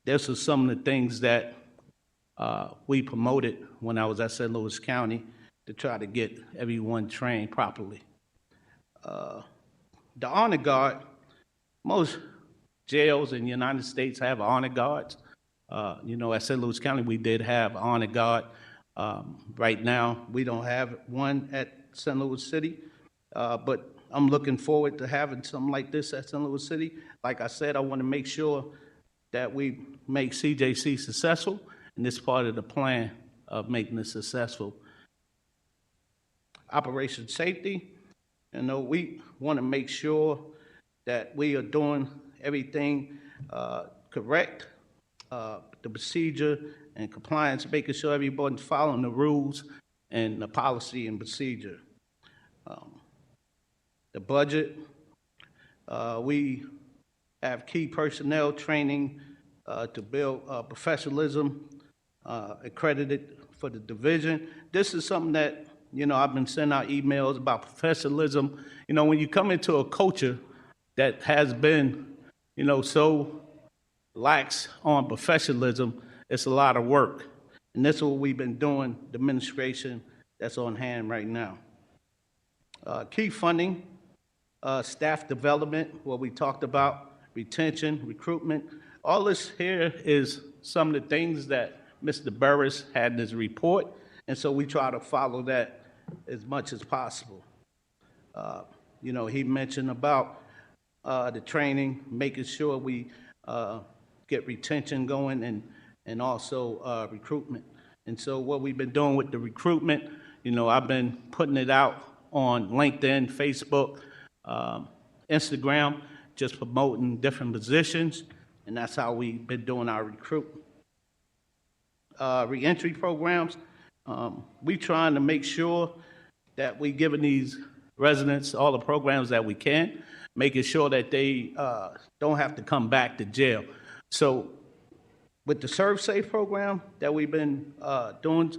S11: This is some of the things that we promoted when I was at St. Louis County to try to get everyone trained properly. The honor guard, most jails in the United States have honor guards. At St. Louis County, we did have honor guard. Right now, we don't have one at St. Louis City, but I'm looking forward to having something like this at St. Louis City. Like I said, I want to make sure that we make CJC successful, and this part of the plan of making it successful. Operation safety, we want to make sure that we are doing everything correct, the procedure and compliance, making sure everybody's following the rules and the policy and procedure. The budget, we have key personnel training to build professionalism, accredited for the division. This is something that, I've been sending out emails about professionalism. When you come into a culture that has been, so lax on professionalism, it's a lot of work. And that's what we've been doing, the administration that's on hand right now. Key funding, staff development, what we talked about, retention, recruitment. All this here is some of the things that Mr. Burris had in his report, and so we try to follow that as much as possible. He mentioned about the training, making sure we get retention going and also recruitment. And so what we've been doing with the recruitment, I've been putting it out on LinkedIn, Facebook, Instagram, just promoting different positions, and that's how we've been doing our recruitment. Reentry programs, we trying to make sure that we giving these residents all the programs that we can, making sure that they don't have to come back to jail. So with the Serve Safe program that we've been doing,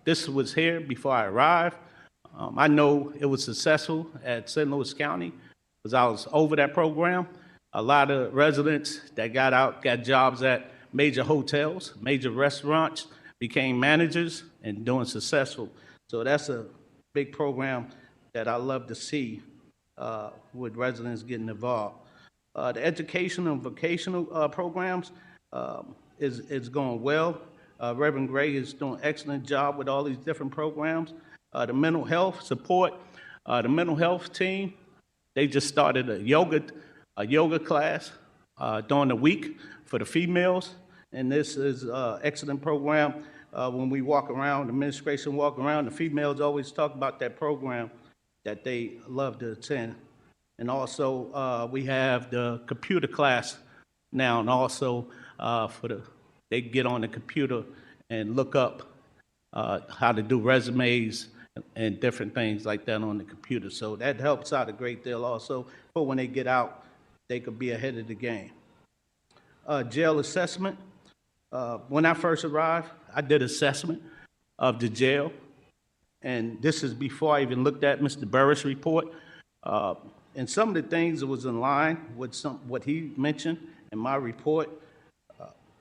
S11: this was here before I arrived. I know it was successful at St. Louis County because I was over that program. A lot of residents that got out got jobs at major hotels, major restaurants, became managers and doing successful. So that's a big program that I love to see with residents getting involved. The educational and vocational programs is going well. Reverend Gray is doing an excellent job with all these different programs. The mental health support, the mental health team, they just started a yoga class during the week for the females, and this is an excellent program. When we walk around, the administration walk around, the females always talk about that program that they love to attend. And also, we have the computer class now, and also they get on the computer and look up how to do resumes and different things like that on the computer. So that helps out a great deal also, but when they get out, they could be ahead of the game. Jail assessment. When I first arrived, I did assessment of the jail, and this is before I even looked at Mr. Burris' report. And some of the things that was in line with what he mentioned in my report.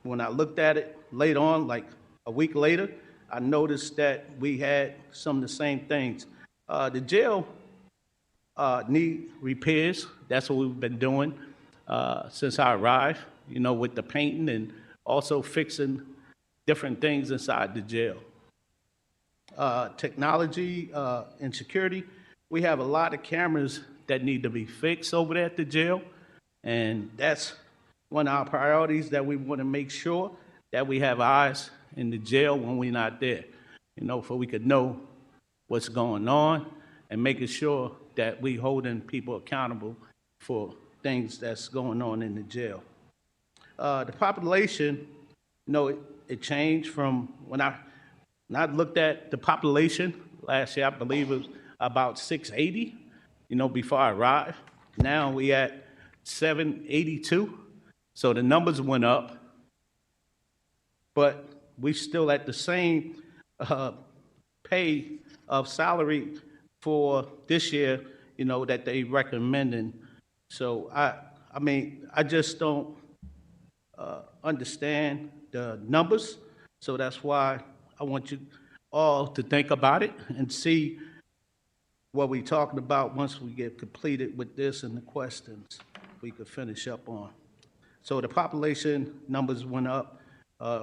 S11: When I looked at it later on, like a week later, I noticed that we had some of the same things. The jail need repairs. That's what we've been doing since I arrived, with the painting and also fixing different things inside the jail. Technology and security, we have a lot of cameras that need to be fixed over there at the jail, and that's one of our priorities, that we want to make sure that we have eyes in the jail when we're not there, so we could know what's going on and making sure that we holding people accountable for things that's going on in the jail. The population, it changed from when I looked at the population last year. I believe it was about 680, before I arrived. Now we at 782, so the numbers went up, but we still at the same pay of salary for this year, that they recommending. So I just don't understand the numbers. So that's why I want you all to think about it and see what we're talking about once we get completed with this and the questions we could finish up on. So the population numbers went up,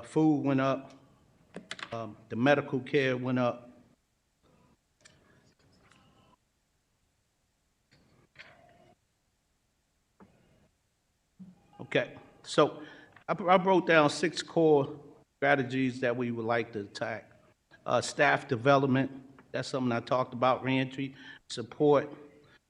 S11: food went up, the medical care went up. Okay, so I wrote down 6 core strategies that we would like to attack. Staff development, that's something I talked about, reentry, support,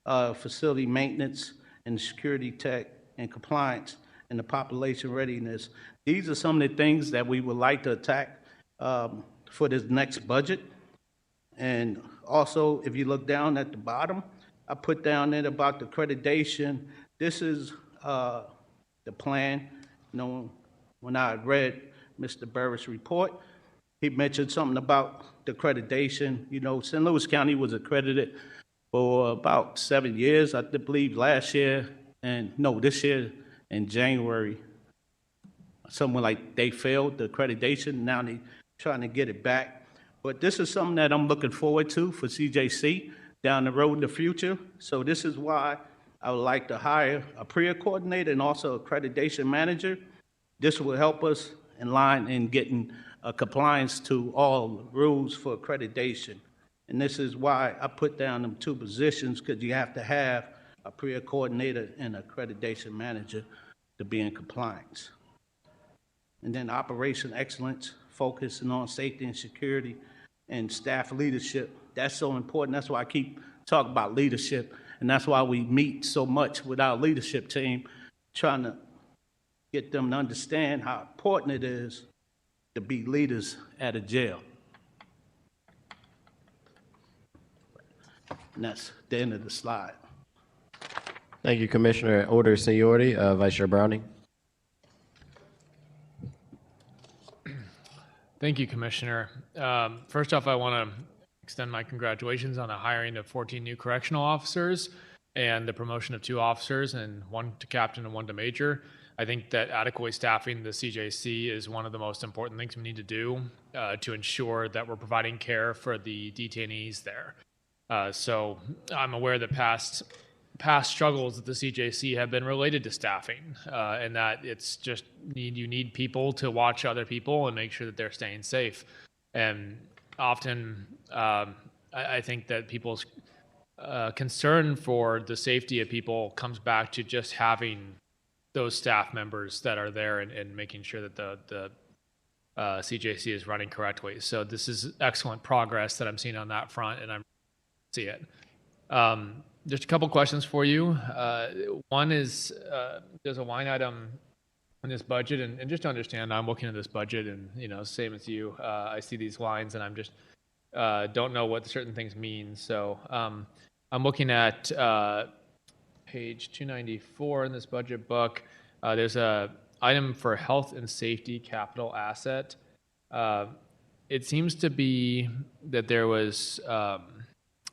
S11: facility maintenance, and security tech and compliance, and the population readiness. These are some of the things that we would like to attack for this next budget. And also, if you look down at the bottom, I put down there about the accreditation. This is the plan. You know, when I read Mr. Burris' report, he mentioned something about the accreditation. You know, St. Louis County was accredited for about 7 years, I believe last year, and no, this year in January. Something like they failed the accreditation, now they're trying to get it back. But this is something that I'm looking forward to for CJC down the road in the future. So this is why I would like to hire a PREA coordinator and also accreditation manager. This will help us in line in getting compliance to all rules for accreditation. And this is why I put down them 2 positions, because you have to have a PREA coordinator and accreditation manager to be in compliance. And then operation excellence, focusing on safety and security and staff leadership. That's so important. That's why I keep talking about leadership. And that's why we meet so much with our leadership team, trying to get them to understand how important it is to be leaders at a jail. And that's the end of the slide.
S1: Thank you, Commissioner. Order of seniority, Vice Chair Browning.
S3: Thank you, Commissioner. First off, I want to extend my congratulations on the hiring of 14 new correctional officers and the promotion of 2 officers, and 1 to captain and 1 to major. I think that adequately staffing the CJC is one of the most important things we need to do to ensure that we're providing care for the detainees there. So I'm aware that past struggles at the CJC have been related to staffing, and that it's just you need people to watch other people and make sure that they're staying safe. And often, I think that people's concern for the safety of people comes back to just having those staff members that are there and making sure that the CJC is running correctly. So this is excellent progress that I'm seeing on that front, and I'm see it. Just a couple questions for you. One is, there's a line item in this budget, and just to understand, I'm looking at this budget, and same as you, I see these lines, and I'm just don't know what certain things mean. So I'm looking at page 294 in this budget book. There's a item for health and safety capital asset. It seems to be that there was a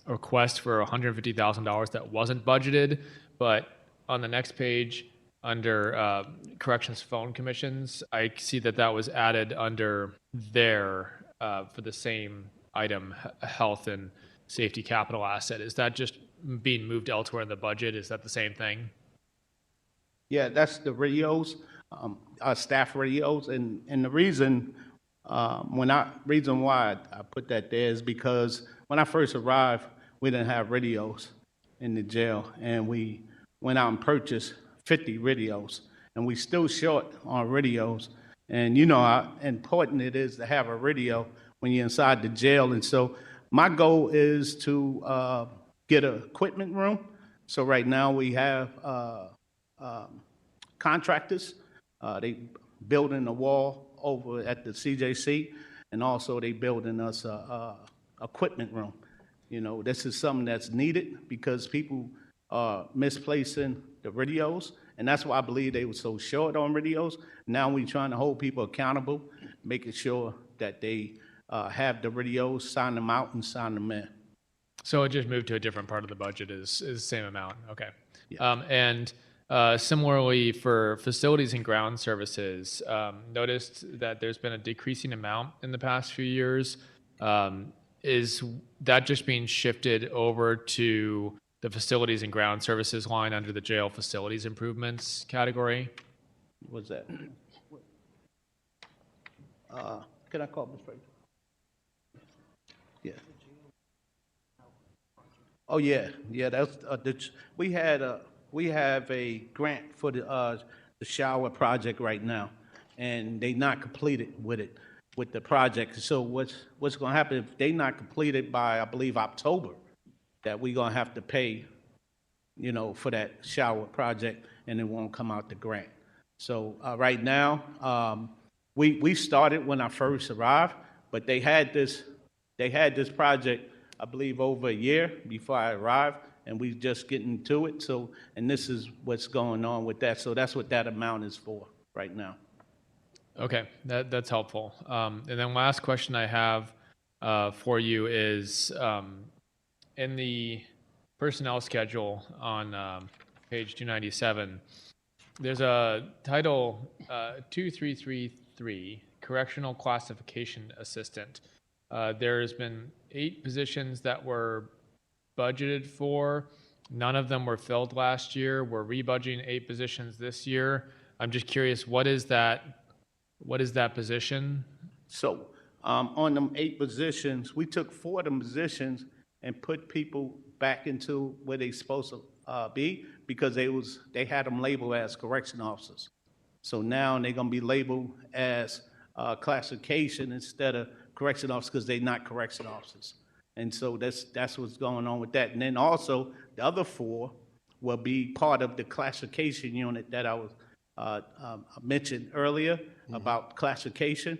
S3: request for $150,000 that wasn't budgeted, but on the next page under corrections phone commissions, I see that was added under there for the same item, health and safety capital asset. Is that just being moved elsewhere in the budget? Is that the same thing?
S11: Yeah, that's the radios, our staff radios, and the reason why I put that there is because when I first arrived, we didn't have radios in the jail, and we went out and purchased 50 radios, and we still short on radios. And you know how important it is to have a radio when you're inside the jail. And so my goal is to get an equipment room. So right now we have contractors. They building a wall over at the CJC, and also they building us a equipment room. This is something that's needed because people are misplacing the radios, and that's why I believe they were so short on radios. Now we're trying to hold people accountable, making sure that they have the radios, sign them out, and sign them in.
S3: So it just moved to a different part of the budget is the same amount. Okay.
S11: Yeah.
S3: And similarly for facilities and ground services, noticed that there's been a decreasing amount in the past few years. Is that just being shifted over to the facilities and ground services line under the jail facilities improvements category?
S11: What's that? Can I call Ms. Fraser? Yeah. Oh, yeah, that's, we have a grant for the the shower project right now, and they not completed with it, with the project. So what's gonna happen if they not completed by, I believe, October, that we gonna have to pay, you know, for that shower project, and it won't come out the grant. So right now, we started when I first arrived, but they had this project, I believe, over a year before I arrived, and we just getting to it. So, and this is what's going on with that. So that's what that amount is for right now.
S3: Okay, that's helpful. And then last question I have for you is in the personnel schedule on page 297, there's a title 2333, Correctional Classification Assistant. There's been 8 positions that were budgeted for. None of them were filled last year. We're rebudgeting 8 positions this year. I'm just curious, what is that position?
S11: So on them 8 positions, we took 4 of them positions and put people back into where they supposed to be, because they had them labeled as correction officers. So now they're gonna be labeled as classification instead of correction officers, because they're not correction officers. And so that's what's going on with that. And then also the other 4 will be part of the classification unit that I was mentioned earlier about classification.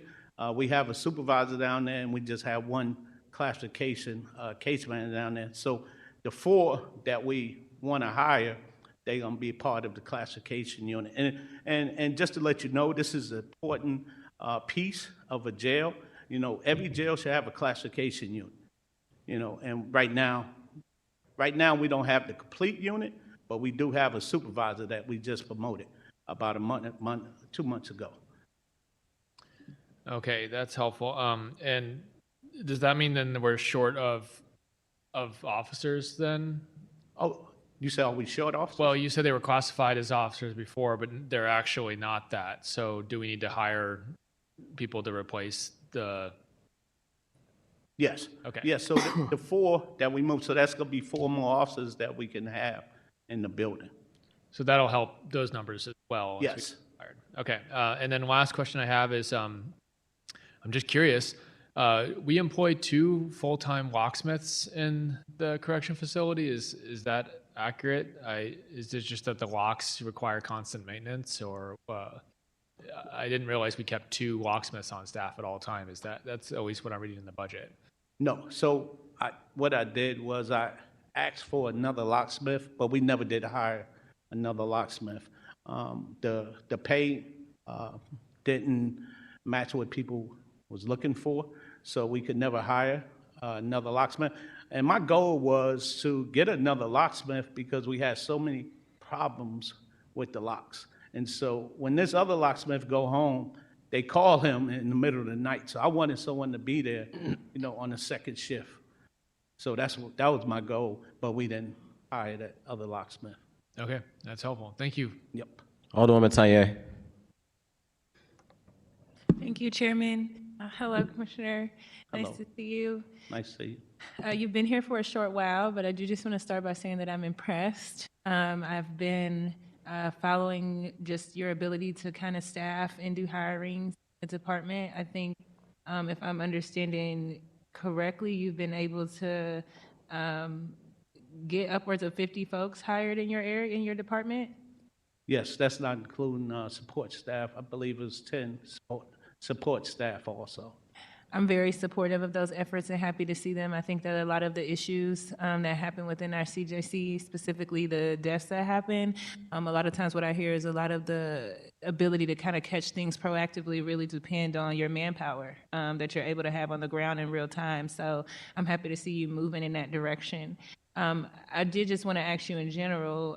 S11: We have a supervisor down there, and we just have 1 classification case manager down there. So the 4 that we want to hire, they're going to be part of the classification unit. And just to let you know, this is an important piece of a jail. You know, every jail should have a classification unit. You know, and right now we don't have the complete unit, but we do have a supervisor that we just promoted about 2 months ago.
S3: Okay, that's helpful. And does that mean then we're short of officers then?
S11: Oh, you said, are we short officers?
S3: Well, you said they were classified as officers before, but they're actually not that. So do we need to hire people to replace the?
S11: Yes.
S3: Okay.
S11: Yes, so the 4 that we moved, so that's going to be 4 more officers that we can have in the building.
S3: So that'll help those numbers as well.
S11: Yes.
S3: Okay. And then last question I have is, I'm just curious. We employ 2 full-time locksmiths in the correction facility. Is that accurate? Is it just that the locks require constant maintenance, or I didn't realize we kept 2 locksmiths on staff at all time. That's always what I'm reading in the budget? No.
S11: So what I did was I asked for another locksmith, but we never did hire another locksmith. The pay didn't match what people was looking for, so we could never hire another locksmith. And my goal was to get another locksmith because we had so many problems with the locks. And so when this other locksmith go home, they call him in the middle of the night. So I wanted someone to be there, you know, on the second shift. So that was my goal, but we didn't hire that other locksmith.
S3: Okay, that's helpful. Thank you.
S11: Yep.
S1: Alderwoman Tanya.
S7: Thank you, Chairman. Hello, Commissioner.
S11: Hello.
S7: Nice to see you.
S11: Nice to see you.
S7: You've been here for a short while, but I do just want to start by saying that I'm impressed. I've been following just your ability to kind of staff and do hirings in the department. I think if I'm understanding correctly, you've been able to get upwards of 50 folks hired in your area, in your department?
S11: Yes, that's not including support staff. I believe it's 10 support staff also.
S7: I'm very supportive of those efforts and happy to see them. I think that a lot of the issues that happen within our CJC, specifically the deaths that happen, a lot of times what I hear is a lot of the ability to kind of catch things proactively really depend on your manpower that you're able to have on the ground in real time. So I'm happy to see you moving in that direction. I did just want to ask you in general,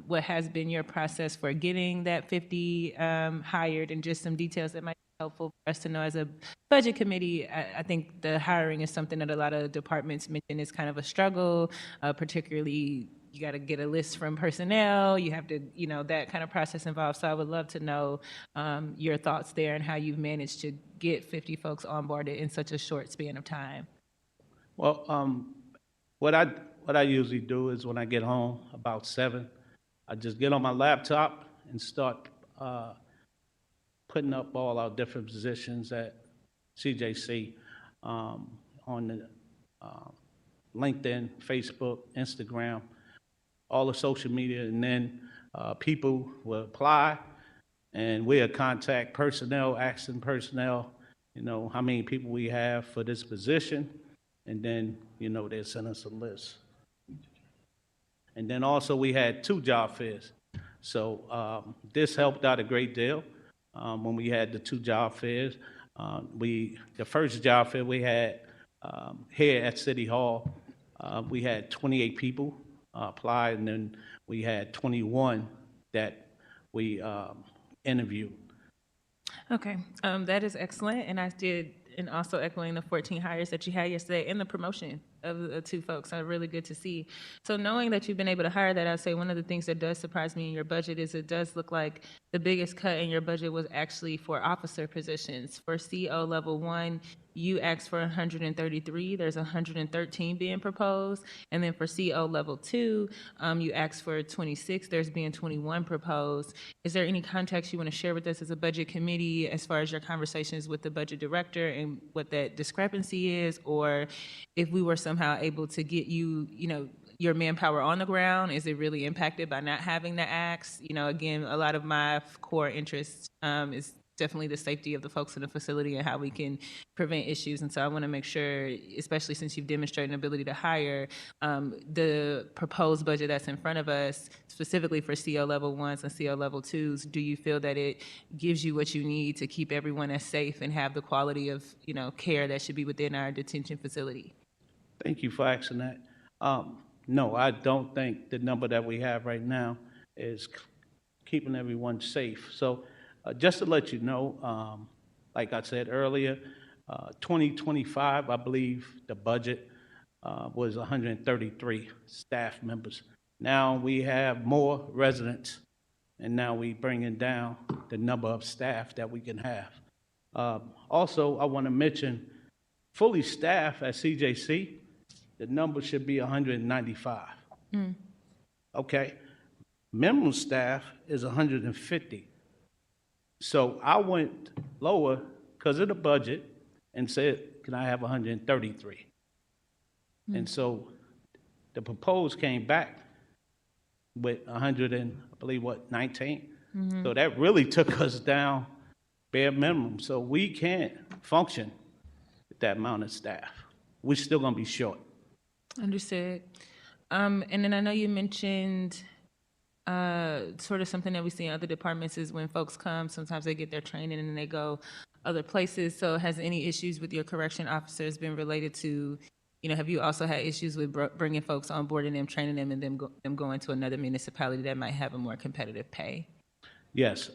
S7: what has been your process for getting that 50 hired, and just some details that might be helpful for us to know as a budget committee. I think the hiring is something that a lot of departments mention is kind of a struggle, particularly you got to get a list from personnel, you have to, you know, that kind of process involved. So I would love to know your thoughts there and how you've managed to get 50 folks onboarded in such a short span of time.
S11: Well, what I usually do is when I get home about 7, I just get on my laptop and start putting up all our different positions at CJC on the LinkedIn, Facebook, Instagram, all the social media, and then people will apply, and we'll contact personnel, asking personnel, how many people we have for this position, and then, they'll send us a list. And then also we had 2 job fairs. So this helped out a great deal when we had the 2 job fairs. The first job fair we had here at City Hall, we had 28 people apply, and then we had 21 that we interviewed.
S7: Okay, that is excellent, and also echoing the 14 hires that you had yesterday and the promotion of the 2 folks are really good to see. So knowing that you've been able to hire that, I'd say one of the things that does surprise me in your budget is it does look like the biggest cut in your budget was actually for officer positions. For CO level 1, you asked for 133, there's 113 being proposed. And then for CO level 2, you asked for 26, there's being 21 proposed. Is there any context you want to share with us as a budget committee as far as your conversations with the budget director and what that discrepancy is? Or if we were somehow able to get you, your manpower on the ground, is it really impacted by not having the acts? Again, a lot of my core interest is definitely the safety of the folks in the facility and how we can prevent issues. And so I want to make sure, especially since you've demonstrated an ability to hire, the proposed budget that's in front of us, specifically for CO level 1s and CO level 2s, do you feel that it gives you what you need to keep everyone as safe and have the quality of, care that should be within our detention facility?
S11: Thank you for asking that. No, I don't think the number that we have right now is keeping everyone safe. So just to let you know, like I said earlier, 2025, I believe the budget was 133 staff members. Now we have more residents, and now we bringing down the number of staff that we can have. Also, I want to mention, fully staffed at CJC, the number should be 195. Okay, minimum staff is 150. So I went lower because of the budget and said, can I have 133? And so the proposed came back with 100 and I believe 19. So that really took us down bare minimum. So we can't function with that amount of staff. We're still gonna be short.
S7: Understood. And then I know you mentioned sort of something that we see in other departments is when folks come, sometimes they get their training and then they go other places. So has any issues with your correction officers been related to, have you also had issues with bringing folks on board and them training them and them going to another municipality that might have a more competitive pay?
S11: Yes.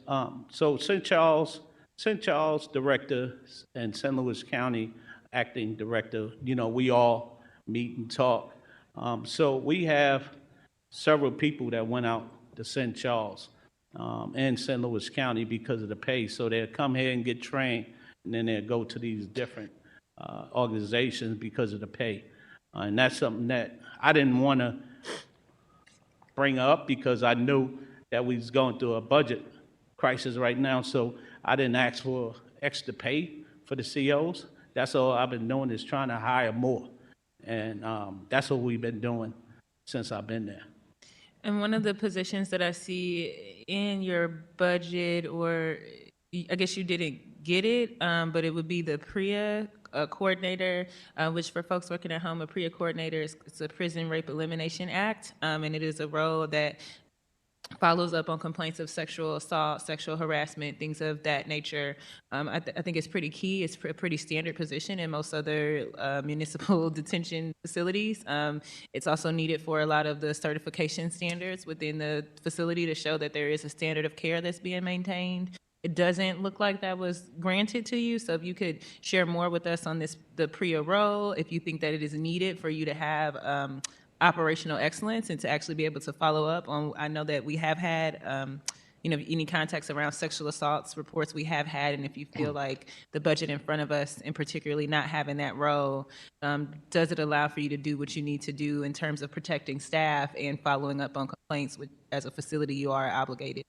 S11: So St. Charles director and St. Louis County acting director, we all meet and talk. So we have several people that went out to St. Charles and St. Louis County because of the pay. So they'll come here and get trained, and then they'll go to these different organizations because of the pay. And that's something that I didn't want to bring up because I knew that we was going through a budget crisis right now. So I didn't ask for extra pay for the COs. That's all I've been doing is trying to hire more. And that's what we've been doing since I've been there.
S7: And one of the positions that I see in your budget, or I guess you didn't get it, but it would be the PREA coordinator, which for folks working at home, a PREA coordinator is it's a Prison Rape Elimination Act, and it is a role that follows up on complaints of sexual assault, sexual harassment, things of that nature. I think it's pretty key. It's a pretty standard position in most other municipal detention facilities. It's also needed for a lot of the certification standards within the facility to show that there is a standard of care that's being maintained. It doesn't look like that was granted to you, so if you could share more with us on the PREA role, if you think that it is needed for you to have operational excellence and to actually be able to follow up on. I know that we have had, any context around sexual assaults reports we have had, and if you feel like the budget in front of us, and particularly not having that role, does it allow for you to do what you need to do in terms of protecting staff and following up on complaints, which as a facility you are obligated?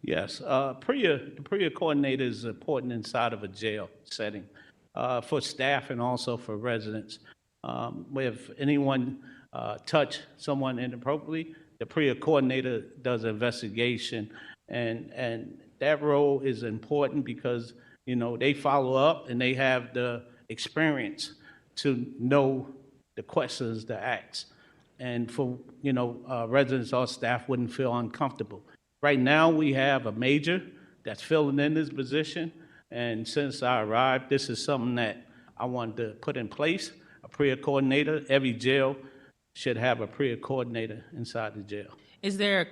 S11: Yes, the PREA coordinator is important inside of a jail setting for staff and also for residents. If anyone touch someone inappropriately, the PREA coordinator does investigation, and that role is important because, you know, they follow up and they have the experience to know the questions to ask. And for, you know, residents or staff wouldn't feel uncomfortable. Right now, we have a major that's filling in this position, and since I arrived, this is something that I wanted to put in place, a PREA coordinator. Every jail should have a PREA coordinator inside the jail.
S7: Is there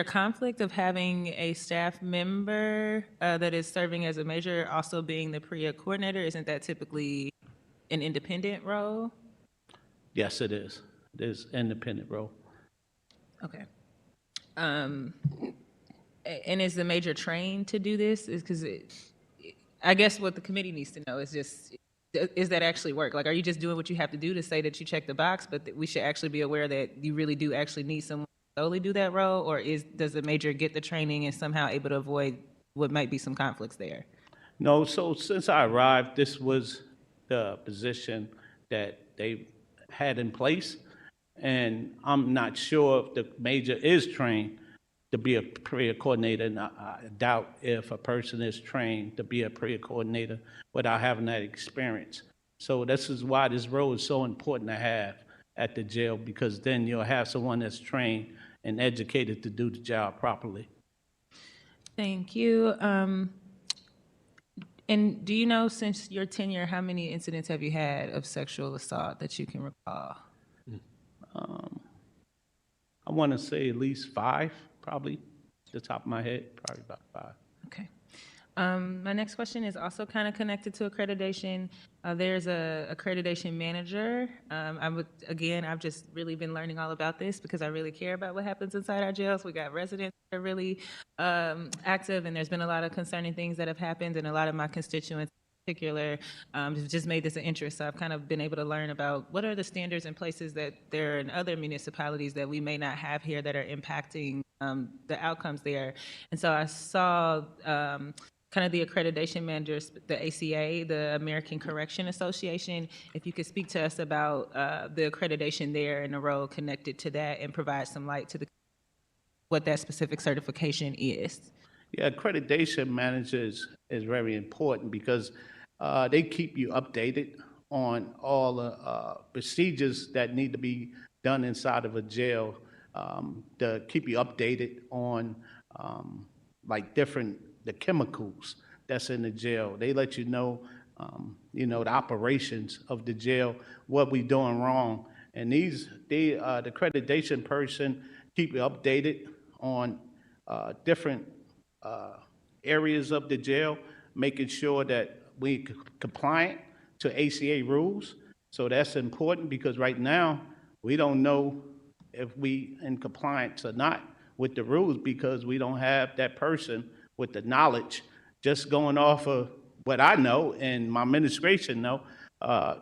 S7: a conflict of having a staff member that is serving as a major also being the PREA coordinator? Isn't that typically an independent role?
S11: Yes, it is. It is independent role.
S7: Okay. And is the major trained to do this? Is because I guess what the committee needs to know is just, is that actually work? Like, are you just doing what you have to do to say that you check the box, but that we should actually be aware that you really do actually need someone to solely do that role? Or does the major get the training and somehow able to avoid what might be some conflicts there?
S11: No, so since I arrived, this was the position that they had in place. And I'm not sure if the major is trained to be a PREA coordinator, and I doubt if a person is trained to be a PREA coordinator without having that experience. So this is why this role is so important to have at the jail, because then you'll have someone that's trained and educated to do the job properly.
S7: Thank you. And do you know, since your tenure, how many incidents have you had of sexual assault that you can recall?
S11: I want to say at least 5, probably, at the top of my head, probably about 5.
S7: Okay. My next question is also kind of connected to accreditation. There's a accreditation manager. I've just really been learning all about this because I really care about what happens inside our jails. We got residents that are really active, and there's been a lot of concerning things that have happened, and a lot of my constituents in particular have just made this an interest. So I've kind of been able to learn about what are the standards and places that there are in other municipalities that we may not have here that are impacting the outcomes there. And so I saw kind of the accreditation managers, the ACA, the American Correction Association, if you could speak to us about the accreditation there and the role connected to that and provide some light to what that specific certification is.
S11: Yeah, accreditation managers is very important because they keep you updated on all the procedures that need to be done inside of a jail, to keep you updated on like the chemicals that's in the jail. They let you know, the operations of the jail, what we doing wrong. And the accreditation person keep you updated on different areas of the jail, making sure that we compliant to ACA rules. So that's important because right now we don't know if we in compliance or not with the rules because we don't have that person with the knowledge. Just going off of what I know and my administration know,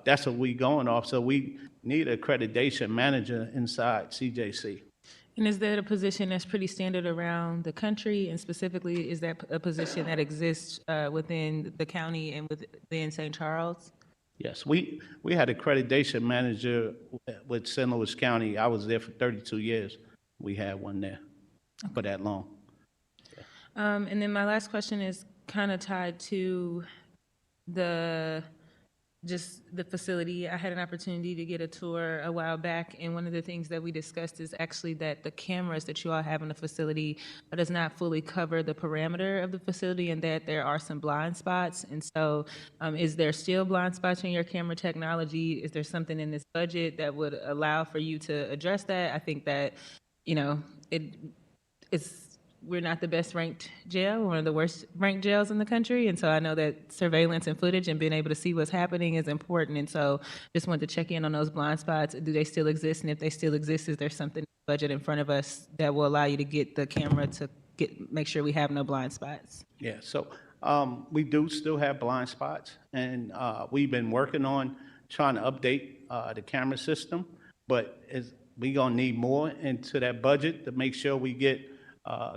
S11: that's what we going off. So we need an accreditation manager inside CJC.
S7: And is that a position that's pretty standard around the country? And specifically, is that a position that exists within the county and within St. Charles?
S11: Yes, we had an accreditation manager with St. Louis County. I was there for 32 years. We had one there for that long.
S7: And then my last question is kind of tied to the facility. I had an opportunity to get a tour a while back, and one of the things that we discussed is actually that the cameras that you all have in the facility does not fully cover the parameter of the facility, and that there are some blind spots. And so is there still blind spots in your camera technology? Is there something in this budget that would allow for you to address that? I think that, we're not the best ranked jail, one of the worst ranked jails in the country. And so I know that surveillance and footage and being able to see what's happening is important. And so just wanted to check in on those blind spots. Do they still exist? And if they still exist, is there something in the budget in front of us that will allow you to get the camera to make sure we have no blind spots?
S11: Yeah, so we do still have blind spots, and we've been working on trying to update the camera system, but we're gonna need more into that budget to make sure we get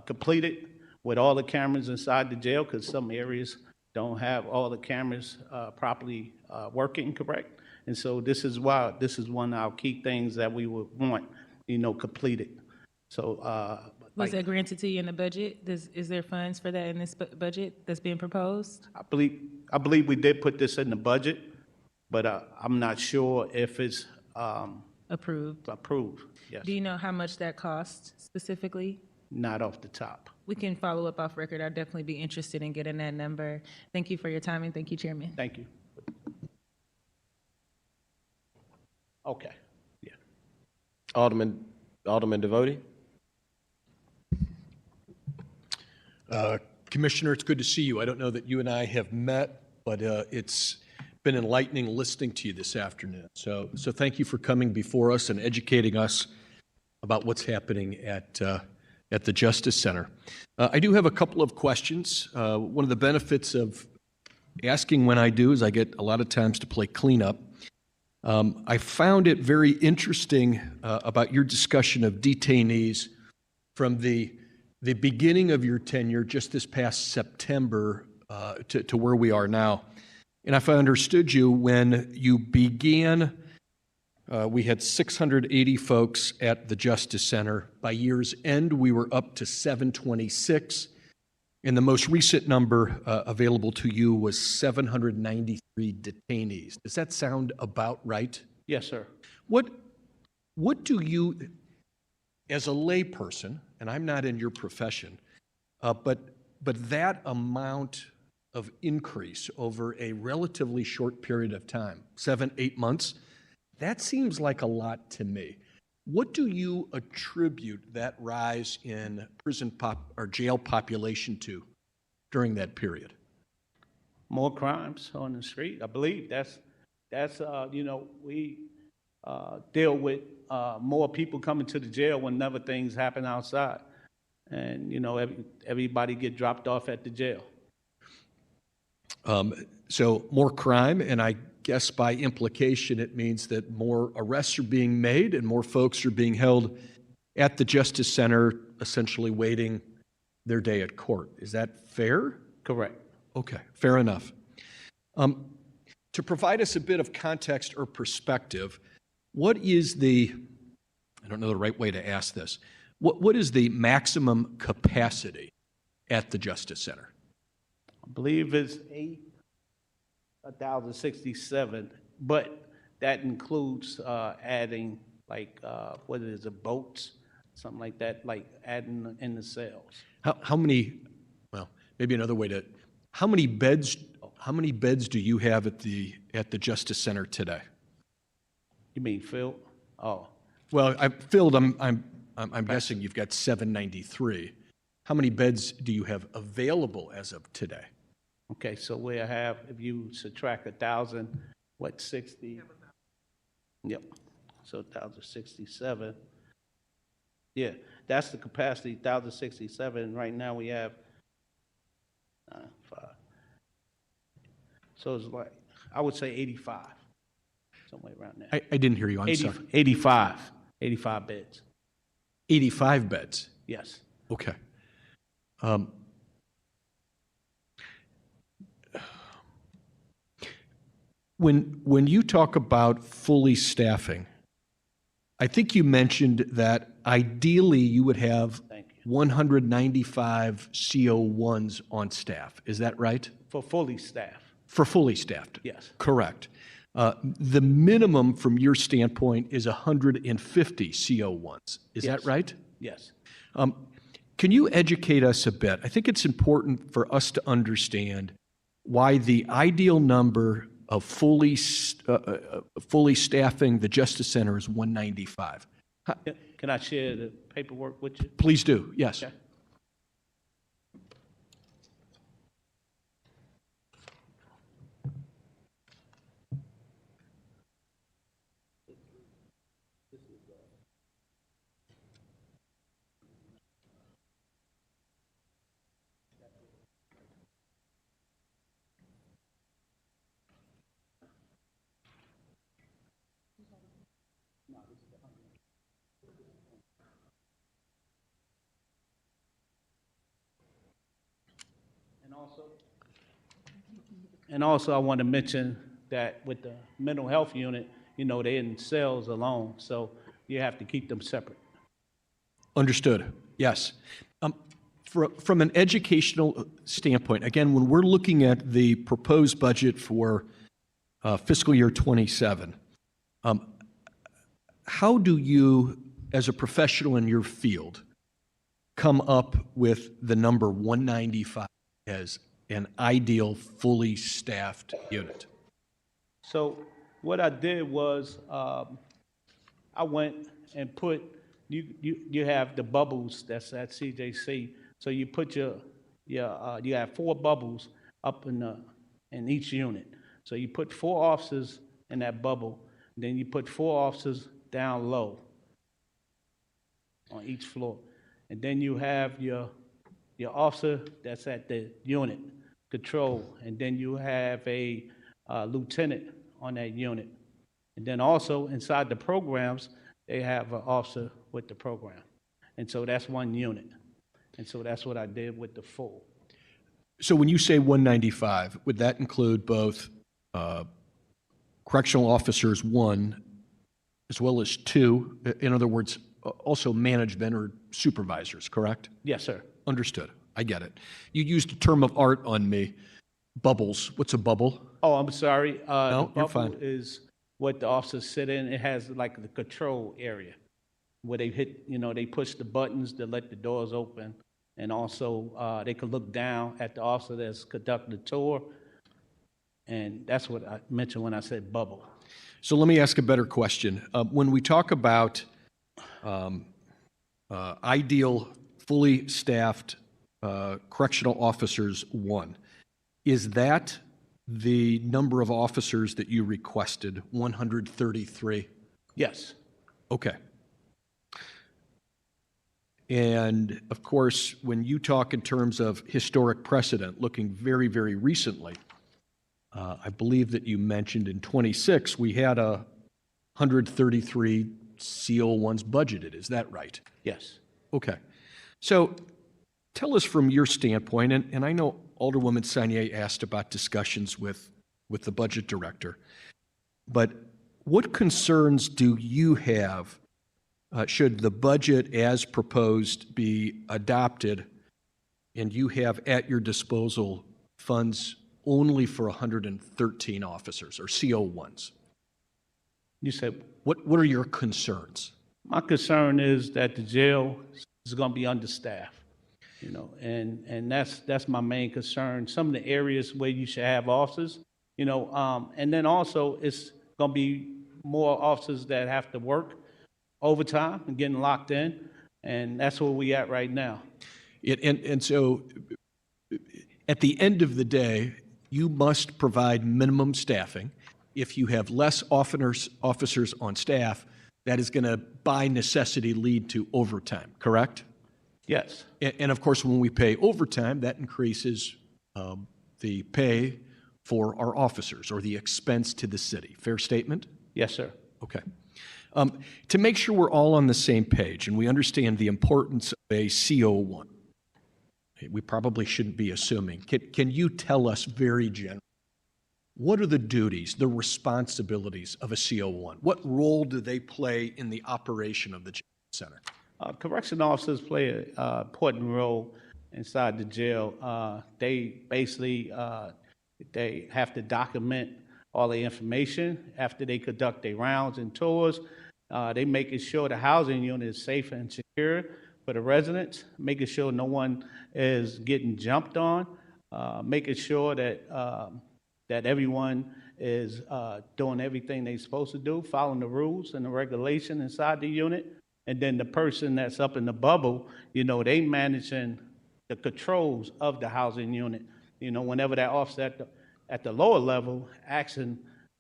S11: completed with all the cameras inside the jail, because some areas don't have all the cameras properly working correct. And so this is why, this is one of our key things that we would want, completed. So,
S7: Was that granted to you in the budget? Is there funds for that in this budget that's being proposed?
S11: I believe we did put this in the budget, but I'm not sure if it's
S7: Approved.
S11: approved. Yes,
S7: Do you know how much that cost specifically?
S11: not off the top.
S7: We can follow up off record. I'd definitely be interested in getting that number. Thank you for your time, and thank you, Chairman.
S11: Thank you. Okay, yeah.
S1: Alderman Devotie?
S9: Commissioner, it's good to see you. I don't know that you and I have met, but it's been enlightening listening to you this afternoon. So thank you for coming before us and educating us about what's happening at the Justice Center. I do have a couple of questions. One of the benefits of asking when I do is I get a lot of times to play cleanup. I found it very interesting about your discussion of detainees from the beginning of your tenure just this past September to where we are now. And if I understood you, when you began, we had 680 folks at the Justice Center. By year's end, we were up to 726. And the most recent number available to you was 793 detainees. Does that sound about right?
S11: Yes, sir.
S9: What do you, as a layperson, and I'm not in your profession, but that amount of increase over a relatively short period of time, 7-8 months, that seems like a lot to me. What do you attribute that rise in prison or jail population to during that period?
S11: More crimes on the street. I believe that's we deal with more people coming to the jail whenever things happen outside, and everybody get dropped off at the jail.
S9: So more crime, and I guess by implication it means that more arrests are being made and more folks are being held at the Justice Center, essentially waiting their day at court. Is that fair?
S11: Correct.
S9: Okay, fair enough. To provide us a bit of context or perspective, what is I don't know the right way to ask this, what is the maximum capacity at the Justice Center?
S11: I believe it's 1,067, but that includes adding what is it, boats, something like that, like adding in the cells.
S9: How many? Well, maybe another way to. How many beds do you have at the Justice Center today?
S11: You mean Phil? Oh,
S9: Well, Phil, I'm guessing you've got 793. How many beds do you have available as of today?
S11: okay. So we have, if you subtract 1,000, 60? Yep. So 1,067. Yeah, that's the capacity, 1,067. Right now we have 5. So it's like, I would say 85, somewhere around there.
S9: I didn't hear you. I'm
S11: 80,
S9: sorry.
S11: 85 beds.
S9: 85 beds.
S11: Yes.
S9: Okay. When you talk about fully staffing, I think you mentioned that ideally you would have
S11: Thank you.
S9: 195 CO1s on staff. Is that right?
S11: For fully staffed.
S9: For fully staffed?
S11: Yes.
S9: Correct. The minimum from your standpoint is 150 CO1s. Is that
S11: Yes.
S9: right?
S11: Yes.
S9: Can you educate us a bit? I think it's important for us to understand why the ideal number of fully staffing the Justice Center is 195.
S11: Can I share the paperwork with you?
S9: Please do, yes.
S11: Okay. And also, I want to mention that with the mental health unit, you know, they're in cells alone, so you have to keep them separate.
S9: Understood. Yes. From an educational standpoint, again, when we're looking at the proposed budget for fiscal year '27, how do you, as a professional in your field, come up with the number 195 as an ideal, fully staffed unit?
S11: So what I did was, I went and put, you have the bubbles that's at CJC. So you put you have 4 bubbles up in each unit. So you put 4 officers in that bubble, then you put 4 officers down low on each floor. And then you have your officer that's at the unit control, and then you have a lieutenant on that unit. And then also inside the programs, they have an officer with the program. And so that's 1 unit. And so that's what I did with the 4.
S9: So when you say 195, would that include both correctional officers 1 as well as 2? In other words, also management or supervisors, correct?
S11: Yes, sir.
S9: Understood. I get it. You used a term of art on me. Bubbles. What's a bubble?
S11: Oh, I'm sorry.
S9: No,
S11: The
S9: you're
S11: bubble
S9: fine.
S11: is what the officers sit in. It has like the control area where they hit, you know, they push the buttons to let the doors open. And also, they can look down at the officer that's conducting the tour. And that's what I mentioned when I said bubble.
S9: So let me ask a better question. When we talk about ideal, fully staffed correctional officers 1, is that the number of officers that you requested, 133?
S11: Yes.
S9: Okay. And of course, when you talk in terms of historic precedent, looking very, very recently, I believe that you mentioned in '26, we had 133 CO1s budgeted. Is that right?
S11: Yes.
S9: Okay. So tell us from your standpoint, and I know Alderwoman Sanier asked about discussions with the budget director, but what concerns do you have should the budget as proposed be adopted and you have at your disposal funds only for 113 officers or CO1s?
S11: You said,
S9: What are your concerns?
S11: my concern is that the jail is going to be understaffed, you know, and that's my main concern. Some of the areas where you should have officers, you know, and then also it's going to be more officers that have to work overtime and getting locked in, and that's where we at right now.
S9: And so at the end of the day, you must provide minimum staffing. If you have less officers on staff, that is going to, by necessity, lead to overtime, correct?
S11: Yes.
S9: And of course, when we pay overtime, that increases the pay for our officers or the expense to the city. Fair statement?
S11: Yes, sir.
S9: Okay. To make sure we're all on the same page and we understand the importance of a CO1, we probably shouldn't be assuming. Can you tell us very generally, what are the duties, the responsibilities of a CO1? What role do they play in the operation of the jail center?
S11: Correction officers play an important role inside the jail. They basically, they have to document all the information after they conduct their rounds and tours. They making sure the housing unit is safe and secure for the residents, making sure no one is getting jumped on, making sure that that everyone is doing everything they're supposed to do, following the rules and the regulation inside the unit. And then the person that's up in the bubble, you know, they managing the controls of the housing unit. You know, whenever that officer at the lower level asking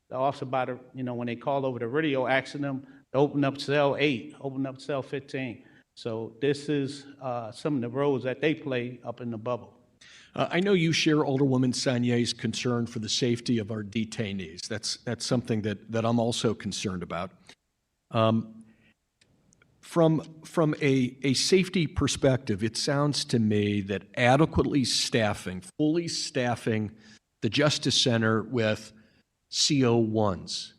S11: the officer about it, you know, when they call over the radio, asking them to open up cell 8, open up cell 15. So this is some of the roles that they play up in the bubble.
S9: I know you share Alderwoman Sanier's concern for the safety of our detainees. That's something that I'm also concerned about. From a safety perspective, it sounds to me that adequately staffing, fully staffing the Justice Center with CO1s,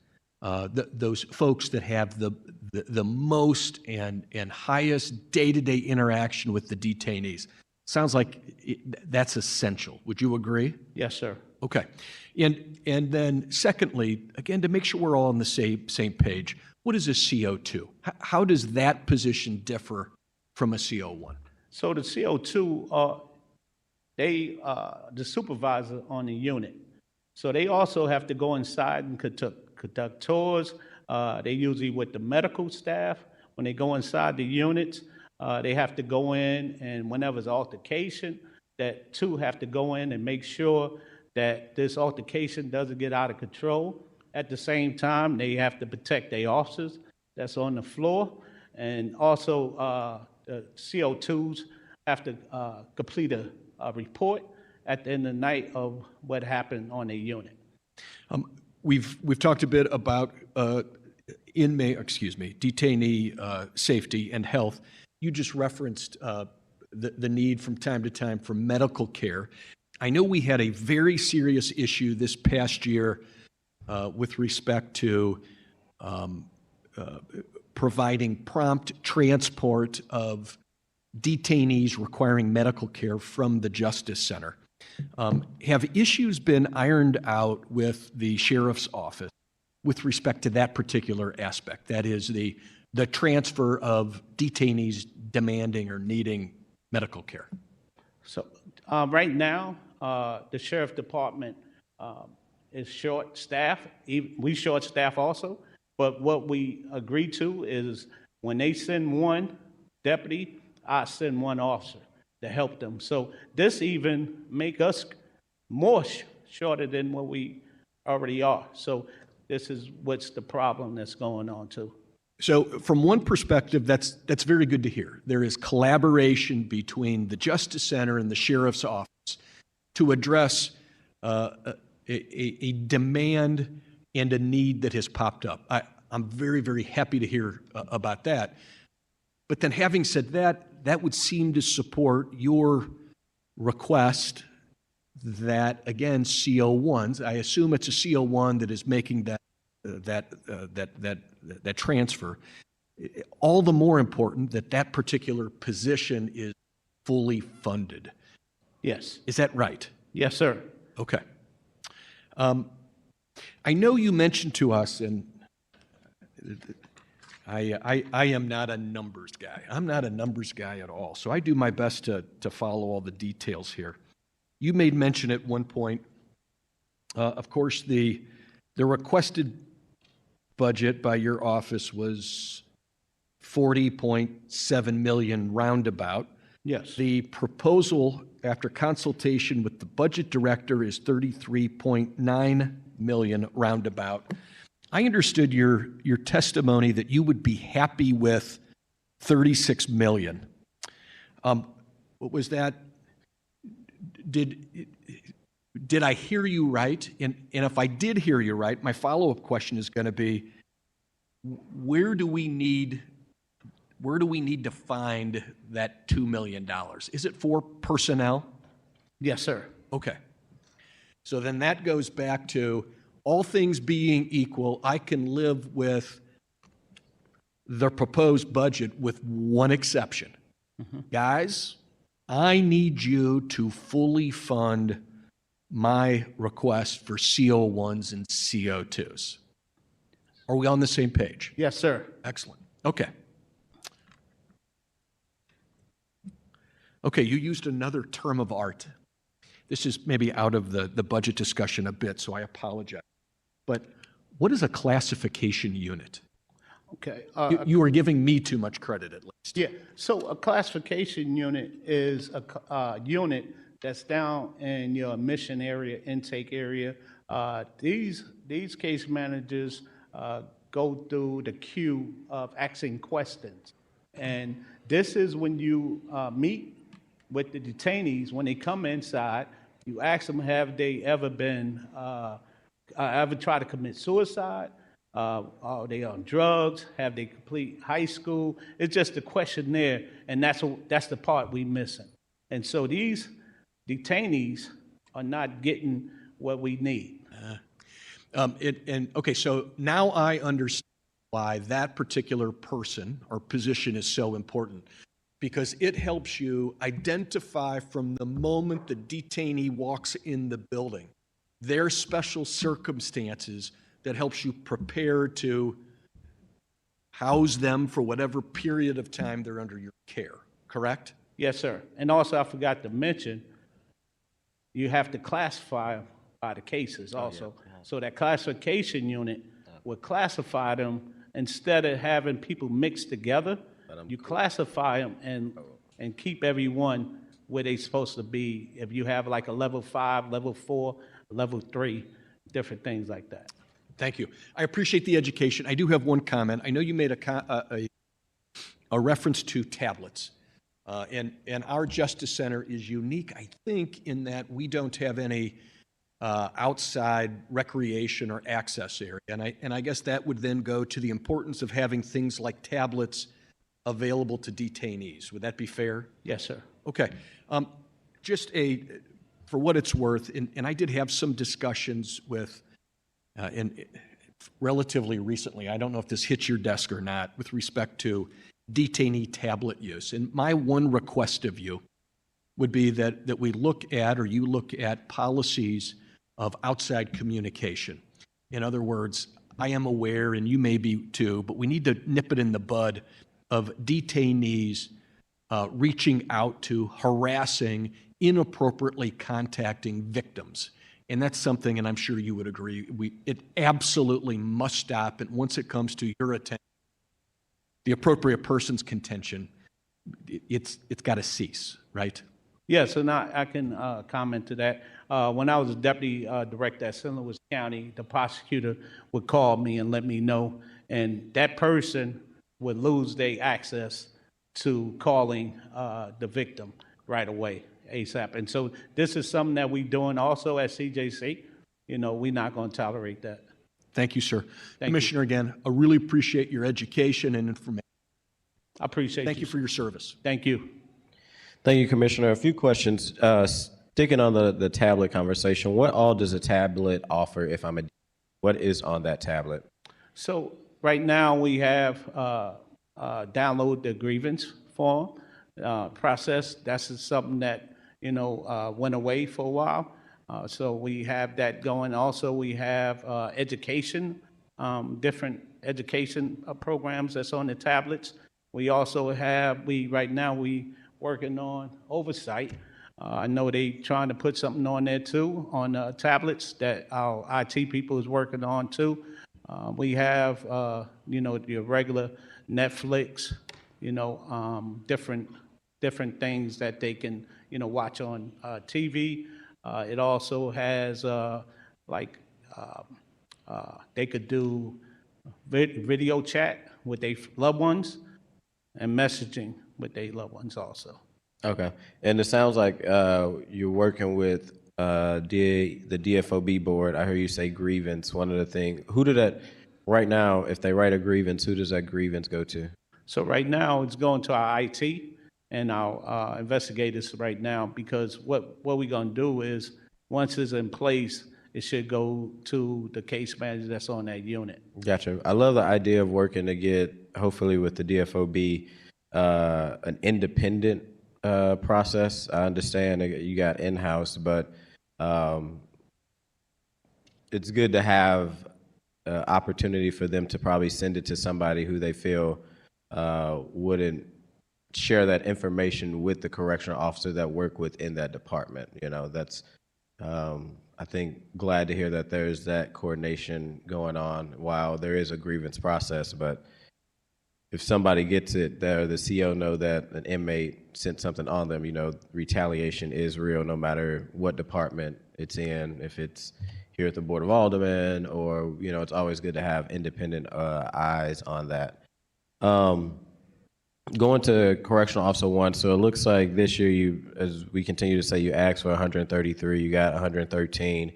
S9: those folks that have the most and highest day-to-day interaction with the detainees. Sounds like that's essential. Would you agree?
S11: Yes, sir.
S9: Okay. And then secondly, again, to make sure we're all on the same page, what is a CO2? How does that position differ from a CO1?
S11: So the CO2, the supervisor on the unit. So they also have to go inside and conduct tours. They usually with the medical staff. When they go inside the units, they have to go in, and whenever there's altercation, that two have to go in and make sure that this altercation doesn't get out of control. At the same time, they have to protect their officers that's on the floor. And also, the CO2s have to complete a report at the end of the night of what happened on a unit.
S9: We've talked a bit about detainee safety and health. You just referenced the need from time to time for medical care. I know we had a very serious issue this past year with respect to providing prompt transport of detainees requiring medical care from the Justice Center. Have issues been ironed out with the sheriff's office with respect to that particular aspect? That is the transfer of detainees demanding or needing medical care.
S11: So right now, the sheriff department is short staff. We short staff also. But what we agree to is when they send one deputy, I send one officer to help them. So this even make us more shorter than what we already are. So this is what's the problem that's going on too.
S9: So from one perspective, that's very good to hear. There is collaboration between the Justice Center and the Sheriff's Office to address a demand and a need that has popped up. I'm very, very happy to hear about that. But then having said that, that would seem to support your request that, again, CO1s, I assume it's a CO1 that is making that transfer. All the more important that particular position is fully funded.
S11: Yes.
S9: Is that right?
S11: Yes, sir.
S9: Okay. I know you mentioned to us, and I am not a numbers guy. I'm not a numbers guy at all, so I do my best to follow all the details here. You made mention at one point, of course, the requested budget by your office was $40.7 million roundabout.
S11: Yes.
S9: The proposal, after consultation with the budget director, is $33.9 million roundabout. I understood your testimony that you would be happy with $36 million. What was that? Did I hear you right? And if I did hear you right, my follow-up question is going to be, where do we need to find that $2 million? Is it for personnel?
S11: Yes, sir.
S9: Okay. So then that goes back to, all things being equal, I can live with the proposed budget with one exception. Guys, I need you to fully fund my request for CO1s and CO2s. Are we on the same page?
S11: Yes, sir.
S9: Excellent. Okay. Okay, you used another term of art. This is maybe out of the budget discussion a bit, so I apologize. But what is a classification unit?
S11: Okay.
S9: You are giving me too much credit, at least.
S11: Yeah, so a classification unit is a unit that's down in your admission area, intake area. These case managers go through the queue of asking questions. And this is when you meet with the detainees, when they come inside, you ask them, have they ever been, ever tried to commit suicide? Are they on drugs? Have they complete high school? It's just a questionnaire, and that's the part we missing. And so these detainees are not getting what we need.
S9: Okay, so now I understand why that particular person or position is so important, because it helps you identify from the moment the detainee walks in the building their special circumstances that helps you prepare to house them for whatever period of time they're under your care, correct?
S11: Yes, sir. And also, I forgot to mention, you have to classify them by the cases also. So that classification unit would classify them instead of having people mixed together. You classify them and keep everyone where they're supposed to be. If you have like a level 5, level 4, level 3, different things like that.
S9: Thank you. I appreciate the education. I do have one comment. I know you made a reference to tablets. And our Justice Center is unique, I think, in that we don't have any outside recreation or access area. And I guess that would then go to the importance of having things like tablets available to detainees. Would that be fair?
S11: Yes, sir.
S9: Okay. For what it's worth, and I did have some discussions with, relatively recently, I don't know if this hits your desk or not, with respect to detainee tablet use. And my one request of you would be that we look at, or you look at, policies of outside communication. In other words, I am aware, and you may be too, but we need to nip it in the bud of detainees reaching out to, harassing, inappropriately contacting victims. And that's something, and I'm sure you would agree, it absolutely must stop. And once it comes to your attention, the appropriate person's contention, it's got to cease, right?
S11: Yes, and I can comment to that. When I was a deputy director at St. Louis County, the prosecutor would call me and let me know, and that person would lose their access to calling the victim right away, ASAP. And so this is something that we're doing also at CJC. You know, we're not going to tolerate that.
S9: Thank you, sir.
S11: Thank
S9: Commissioner, again, I really appreciate your education and information.
S11: I appreciate
S9: Thank you for your service.
S11: Thank you.
S1: Thank you, Commissioner. A few questions. Sticking on the tablet conversation, what all does a tablet offer if I'm a, what is on that tablet?
S11: So right now we have download the grievance form process. That's something that, went away for a while. So we have that going. Also, we have education, different education programs that's on the tablets. We also have, right now we working on oversight. I know they trying to put something on there too, on tablets that our IT people is working on too. We have, your regular Netflix, different things that they can, watch on TV. It also has, they could do video chat with their loved ones and messaging with their loved ones also.
S1: Okay. And it sounds like you're working with the DFOB board. I heard you say grievance. One of the things, who did that, right now, if they write a grievance, who does that grievance go to?
S11: So right now, it's going to our IT and our investigators right now, because what we're going to do is, once it's in place, it should go to the case manager that's on that unit.
S1: Gotcha. I love the idea of working to get, hopefully with the DFOB, an independent process. I understand that you got in-house, but it's good to have opportunity for them to probably send it to somebody who they feel wouldn't share that information with the correctional officer that work within that department. That's I think glad to hear that there's that coordination going on while there is a grievance process. But if somebody gets it, the CO know that an inmate sent something on them, retaliation is real no matter what department it's in. If it's here at the Board of Aldermen or, it's always good to have independent eyes on that. Going to Correctional Officer 1, so it looks like this year as we continue to say, you asked for 133, you got 113.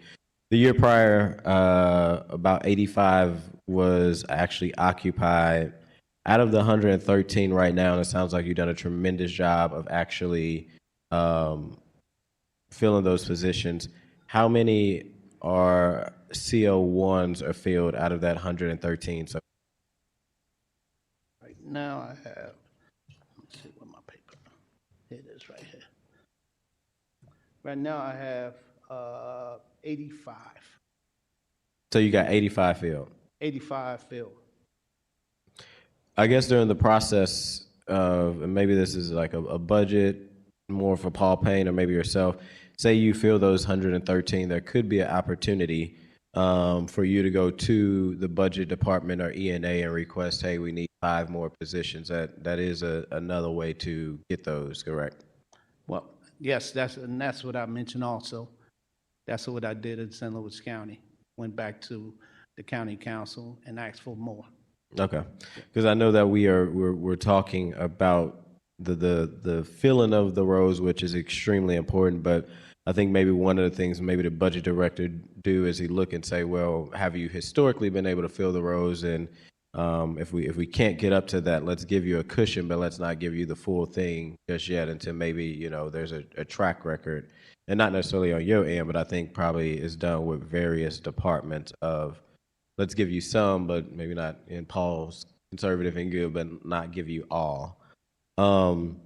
S1: The year prior, about 85 was actually occupied. Out of the 113 right now, and it sounds like you've done a tremendous job of actually filling those positions. How many are CO1s are filled out of that 113? So
S11: Right now I have, let's see where my paper, here it is right here. Right now I have 85,
S1: you got 85 filled.
S11: 85 filled.
S1: I guess during the process of, and maybe this is like a budget more for Paul Payne or maybe yourself, say you fill those 113, there could be an opportunity for you to go to the budget department or E&A and request, hey, we need 5 more positions. That is another way to get those, correct?
S11: Well, yes, that's what I mentioned also. That's what I did in St. Louis County. Went back to the county council and asked for more.
S1: Okay, because I know that we're talking about the filling of the rows, which is extremely important. But I think maybe one of the things maybe the budget director do is he look and say, well, have you historically been able to fill the rows? And if we can't get up to that, let's give you a cushion, but let's not give you the full thing just yet until maybe there's a track record, and not necessarily on your end, but I think probably is done with various departments of. Let's give you some, but maybe not in Paul's conservative and good, but not give you all. Going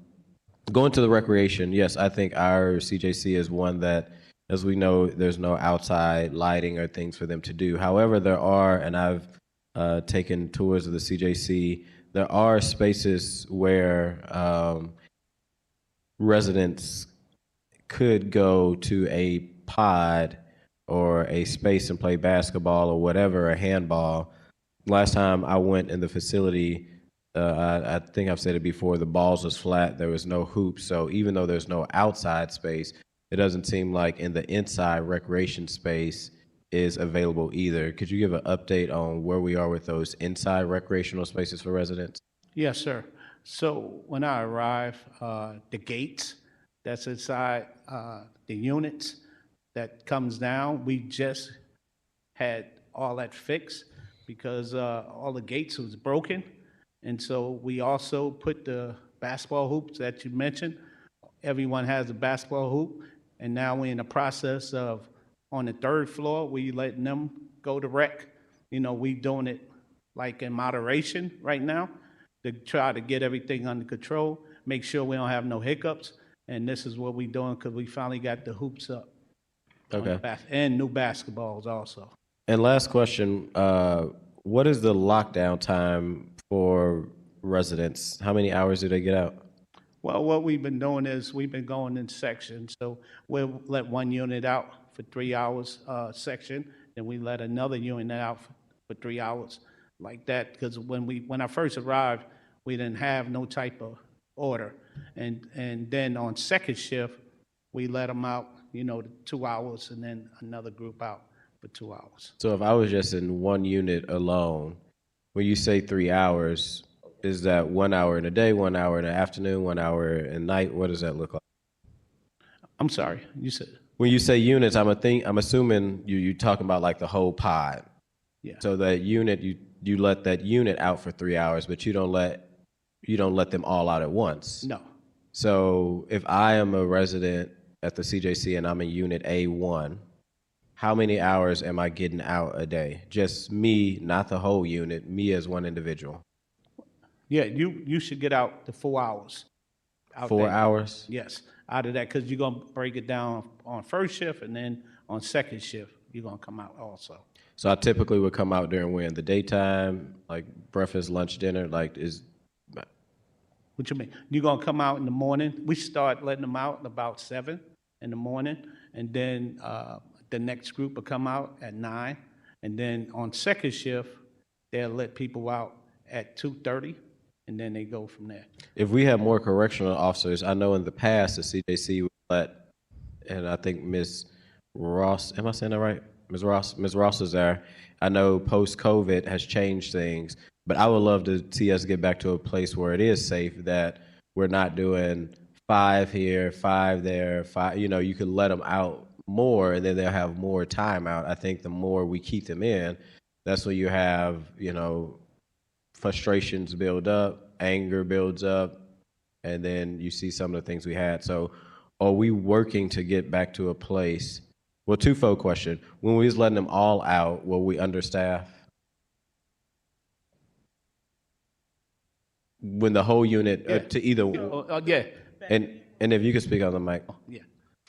S1: to the recreation, yes, I think our CJC is one that, as we know, there's no outside lighting or things for them to do. However, there are, and I've taken tours of the CJC, there are spaces where residents could go to a pod or a space and play basketball or whatever, a handball. Last time I went in the facility, I think I've said it before, the balls was flat, there was no hoops. So even though there's no outside space, it doesn't seem like in the inside recreation space is available either. Could you give an update on where we are with those inside recreational spaces for residents?
S11: Yes, sir. So when I arrived, the gates that's inside the units, that comes down, we just had all that fixed because all the gates was broken. And so we also put the basketball hoops that you mentioned. Everyone has a basketball hoop. And now we're in the process of, on the 3rd floor, we letting them go to rec. We doing it like in moderation right now to try to get everything under control, make sure we don't have no hiccups. And this is what we doing because we finally got the hoops up.
S1: Okay.
S11: And new basketballs also.
S1: And last question, what is the lockdown time for residents? How many hours do they get out?
S11: Well, what we've been doing is we've been going in sections. So we'll let one unit out for 3 hours section, then we let another unit out for 3 hours like that. Because when I first arrived, we didn't have no type of order. And then on second shift, we let them out, 2 hours, and then another group out for 2 hours.
S1: So if I was just in one unit alone, when you say 3 hours, is that 1 hour in the day, 1 hour in the afternoon, 1 hour in night? What does that look like?
S11: I'm sorry, you said?
S1: When you say units, I'm assuming you're talking about like the whole pod.
S11: Yeah.
S1: So that unit, you let that unit out for 3 hours, but you don't let them all out at once.
S11: No.
S1: So if I am a resident at the CJC and I'm in unit A1, how many hours am I getting out a day? Just me, not the whole unit, me as one individual.
S11: Yeah, you should get out the 4 hours. Out
S1: 4
S11: there.
S1: hours?
S11: Yes, out of that, because you're going to break it down on first shift, and then on second shift, you're going to come out also.
S1: So I typically would come out during when? The daytime, like breakfast, lunch, dinner, like is...
S11: What you mean? You're going to come out in the morning. We start letting them out about 7 in the morning, and then the next group will come out at 9, and then on second shift, they'll let people out at 2:30, and then they go from there.
S1: If we have more correctional officers, I know in the past the CJC would let, and I think Ms. Ross, am I saying that right? Ms. Ross is there. I know post-COVID has changed things, but I would love to see us get back to a place where it is safe, that we're not doing 5 here, 5 there, 5, you could let them out more, and then they'll have more time out. I think the more we keep them in, that's where you have, frustrations build up, anger builds up, and then you see some of the things we had. So are we working to get back to a place? Well, twofold question. When we was letting them all out, were we understaffed? When the whole unit to either,
S11: Yeah,
S1: and if you could speak on the mic,
S11: yeah.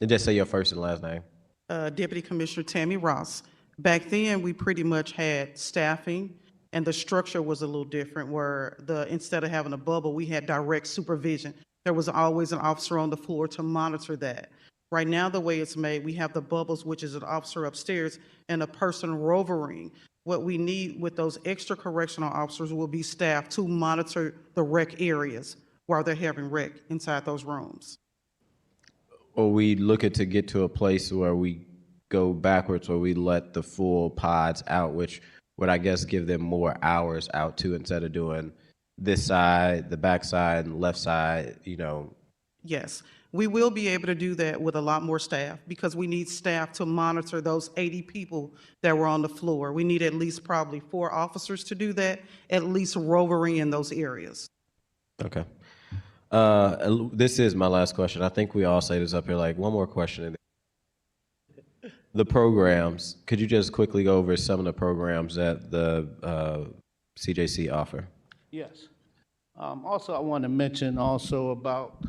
S1: and just say your first and last name.
S12: Deputy Commissioner Tammy Ross. Back then, we pretty much had staffing, and the structure was a little different, where instead of having a bubble, we had direct supervision. There was always an officer on the floor to monitor that. Right now, the way it's made, we have the bubbles, which is an officer upstairs and a person rovering. What we need with those extra correctional officers will be staff to monitor the rec areas while they're having rec inside those rooms.
S1: Or we looking to get to a place where we go backwards, where we let the full pods out, which would, I guess, give them more hours out too, instead of doing this side, the back side, and left side,
S12: Yes, we will be able to do that with a lot more staff, because we need staff to monitor those 80 people that were on the floor. We need at least probably 4 officers to do that, at least rovering in those areas.
S1: Okay. This is my last question. I think we all say this up here, like one more question. The programs, could you just quickly go over some of the programs that the CJC offer?
S11: Yes. Also, I want to mention also about,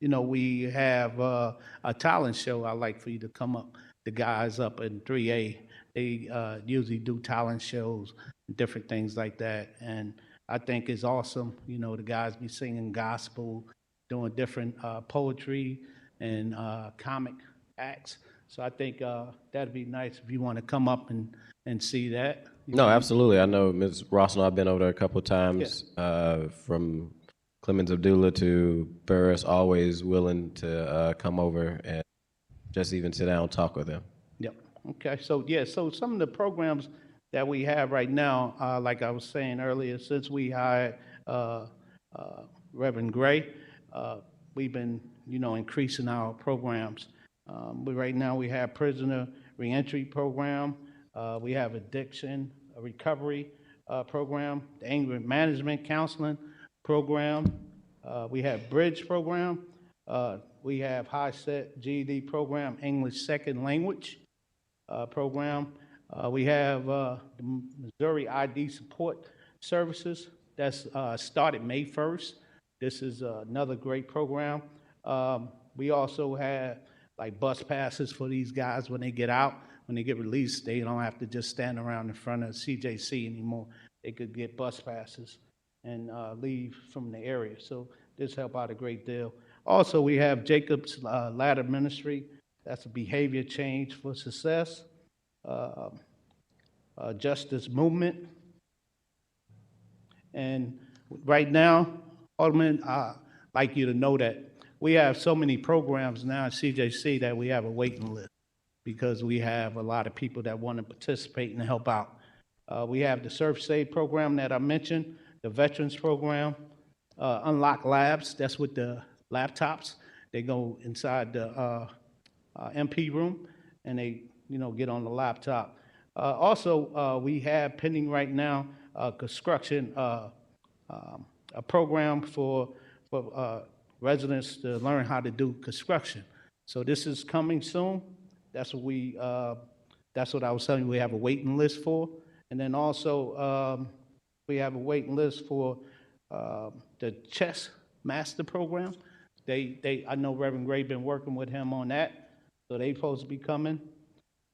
S11: we have a talent show. I'd like for you to come up, the guys up in 3A. They usually do talent shows, different things like that. And I think it's awesome. The guys be singing gospel, doing different poetry and comic acts. So I think that'd be nice if you want to come up and see that.
S1: No, absolutely. I know Ms. Ross and I have been over there a couple of times, from Clemens Abdullah to Burris, always willing to come over and just even sit down and talk with them.
S11: Yep. Okay. So some of the programs that we have right now, like I was saying earlier, since we hired Reverend Gray, we've been, increasing our programs. But right now we have prisoner reentry program. We have addiction recovery program, the anger management counseling program. We have bridge program. We have high set GED program, English second language program. We have the Missouri ID support services. That's started May 1st. This is another great program. We also have like bus passes for these guys when they get out. When they get released, they don't have to just stand around in front of CJC anymore. They could get bus passes and leave from the area. So this help out a great deal. Also, we have Jacob's Ladder Ministry. That's a behavior change for success. Justice Movement. And right now, Alderman, I'd like you to know that we have so many programs now at CJC that we have a waiting list, because we have a lot of people that want to participate and help out. We have the Surf Save program that I mentioned, the Veterans program, Unlock Labs, that's with the laptops. They go inside the MP room and they, get on the laptop. Also, we have pending right now construction, a program for residents to learn how to do construction. So this is coming soon. That's what I was telling you we have a waiting list for. And then also we have a waiting list for the Chess Master Program. I know Reverend Gray been working with him on that, so they supposed to be coming.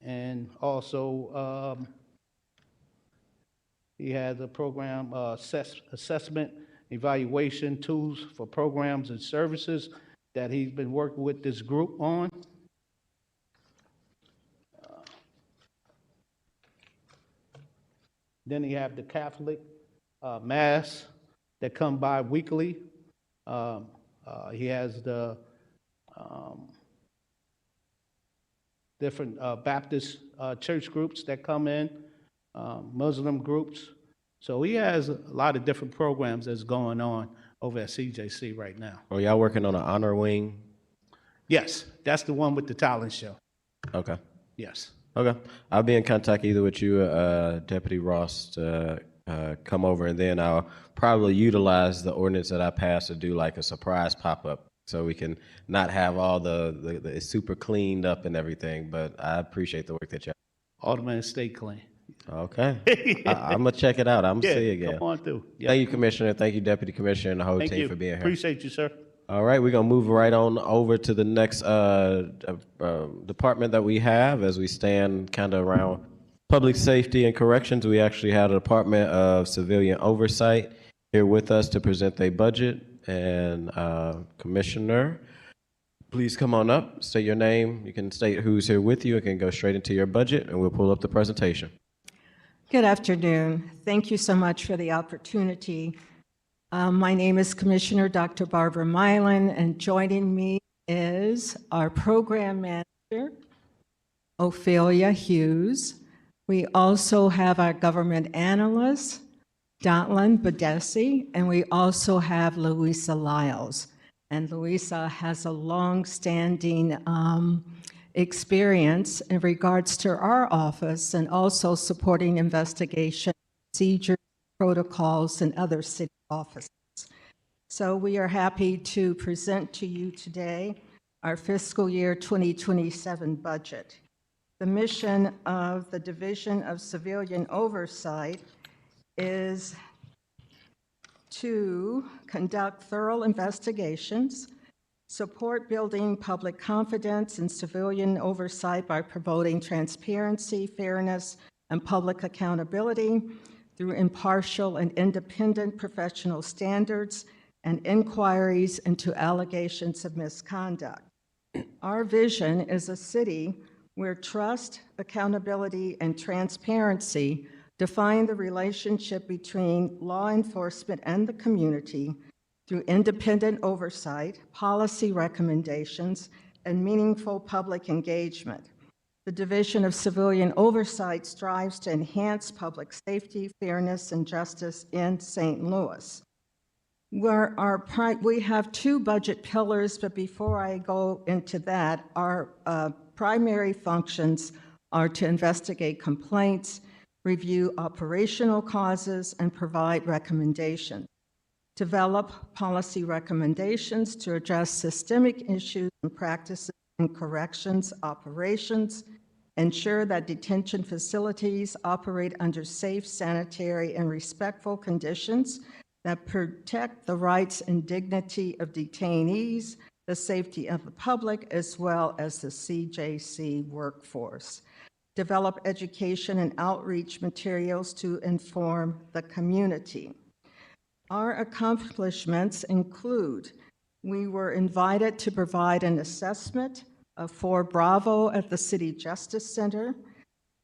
S11: And also he has a program, assessment evaluation tools for programs and services that he's been working with this group on. Then you have the Catholic Mass that come by weekly. He has the different Baptist church groups that come in, Muslim groups. So he has a lot of different programs that's going on over at CJC right now.
S1: Are y'all working on an honor wing?
S11: Yes, that's the one with the talent show.
S1: Okay.
S11: Yes.
S1: Okay. I'll be in contact either with you, Deputy Ross, to come over, and then I'll probably utilize the ordinance that I passed to do like a surprise pop-up, so we can not have all the it's super cleaned up and everything. But I appreciate the work that you.
S11: Alderman, stay clean.
S1: Okay. I'm gonna check it out. I'm gonna see it
S11: Come
S1: again.
S11: on through. Yeah.
S1: Thank you, Commissioner. Thank you, Deputy Commissioner, and the whole
S11: Thank
S1: team
S11: you.
S1: for being here.
S11: Appreciate you, sir.
S1: All right, we're gonna move right on over to the next department that we have as we stand kind of around public safety and corrections. We actually had a Department of Civilian Oversight here with us to present their budget. And Commissioner, please come on up, state your name. You can state who's here with you. It can go straight into your budget, and we'll pull up the presentation.
S13: Good afternoon. Thank you so much for the opportunity. My name is Commissioner Dr. Barbara Milan, and joining me is our program manager, Ophelia Hughes. We also have our government analyst, Datlin Badesi, and we also have Louisa Lyles. And Louisa has a long-standing experience in regards to our office and also supporting investigation procedures, protocols, and other city offices. So we are happy to present to you today our fiscal year 2027 budget. The mission of the Division of Civilian Oversight is to conduct thorough investigations, support building public confidence in civilian oversight by promoting transparency, fairness, and public accountability through impartial and independent professional standards and inquiries into allegations of misconduct. Our vision is a city where trust, accountability, and transparency define the relationship between law enforcement and the community through independent oversight, policy recommendations, and meaningful public engagement. The Division of Civilian Oversight strives to enhance public safety, fairness, and justice in St. Louis. We have two budget pillars, but before I go into that, our primary functions are to investigate complaints, review operational causes, and provide recommendations. Develop policy recommendations to address systemic issues and practices in corrections operations, ensure that detention facilities operate under safe, sanitary, and respectful conditions that protect the rights and dignity of detainees, the safety of the public, as well as the CJC workforce. Develop education and outreach materials to inform the community. Our accomplishments include: we were invited to provide an assessment of Fort Bravo at the City Justice Center.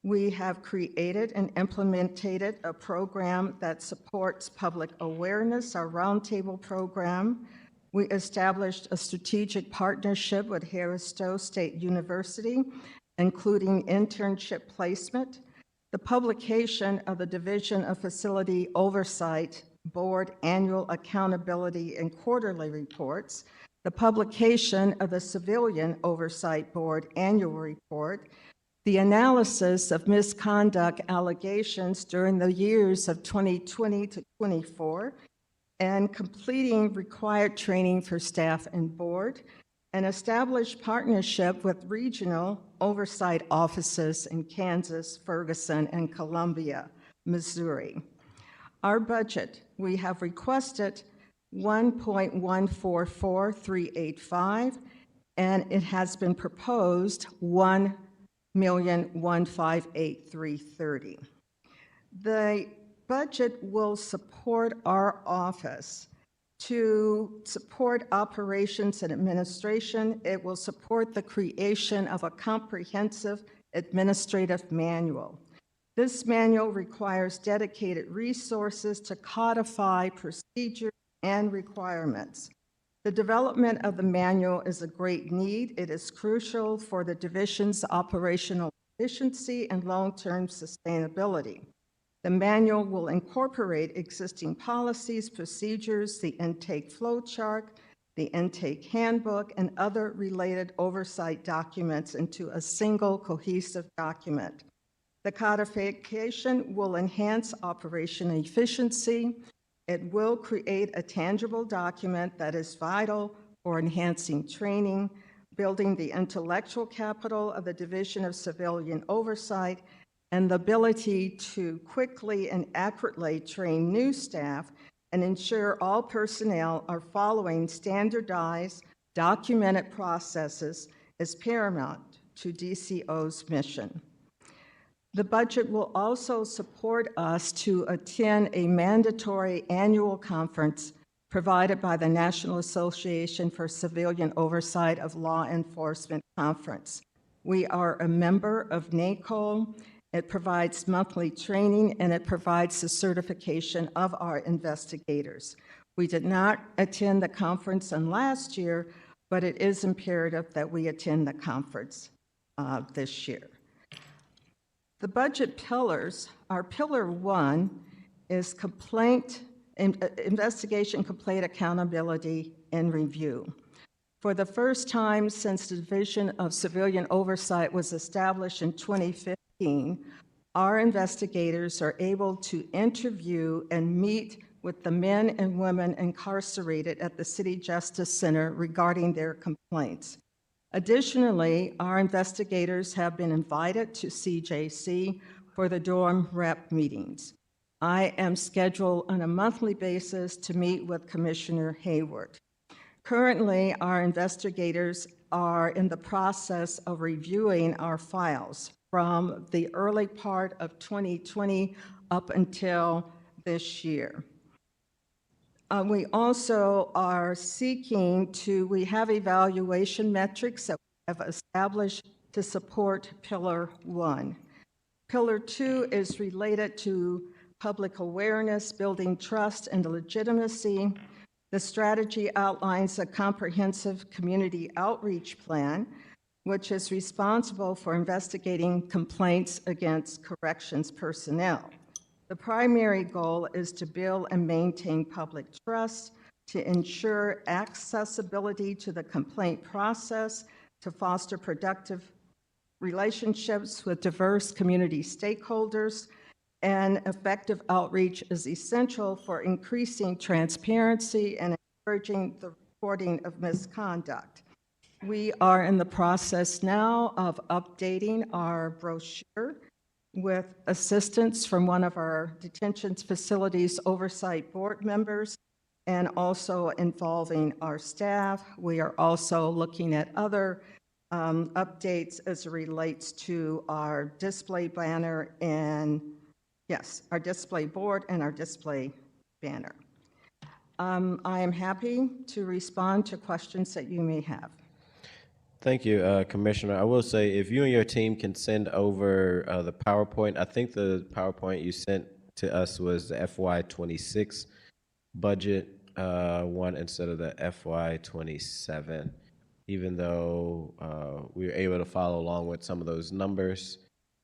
S13: We have created and implemented a program that supports public awareness, our roundtable program. We established a strategic partnership with Harris Stowe State University, including internship placement, the publication of the Division of Facility Oversight Board Annual Accountability and Quarterly Reports, the publication of the Civilian Oversight Board Annual Report, the analysis of misconduct allegations during the years of 2020 to 24, and completing required training for staff and board, and established partnership with regional oversight offices in Kansas, Ferguson, and Columbia, Missouri. Our budget, we have requested $1.144385, and it has been proposed $1,158,330. The budget will support our office to support operations and administration. It will support the creation of a comprehensive administrative manual. This manual requires dedicated resources to codify procedures and requirements. The development of the manual is a great need. It is crucial for the division's operational efficiency and long-term sustainability. The manual will incorporate existing policies, procedures, the intake flow chart, the intake handbook, and other related oversight documents into a single cohesive document. The codification will enhance operational efficiency. It will create a tangible document that is vital for enhancing training, building the intellectual capital of the Division of Civilian Oversight, and the ability to quickly and accurately train new staff and ensure all personnel are following standardized, documented processes is paramount to DCO's mission. The budget will also support us to attend a mandatory annual conference provided by the National Association for Civilian Oversight of Law Enforcement Conference. We are a member of NACOL. It provides monthly training, and it provides the certification of our investigators. We did not attend the conference last year, but it is imperative that we attend the conference this year. The budget pillars, our Pillar 1 is investigation, complaint, accountability, and review. For the first time since the Division of Civilian Oversight was established in 2015, our investigators are able to interview and meet with the men and women incarcerated at the City Justice Center regarding their complaints. Additionally, our investigators have been invited to CJC for the dorm rep meetings. I am scheduled on a monthly basis to meet with Commissioner Hayward. Currently, our investigators are in the process of reviewing our files from the early part of 2020 up until this year. We also are seeking we have evaluation metrics that we have established to support Pillar 1. Pillar 2 is related to public awareness, building trust and legitimacy. The strategy outlines a comprehensive community outreach plan, which is responsible for investigating complaints against corrections personnel. The primary goal is to build and maintain public trust, to ensure accessibility to the complaint process, to foster productive relationships with diverse community stakeholders, and effective outreach is essential for increasing transparency and encouraging the reporting of misconduct. We are in the process now of updating our brochure with assistance from one of our detention facilities oversight board members and also involving our staff. We are also looking at other updates as it relates to our display banner and, yes, our display board and our display banner. I am happy to respond to questions that you may have.
S1: Thank you, Commissioner. I will say, if you and your team can send over the PowerPoint, I think the PowerPoint you sent to us was the FY26 budget one instead of the FY27. Even though we were able to follow along with some of those numbers,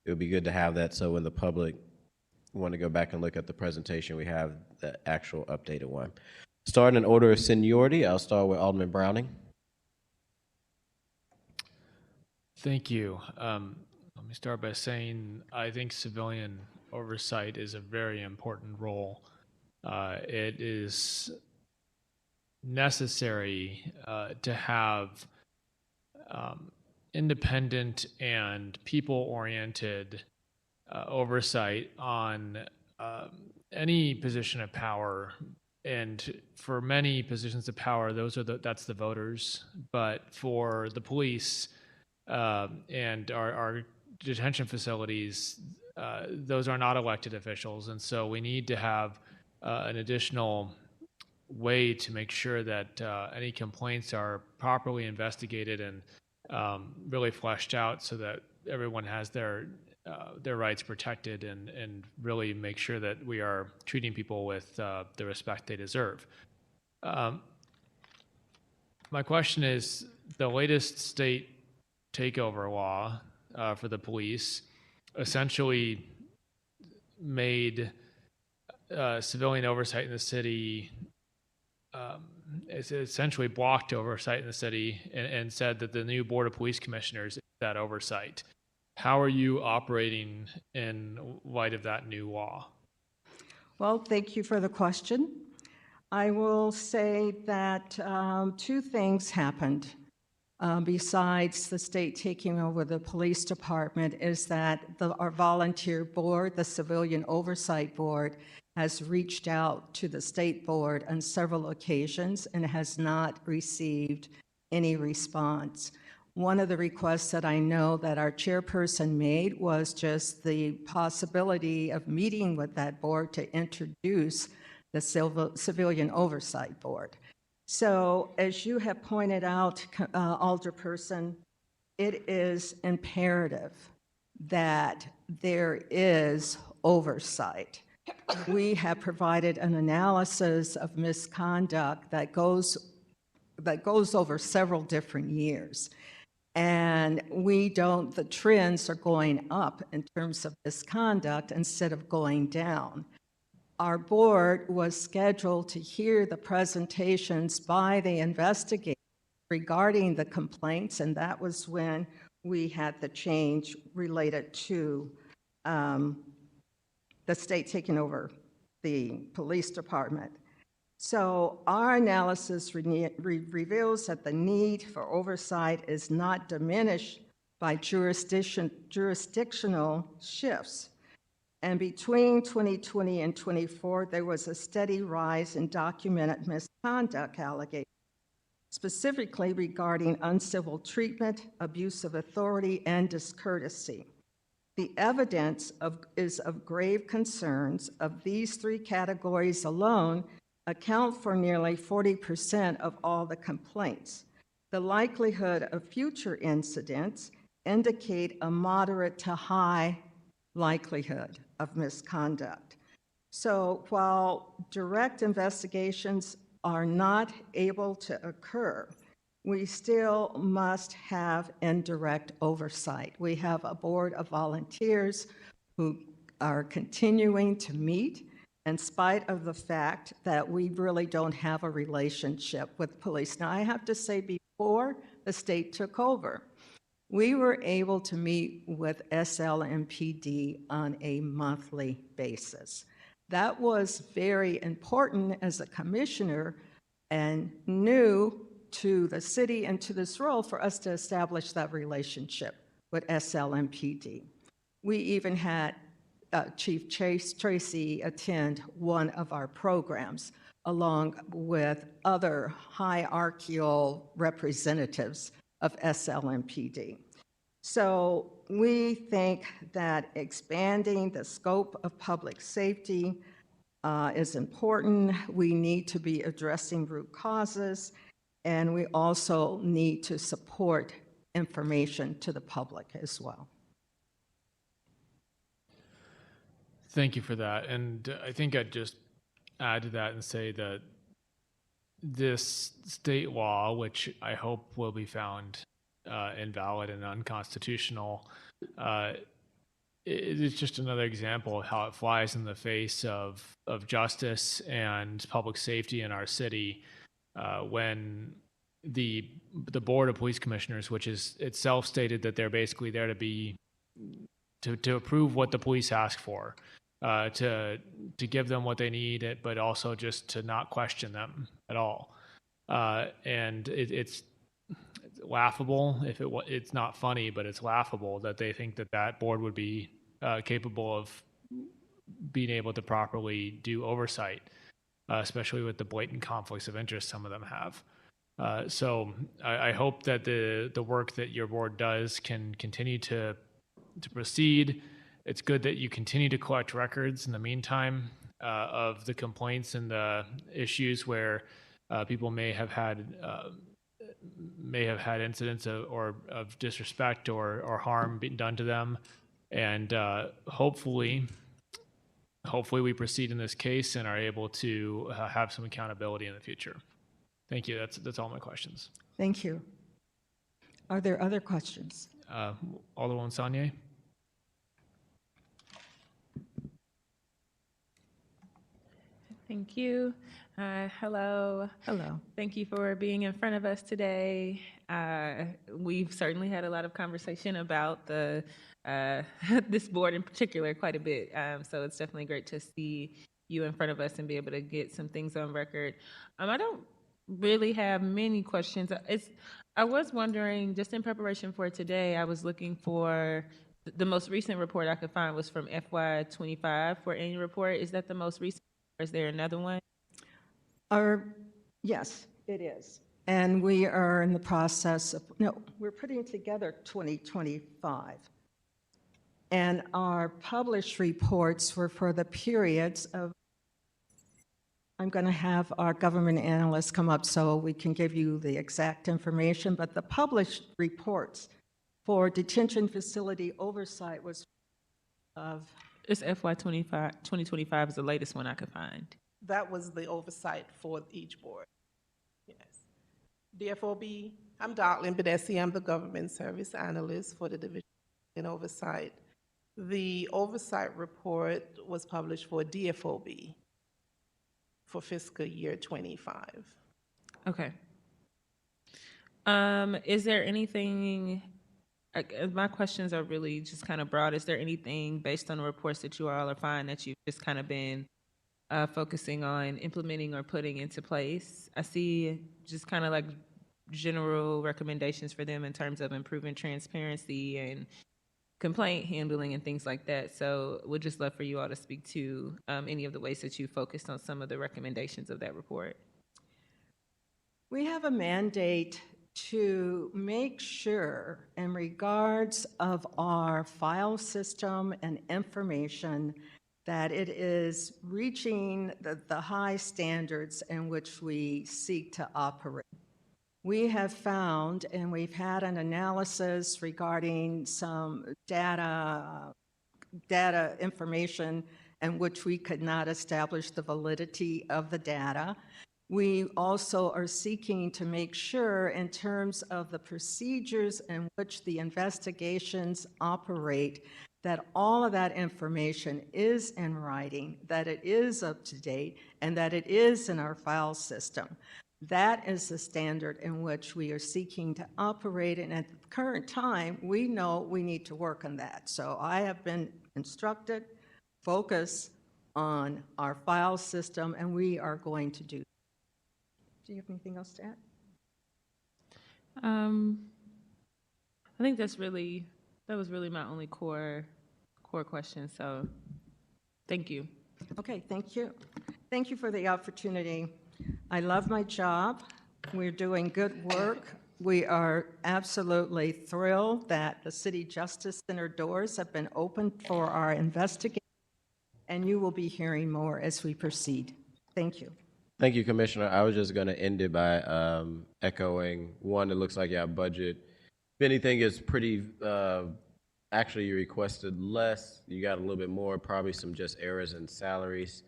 S1: it would be good to have that so when the public want to go back and look at the presentation, we have the actual updated one. Starting in order of seniority, I'll start with Alderman Browning.
S3: Thank you. Let me start by saying I think civilian oversight is a very important role. It is necessary to have independent and people-oriented oversight on any position of power. And for many positions of power, that's the voters. But for the police, and our detention facilities, those are not elected officials. And so we need to have an additional way to make sure that any complaints are properly investigated and really fleshed out so that everyone has their rights protected and really make sure that we are treating people with the respect they deserve. My question is, the latest state takeover law for the police essentially made civilian oversight in the city it's essentially blocked oversight in the city and said that the new Board of Police Commissioners is that oversight. How are you operating in light of that new law?
S13: Well, thank you for the question. I will say that two things happened besides the state taking over the police department, is that our volunteer board, the Civilian Oversight Board, has reached out to the state board on several occasions and has not received any response. One of the requests that I know that our chairperson made was just the possibility of meeting with that board to introduce the Civilian Oversight Board. So as you have pointed out, Alderperson, it is imperative that there is oversight. We have provided an analysis of misconduct that goes over several different years. And the trends are going up in terms of misconduct instead of going down. Our board was scheduled to hear the presentations by the investigators regarding the complaints, and that was when we had the change related to the state taking over the police department. So our analysis reveals that the need for oversight is not diminished by jurisdictional shifts. And between 2020 and 24, there was a steady rise in documented misconduct allegations, specifically regarding uncivil treatment, abuse of authority, and discourtesy. The evidence is of grave concerns. Of these three categories alone, account for nearly 40% of all the complaints. The likelihood of future incidents indicate a moderate to high likelihood of misconduct. So while direct investigations are not able to occur, we still must have indirect oversight. We have a board of volunteers who are continuing to meet in spite of the fact that we really don't have a relationship with police. Now, I have to say, before the state took over, we were able to meet with SLMPD on a monthly basis. That was very important as a commissioner and new to the city and to this role for us to establish that relationship with SLMPD. We even had Chief Tracy attend one of our programs along with other hierarchical representatives of SLMPD. So we think that expanding the scope of public safety is important. We need to be addressing root causes, and we also need to support information to the public as well.
S3: Thank you for that. And I think I'd just add to that and say that this state law, which I hope will be found invalid and unconstitutional, it is just another example of how it flies in the face of justice and public safety in our city when the Board of Police Commissioners, which is itself stated that they're basically there to approve what the police ask for, to give them what they need, but also just to not question them at all. And it's laughable. It's not funny, but it's laughable that they think that board would be capable of being able to properly do oversight, especially with the blatant conflicts of interest some of them have. So I hope that the work that your board does can continue to proceed. It's good that you continue to collect records in the meantime of the complaints and the issues where people may have had incidents of disrespect or harm being done to them, and hopefully we proceed in this case and are able to have some accountability in the future. Thank you. That's all my questions.
S13: Thank you. Are there other questions?
S3: Alderwoman Saunier?
S7: Thank you. Hello.
S13: Hello.
S7: Thank you for being in front of us today. We've certainly had a lot of conversation about the this board in particular quite a bit. So it's definitely great to see you in front of us and be able to get some things on record. I don't really have many questions. I was wondering, just in preparation for today, I was looking for the most recent report I could find was from FY25 for annual report. Is that the most recent, or is there another one?
S13: Yes, it is. And we are in the process of, no, we're putting together 2025. And our published reports were for the periods of, I'm going to have our government analyst come up so we can give you the exact information, but the published reports for detention facility oversight was of,
S7: It's FY25, 2025 is the latest one I could find.
S14: That was the oversight for each board. Yes. DFOB, I'm Darlene Bedesi. I'm the government service analyst for the Division in Oversight. The oversight report was published for DFOB for fiscal year 25.
S7: Okay. Is there anything, my questions are really just kind of broad. Is there anything based on the reports that you all are finding that you've just kind of been focusing on implementing or putting into place? I see just kind of like general recommendations for them in terms of improving transparency and complaint handling and things like that. So we'd just love for you all to speak to any of the ways that you focused on some of the recommendations of that report.
S13: we have a mandate to make sure in regards of our file system and information that it is reaching the high standards in which we seek to operate. We have found, and we've had an analysis regarding some data information in which we could not establish the validity of the data. We also are seeking to make sure in terms of the procedures in which the investigations operate that all of that information is in writing, that it is up to date, and that it is in our file system. That is the standard in which we are seeking to operate, and at the current time, we know we need to work on that. So I have been instructed, focus on our file system, and we are going to do that. Do you have anything else to add?
S7: I think that was really my only core question, so thank you.
S13: Okay, thank you. Thank you for the opportunity. I love my job. We're doing good work. We are absolutely thrilled that the City Justice Center doors have been opened for our investigation, and you will be hearing more as we proceed. Thank you.
S1: Thank you, Commissioner. I was just going to end it by echoing, one, it looks like your budget, if anything, is pretty, actually you requested less. You got a little bit more, probably some just errors in salaries.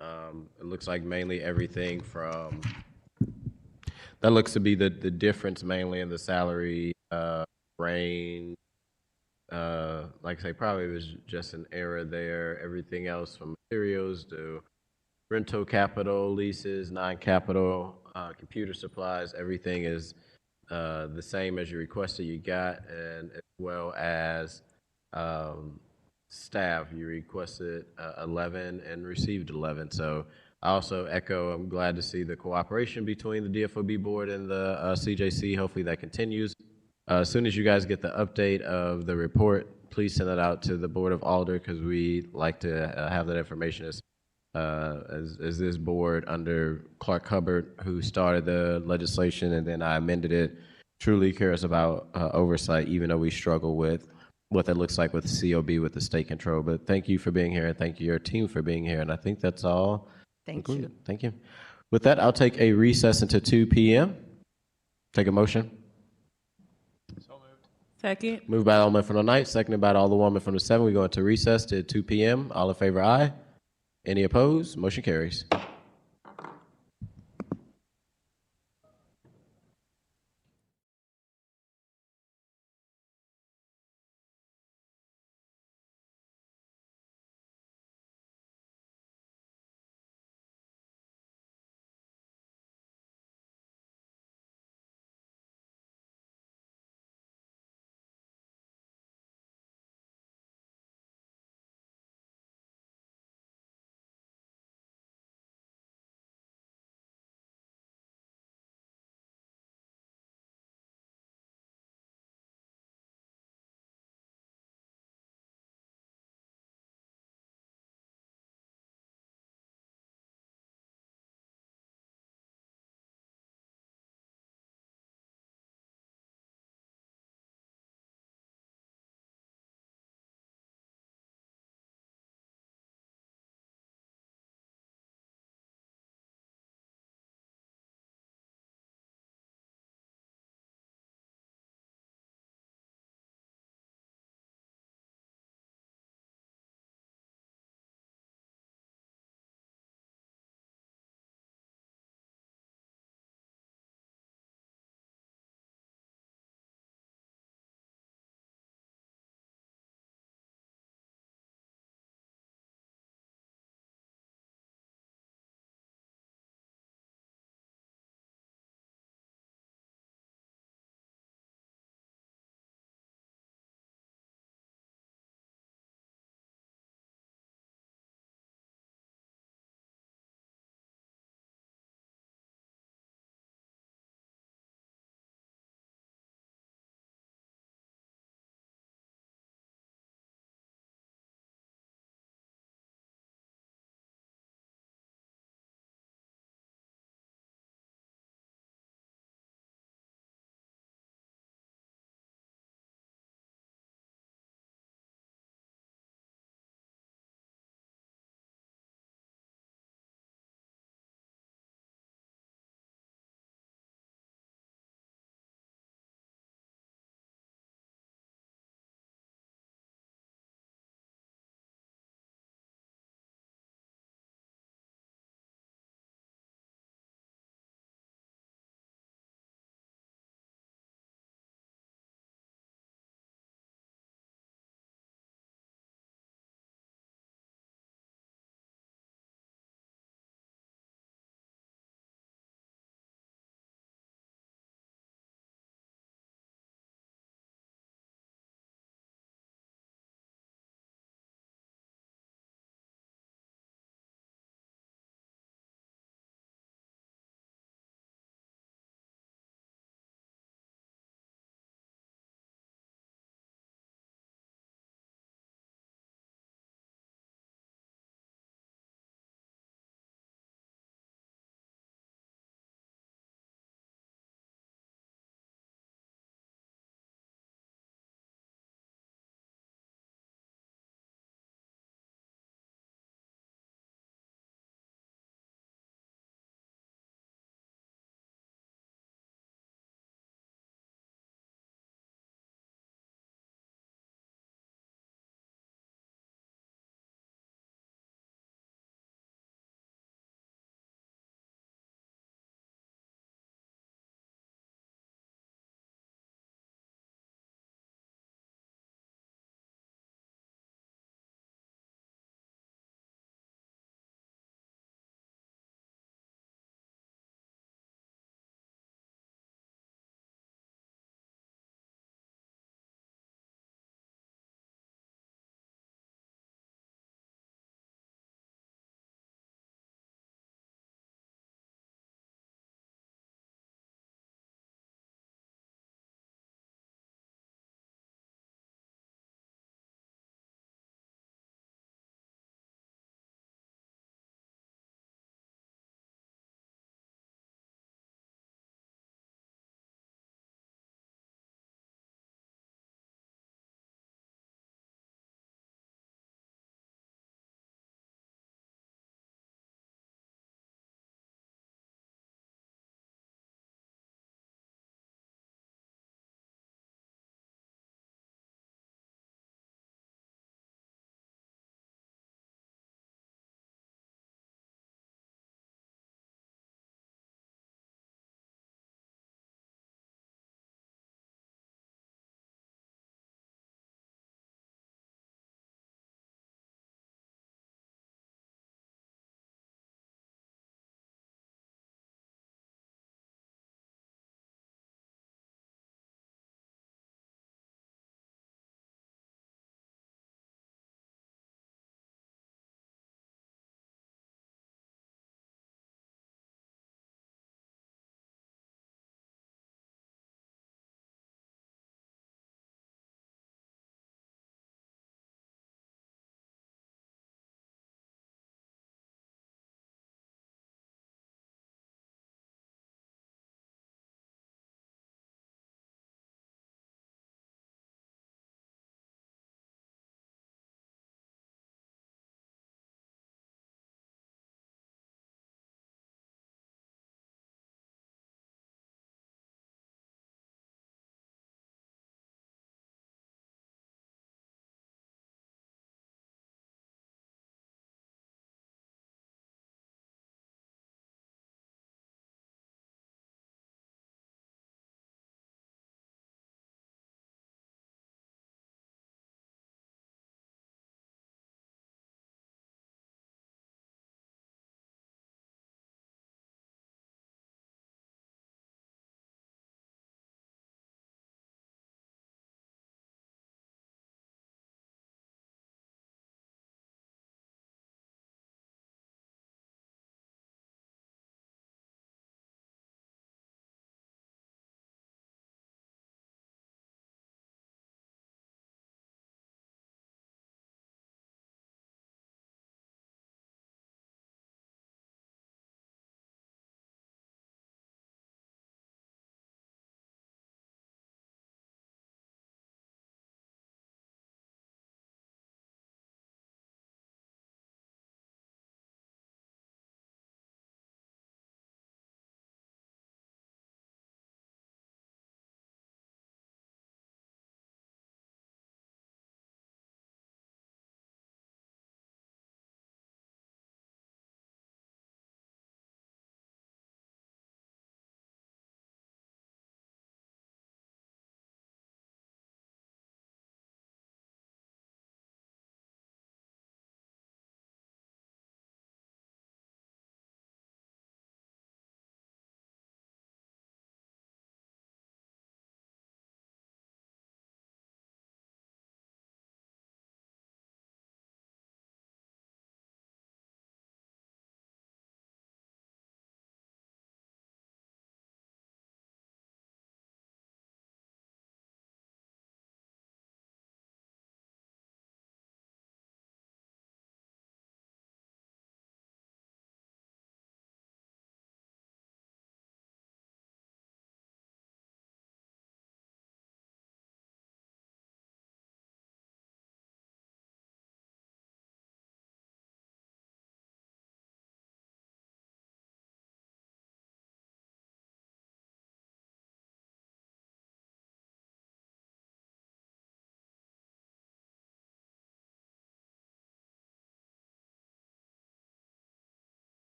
S1: It looks like mainly everything from, that looks to be the difference mainly in the salary range. Like I say, probably was just an error there. Everything else from materials to rental capital, leases, non-capital, computer supplies, everything is the same as you requested you got, and as well as staff, you requested 11 and received 11. So I also echo, I'm glad to see the cooperation between the DFOB board and the CJC. Hopefully that continues. As soon as you guys get the update of the report, please send it out to the Board of Alder, because we like to have that information as this board under Clark Hubbard, who started the legislation and then I amended it, truly cares about oversight, even though we struggle with what that looks like with COB, with the state control. But thank you for being here, and thank you, your team, for being here. And I think that's all.
S13: Thank you.
S1: Thank you. With that, I'll take a recess until 2 p.m. Take a motion.
S7: Second.
S1: Moved by Alderman from the 9th, seconded by Alderwoman from the 7th. We go into recess to 2 p.m. All in favor, aye. Any opposed? Motion carries.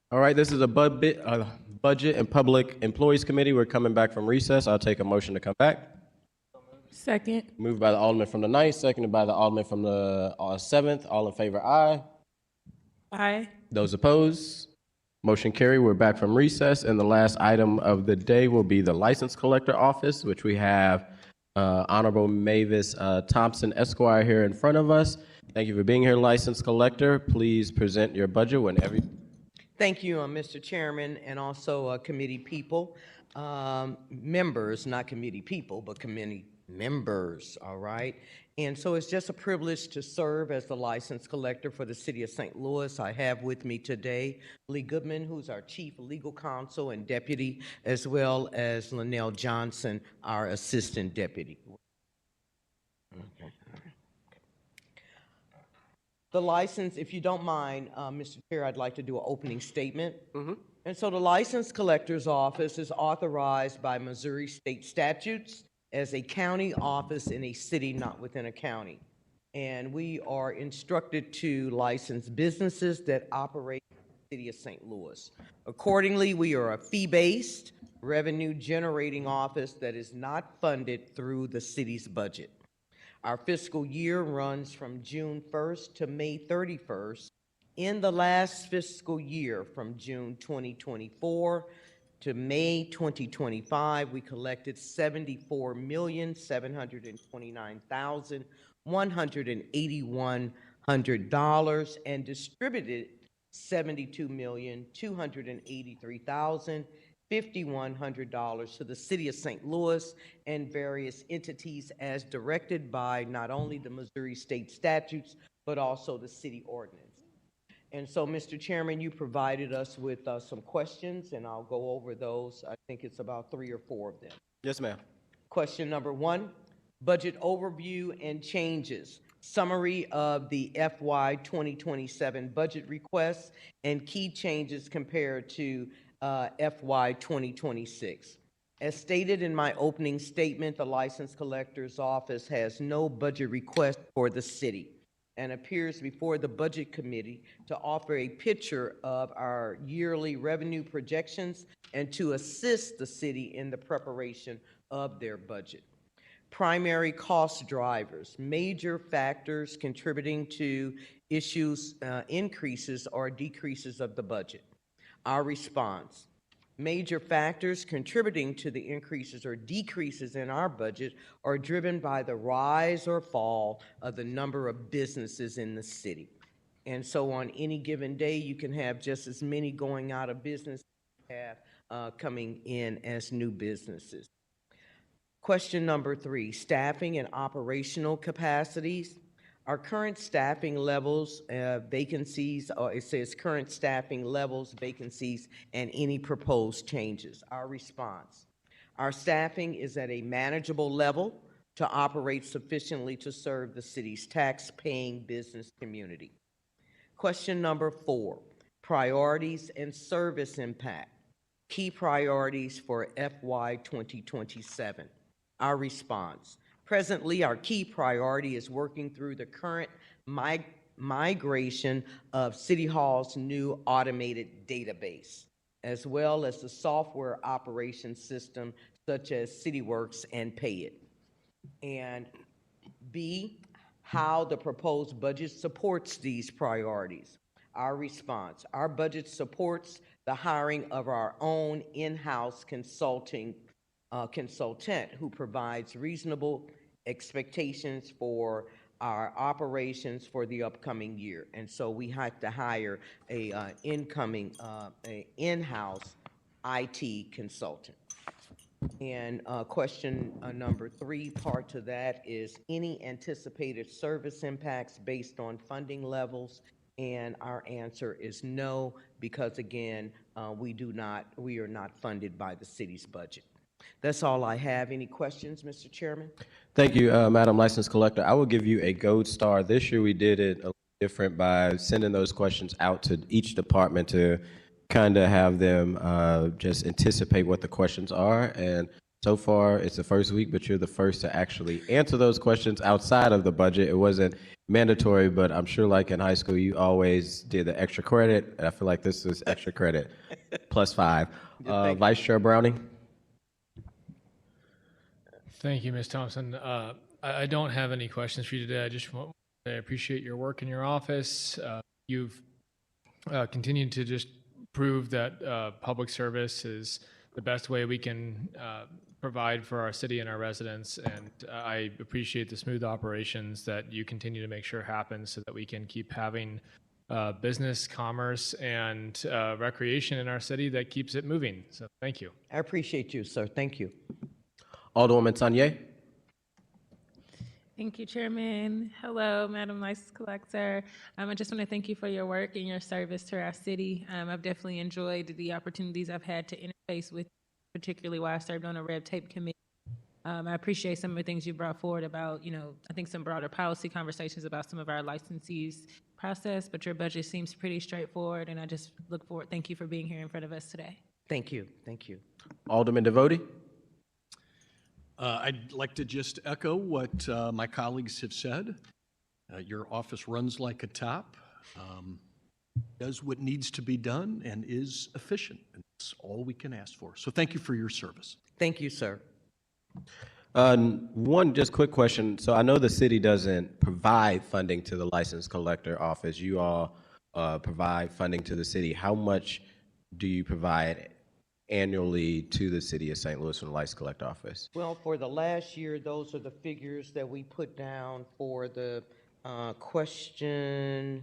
S1: All right, this is a Budget and Public Employees Committee. We're coming back from recess. I'll take a motion to come back.
S15: Second.
S1: Moved by the Alderman from the 9th, seconded by the Alderman from the 7th. All in favor, aye.
S15: Aye.
S1: Those opposed? Motion carried. We're back from recess, and the last item of the day will be the License Collector Office, which we have Honorable Mavis Thompson Esquire here in front of us. Thank you for being here, License Collector. Please present your budget whenever.
S16: Thank you, Mr. Chairman, and also committee people, members, not committee people, but committee members, all right? And so it's just a privilege to serve as the license collector for the city of St. Louis. I have with me today Lee Goodman, who's our chief legal counsel and deputy, as well as Linnell Johnson, our assistant deputy. Okay. The license, if you don't mind, Mr. Chair, I'd like to do an opening statement. And so the License Collector's Office is authorized by Missouri state statutes as a county office in a city not within a county. And we are instructed to license businesses that operate in the city of St. Louis. Accordingly, we are a fee-based, revenue-generating office that is not funded through the city's budget. Our fiscal year runs from June 1st to May 31st. In the last fiscal year, from June 2024 to May 2025, we collected $74,729,181 and distributed $72,283,5,100 to the city of St. Louis and various entities as directed by not only the Missouri state statutes, but also the city ordinance. And so, Mr. Chairman, you provided us with some questions, and I'll go over those. I think it's about 3 or 4 of them.
S1: Yes, ma'am.
S16: Question number 1, budget overview and changes. Summary of the FY 2027 budget requests and key changes compared to FY 2026. As stated in my opening statement, the License Collector's Office has no budget request for the city and appears before the Budget Committee to offer a picture of our yearly revenue projections and to assist the city in the preparation of their budget. Primary cost drivers, major factors contributing to increases or decreases of the budget. Our response. Major factors contributing to the increases or decreases in our budget are driven by the rise or fall of the number of businesses in the city. And so on any given day, you can have just as many going out of business as coming in as new businesses. Question number 3, staffing and operational capacities. Our current staffing levels, vacancies, or it says current staffing levels, vacancies, and any proposed changes. Our response. Our staffing is at a manageable level to operate sufficiently to serve the city's tax-paying business community. Question number 4, priorities and service impact. Key priorities for FY 2027. Our response. Presently, our key priority is working through the current migration of City Hall's new automated database, as well as the software operation system such as CityWorks and PayIt. And B, how the proposed budget supports these priorities. Our response. Our budget supports the hiring of our own in-house consultant who provides reasonable expectations for our operations for the upcoming year. And so we have to hire a in-house IT consultant. And question number 3, part to that is any anticipated service impacts based on funding levels? And our answer is no, because again, we are not funded by the city's budget. That's all I have. Any questions, Mr. Chairman?
S1: Thank you, Madam License Collector. I will give you a gold star. This year we did it a little different by sending those questions out to each department to kind of have them just anticipate what the questions are. And so far, it's the first week, but you're the first to actually answer those questions outside of the budget. It wasn't mandatory, but I'm sure like in high school, you always did the extra credit. And I feel like this is extra credit plus 5. Vice Chair Browning?
S3: Thank you, Ms. Thompson. I don't have any questions for you today. I just want to say I appreciate your work in your office. You've continued to just prove that public service is the best way we can provide for our city and our residents. And I appreciate the smooth operations that you continue to make sure happen so that we can keep having business, commerce, and recreation in our city that keeps it moving. So thank you.
S16: I appreciate you, sir. Thank you.
S1: Alderwoman Sanye?
S15: Thank you, Chairman. Hello, Madam License Collector. I just want to thank you for your work and your service to our city. I've definitely enjoyed the opportunities I've had to interface with, particularly while I served on a Red Tape Committee. I appreciate some of the things you brought forward about, I think some broader policy conversations about some of our licensees process, but your budget seems pretty straightforward, and I just look forward. Thank you for being here in front of us today.
S16: Thank you. Thank you.
S1: Alderman Devoti?
S9: I'd like to just echo what my colleagues have said. Your office runs like a top, does what needs to be done, and is efficient. And that's all we can ask for. So thank you for your service.
S16: Thank you, sir.
S1: One just quick question. So I know the city doesn't provide funding to the license collector office. You all provide funding to the city. How much do you provide annually to the city of St. Louis from the license collector office?
S16: Well, for the last year, those are the figures that we put down for the question.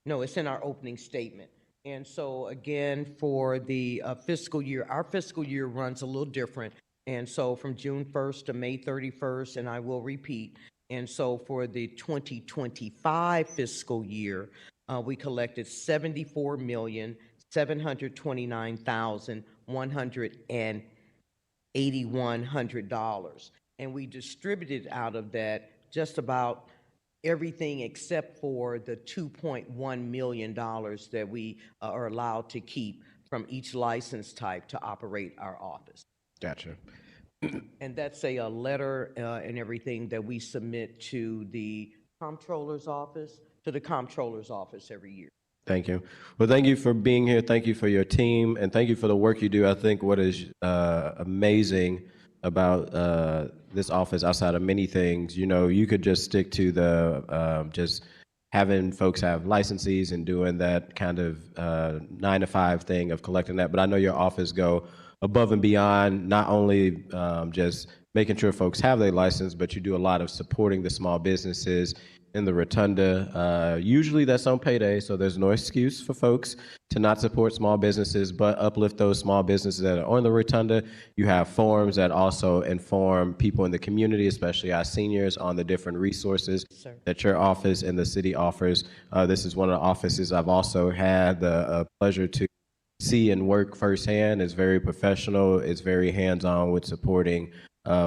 S16: No, it's in our opening statement. And so again, for the fiscal year, our fiscal year runs a little different. And so from June 1st to May 31st, and I will repeat. And so for the 2025 fiscal year, we collected $74,729,181. And we distributed out of that just about everything except for the $2.1 million that we are allowed to keep from each license type to operate our office.
S1: Gotcha.
S16: And that's a letter and everything that we submit to the comptroller's office, every year.
S1: Thank you. Well, thank you for being here. Thank you for your team, and thank you for the work you do. I think what is amazing about this office, outside of many things, you could just stick to the just having folks have licensees and doing that kind of 9-to-5 thing of collecting that. But I know your office go above and beyond, not only just making sure folks have their license, but you do a lot of supporting the small businesses in the Rotunda. Usually that's on payday, so there's no excuse for folks to not support small businesses, but uplift those small businesses that are on the Rotunda. You have forums that also inform people in the community, especially our seniors, on the different resources that your office and the city offers. This is one of the offices I've also had the pleasure to see and work firsthand. It's very professional. It's very hands-on with supporting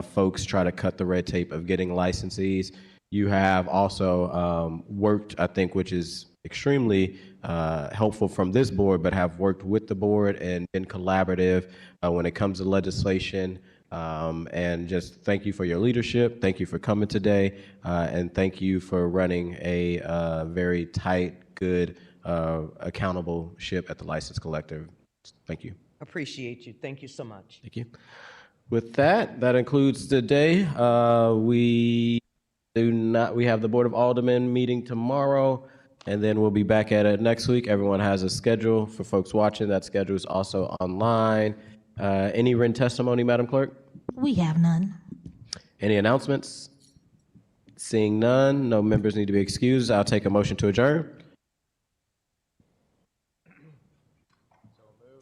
S1: folks try to cut the red tape of getting licensees. You have also worked, I think, which is extremely helpful from this board, but have worked with the board and been collaborative when it comes to legislation. And just thank you for your leadership. Thank you for coming today. And thank you for running a very tight, good, accountable ship at the License Collector. Thank you.
S16: Appreciate you. Thank you so much.
S1: Thank you. With that, that includes the day. We have the Board of Aldermen meeting tomorrow, and then we'll be back at it next week. Everyone has a schedule for folks watching. That schedule is also online. Any written testimony, Madam Clerk?
S2: We have none.
S1: Any announcements? Seeing none, no members need to be excused. I'll take a motion to adjourn.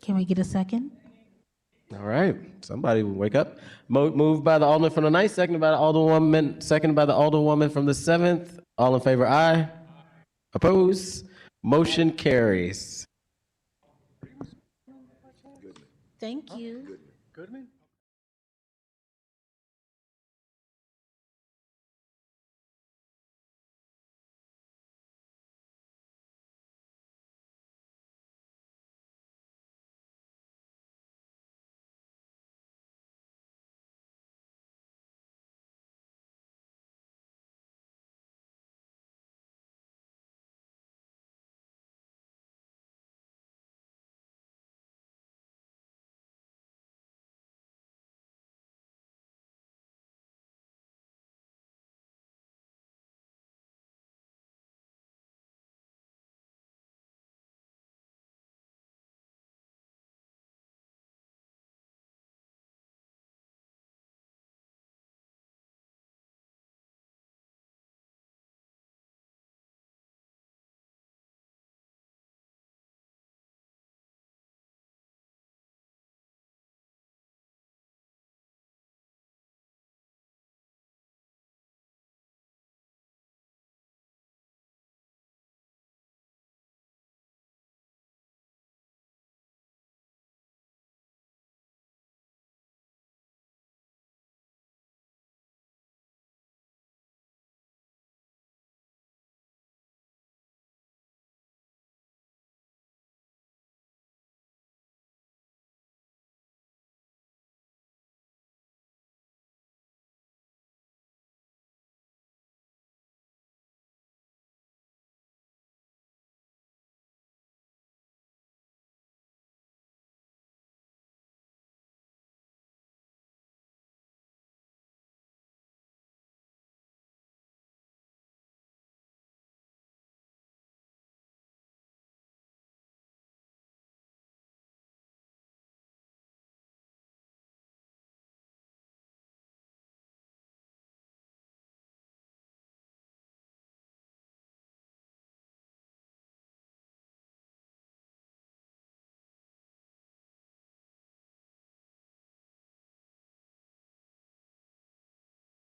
S2: Can we get a second?
S1: All right, somebody wake up. Moved by the Alderman from the 9th, seconded by the Alderwoman from the 7th. All in favor, aye. Opposed? Motion carries.
S2: Thank you.
S9: Goodman?